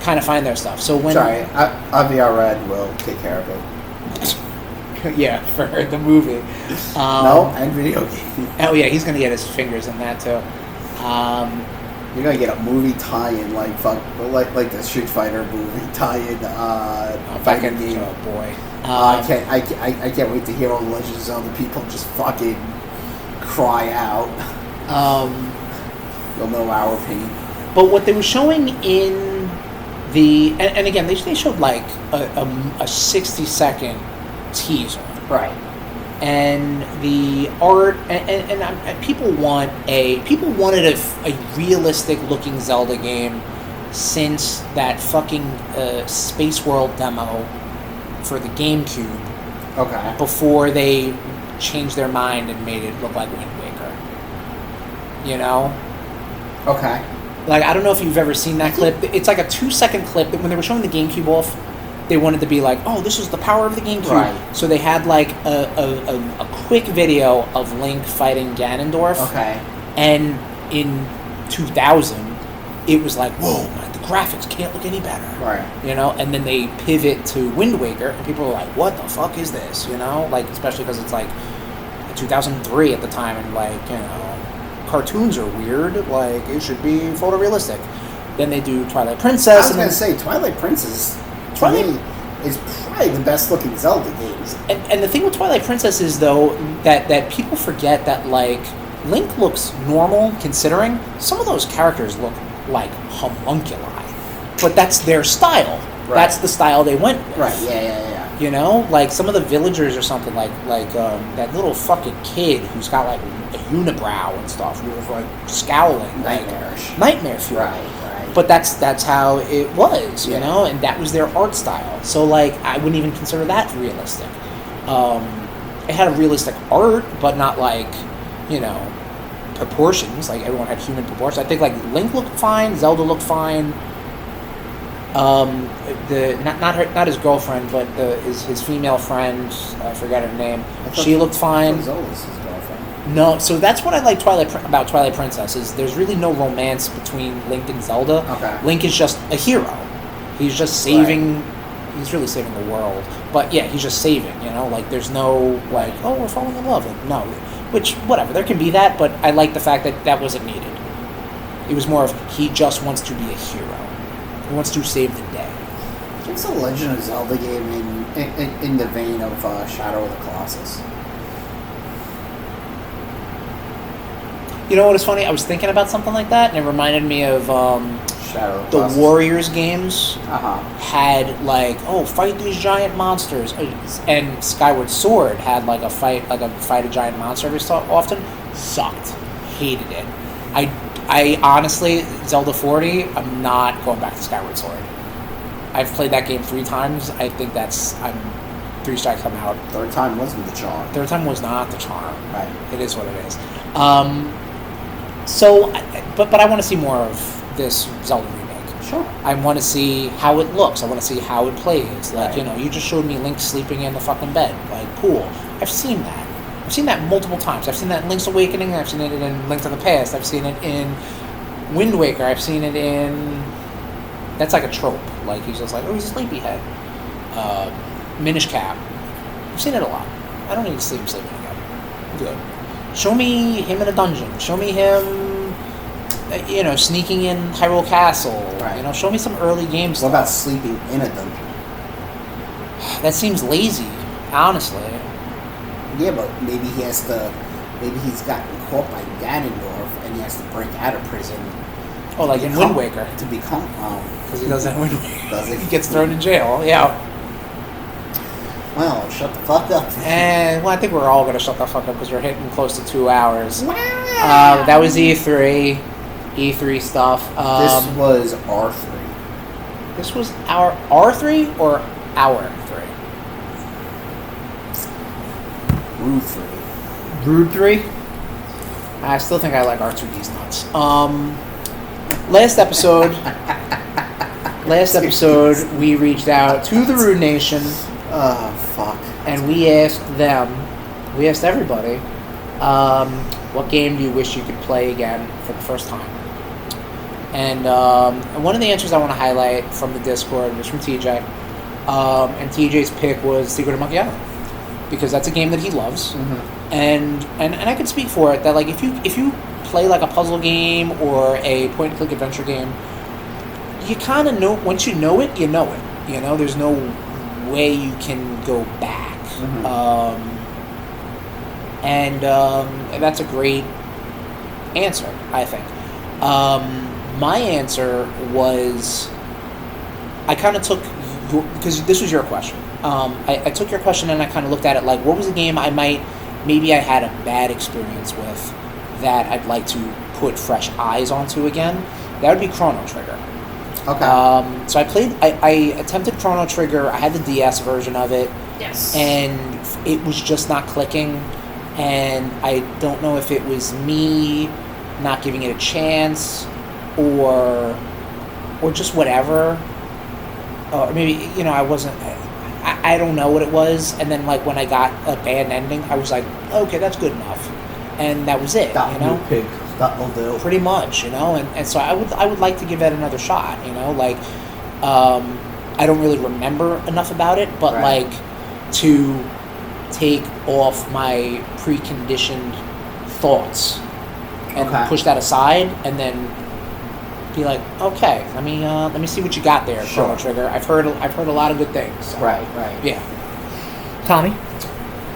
kind of find their stuff. So when Aviar Red will take care of it. Yeah, for the movie. No, and video game. Oh yeah, he's gonna get his fingers in that too. You're gonna get a movie tie-in like the Street Fighter movie tie-in fighting game. Oh boy. I can't wait to hear all the Legend of Zelda people just fucking cry out. You'll know our pain. But what they were showing in the and again they showed like a 60-second teaser, right? And the art and people wanted a realistic looking Zelda game since that fucking Space World demo for the GameCube. Okay. Before they changed their mind and made it look like Wind Waker. You know? Okay. Like, I don't know if you've ever seen that clip. It's like a 2-second clip that when they were showing the GameCube off, they wanted to be like, oh, this is the power of the GameCube. Right. So they had like a quick video of Link fighting Ganondorf. Okay. And in 2000, it was like, whoa, man, the graphics can't look any better. Right. You know, and then they pivot to Wind Waker, and people were like, what the fuck is this? You know, like, especially because it's like 2003 at the time, and like, you know, cartoons are weird, like, it should be photorealistic. Then they do Twilight Princess. I was going to say, Twilight Princess, to me, is probably the best looking Zelda games. And the thing with Twilight Princess is, though, that people forget that, like, Link looks normal, considering some of those characters look like homunculi. But that's their style. Right. That's the style they went with. Right, yeah. You know? Like, some of the villagers or something, like that little fucking kid who's got, like, a unibrow and stuff, who was, like, scowling. Nightmarish. Like, nightmare feel. Right. But that's how it was, you know? And that was their art style. So, like, I wouldn't even consider that realistic. It had a realistic art, but not, like, you know, proportions. Like, everyone had human proportions. I think, like, Link looked fine, Zelda looked fine. Not his girlfriend, but his female friend, I forgot her name. She looked fine. Zelda's his girlfriend. No, so that's what I like about Twilight Princess, is there's really no romance between Link and Zelda. Okay. Link is just a hero. He's just saving. He's really saving the world. But yeah, he's just saving. You know, like, there's no like, oh, we're falling in love. Like, no, which whatever, there can be that, but I like the fact that wasn't needed. It was more of, he just wants to be a hero. He wants to save the day. It's a Legend of Zelda game in the vein of Shadow of the Colossus. You know what is funny? I was thinking about something like that, and it reminded me of Shadow of the the Colossus. Warriors games. Had like, oh, fight these giant monsters, and Skyward Sword had like a fight a giant monster every so often. Sucked, hated it. I honestly, Zelda 40, I'm not going back to Skyward Sword. I've played that game 3 times. I think I'm 3 strikes, I'm out. Third time wasn't the charm. Third time was not the charm. Right. It is what it is. But I want to see more of this Zelda remake. Sure. I want to see how it looks. I want to see how it plays. Like, Right. you just showed me Link sleeping in the fucking bed. Like, cool. I've seen that. I've seen that multiple times. I've seen that in Link's Awakening. I've seen it in Link to the Past. I've seen it in Wind Waker. I've seen it in... That's like a trope. Like, he's just like, oh, he's a sleepyhead. Minish Cap. I've seen it a lot. I don't need to see him sleeping again. I'm good. Show me him in a dungeon. Show me him... sneaking in Hyrule Castle. Right. Show me some early game stuff. What about sleeping in a dungeon? That seems lazy, honestly. Yeah, but maybe he's gotten caught by Ganondorf and he has to break out of prison. Oh, like in Wind Waker. To become... Because he doesn't Wind Waker. Does he? He gets thrown in jail, yeah. Well, shut the fuck up. And, I think we're all going to shut the fuck up because we're hitting close to 2 hours. Wow. That was E3. E3 stuff. This was R3. This was our R3 or our 3? Rude 3. Rude 3? I still think I like R2-DeezNuts. Last episode, we reached out to the RudeNation. Oh, fuck. And we asked everybody, what game do you wish you could play again for the first time? And one of the answers I want to highlight from the Discord was from TJ. And TJ's pick was Secret of Monkey Island. Because that's a game that he loves. Mm-hmm. And I could speak for it that, like, if you play like a puzzle game or a point and click adventure game, you kind of know, once you know it, you know it. There's no way you can go back. Mm-hmm. And that's a great answer, I think. My answer was, I kind of took because this was your question. I took your question and I kind of looked at it like, what was a game maybe I had a bad experience with that I'd like to put fresh eyes onto again? That would be Chrono Trigger. Okay. So I attempted Chrono Trigger. I had the DS version of it. Yes. And it was just not clicking. And I don't know if it was me not giving it a chance or just whatever. Or maybe, I wasn't... I don't know what it was. And then, like, when I got a bad ending, I was like, okay, that's good enough. And that was it, Pig. That will do. Pretty much, and so I would like to give that another shot, I don't really remember enough about it, but right. like to take off my preconditioned thoughts and push that aside and then be like, okay, let me see what you got there, Sure. Chrono Trigger. I've heard a lot of good things. So. Right. Yeah. Tommy?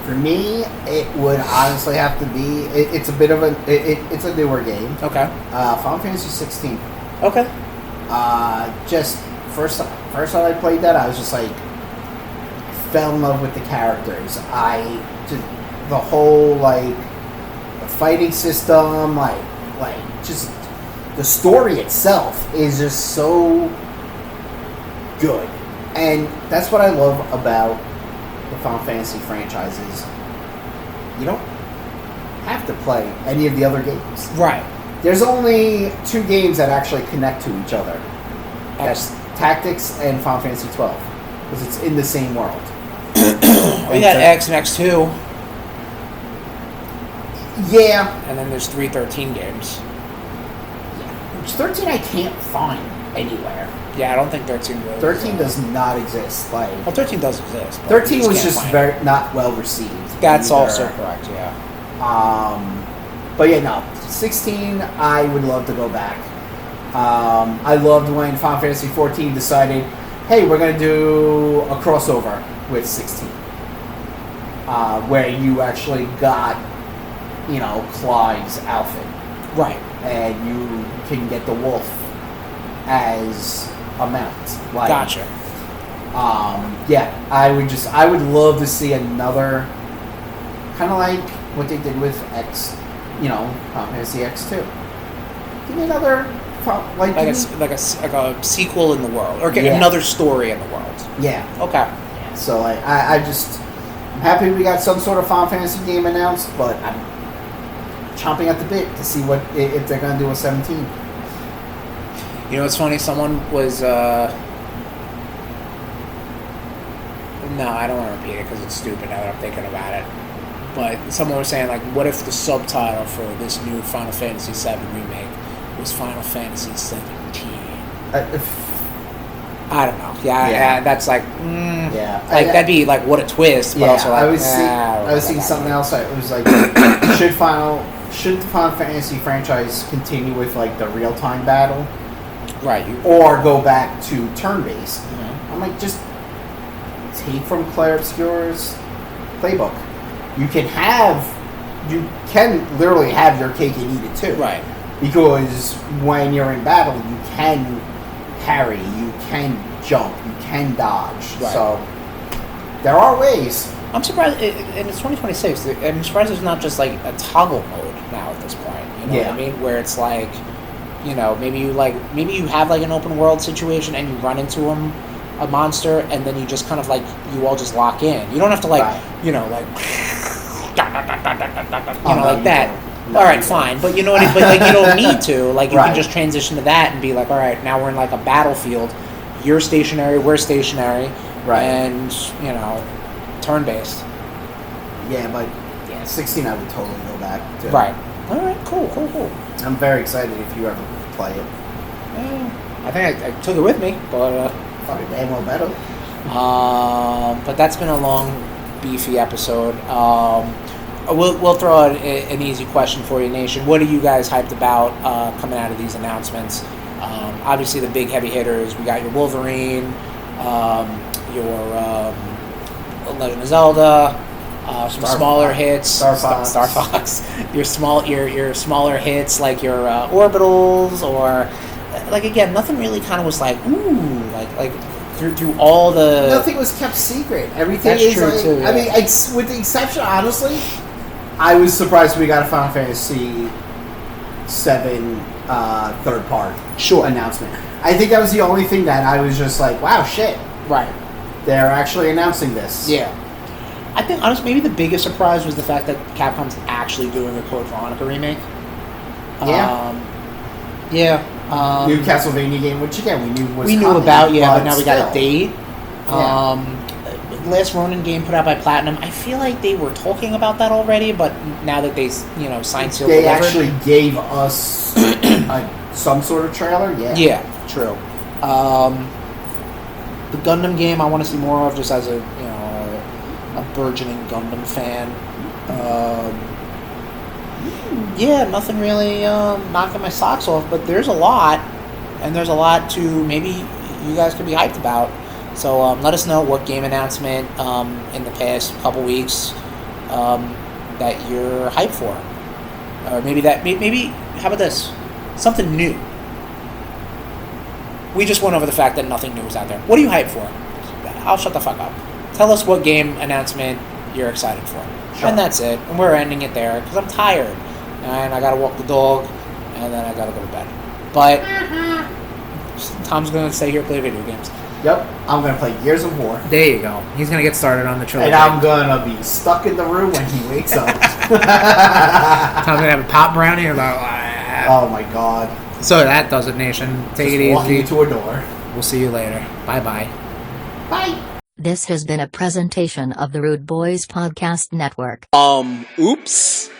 For me, it would honestly have to be. It's a bit of it's a newer game. Okay. Final Fantasy 16. Okay. Just first time I played that, I was just like fell in love with the characters. The whole the fighting system, just the story itself is just so good, and that's what I love about the Final Fantasy franchises. You don't have to play any of the other games. Right. There's only 2 games that actually connect to each other. That's Tactics and Final Fantasy 12, because it's in the same world. We got X and X2. Yeah. And then there's 313 games. Which 13 I can't find anywhere. Yeah, I don't think 13 really 13 does not exist. Well, 13 does exist. 13 was just very not well received. That's either. also correct, yeah. But yeah, no. 16, I would love to go back. I loved when Final Fantasy 14 decided, hey, we're going to do a crossover with 16. Where you actually got, Clive's outfit. Right. And you can get the wolf as a mount. Gotcha. Yeah, I would love to see another, kind of like what they did with X, Final Fantasy X2. Give me another, like a sequel in the world, or get another story in the world. Yeah. Okay. So I'm happy we got some sort of Final Fantasy game announced, but I'm chomping at the bit to see if they're gonna do a 17. You know, it's funny. Someone was. No, I don't want to repeat it because it's stupid now that I'm thinking about it. But someone was saying, like, what if the subtitle for this new Final Fantasy VII remake was Final Fantasy 17? I don't know. Yeah, that's like, like that'd be like what a twist. But also, like, I was seeing something else. It was like, should the Final Fantasy franchise continue with like the real time battle, right? Or go back to turn based? Mm-hmm. I'm like, just take from Claire Obscure's playbook. You can literally have your cake and eat it too, right? Because when you're in battle, you can parry, you can jump, you can dodge. Right. So there are ways. I'm surprised, and it's 2026. I'm surprised there's not just like a toggle mode now at this point. You know what I mean? Where it's like, you know, maybe you have like an open world situation and you run into a monster, and then you just kind of like you all just lock in. You don't have to like you know like like that. No, all right, fine, but you know what? But like you don't need to. Like you can just transition to that and be like, all right, now we're in like a battlefield. You're stationary, we're stationary, and you know, turn based. Yeah, but 16, I would totally go back to. Right. All right. Cool. I'm very excited if you ever play it. I think I took it with me, but fucking damn well better. But that's been a long, beefy episode. We'll throw out an easy question for you, Nation. What are you guys hyped about coming out of these announcements? Obviously, the big heavy hitters. We got your Wolverine, your Legend of Zelda, some smaller hits. Star Fox. Your smaller hits like your Orbitals, or like again, nothing really kind of was like ooh, like through all the. Nothing was kept secret. Everything That's is true like, too. Yeah. I mean, with the exception, honestly, I was surprised we got a Final Fantasy VII third part announcement. I think that was the only thing that I was just like, wow, shit. Right. They're actually announcing this. Yeah. I think, honestly, maybe the biggest surprise was the fact that Capcom's actually doing a Code Veronica remake. New Castlevania game, which again we knew was but now we got a date. Last Ronin game put out by Platinum. I feel like they were talking about that already, but now that they signed, sealed, they delivered, actually gave us some sort of trailer. Yeah, true. The Gundam game I want to see more of, just as a burgeoning Gundam fan. Nothing really knocking my socks off, but there's a lot, and there's a lot to maybe you guys could be hyped about. So let us know what game announcement in the past couple weeks that you're hyped for, or maybe how about this, something new. We just went over the fact that nothing new is out there. What are you hyped for? I'll shut the fuck up. Tell us what game announcement you're excited for. Sure. And that's it. And we're ending it there because I'm tired. And I gotta walk the dog. And then I gotta go to bed. But Tom's gonna stay here and play video games. Yep. I'm gonna play Gears of War. There you go. He's gonna get started on the trilogy. And I'm gonna be stuck in the room when he wakes up. Tom's gonna have a pop brownie and about. Oh my god. So that does it, Nation. Take it easy. Walking to a door. We'll see you later. Bye-bye. Bye. This has been a presentation of the RudeBoyz Podcast Network. Oops.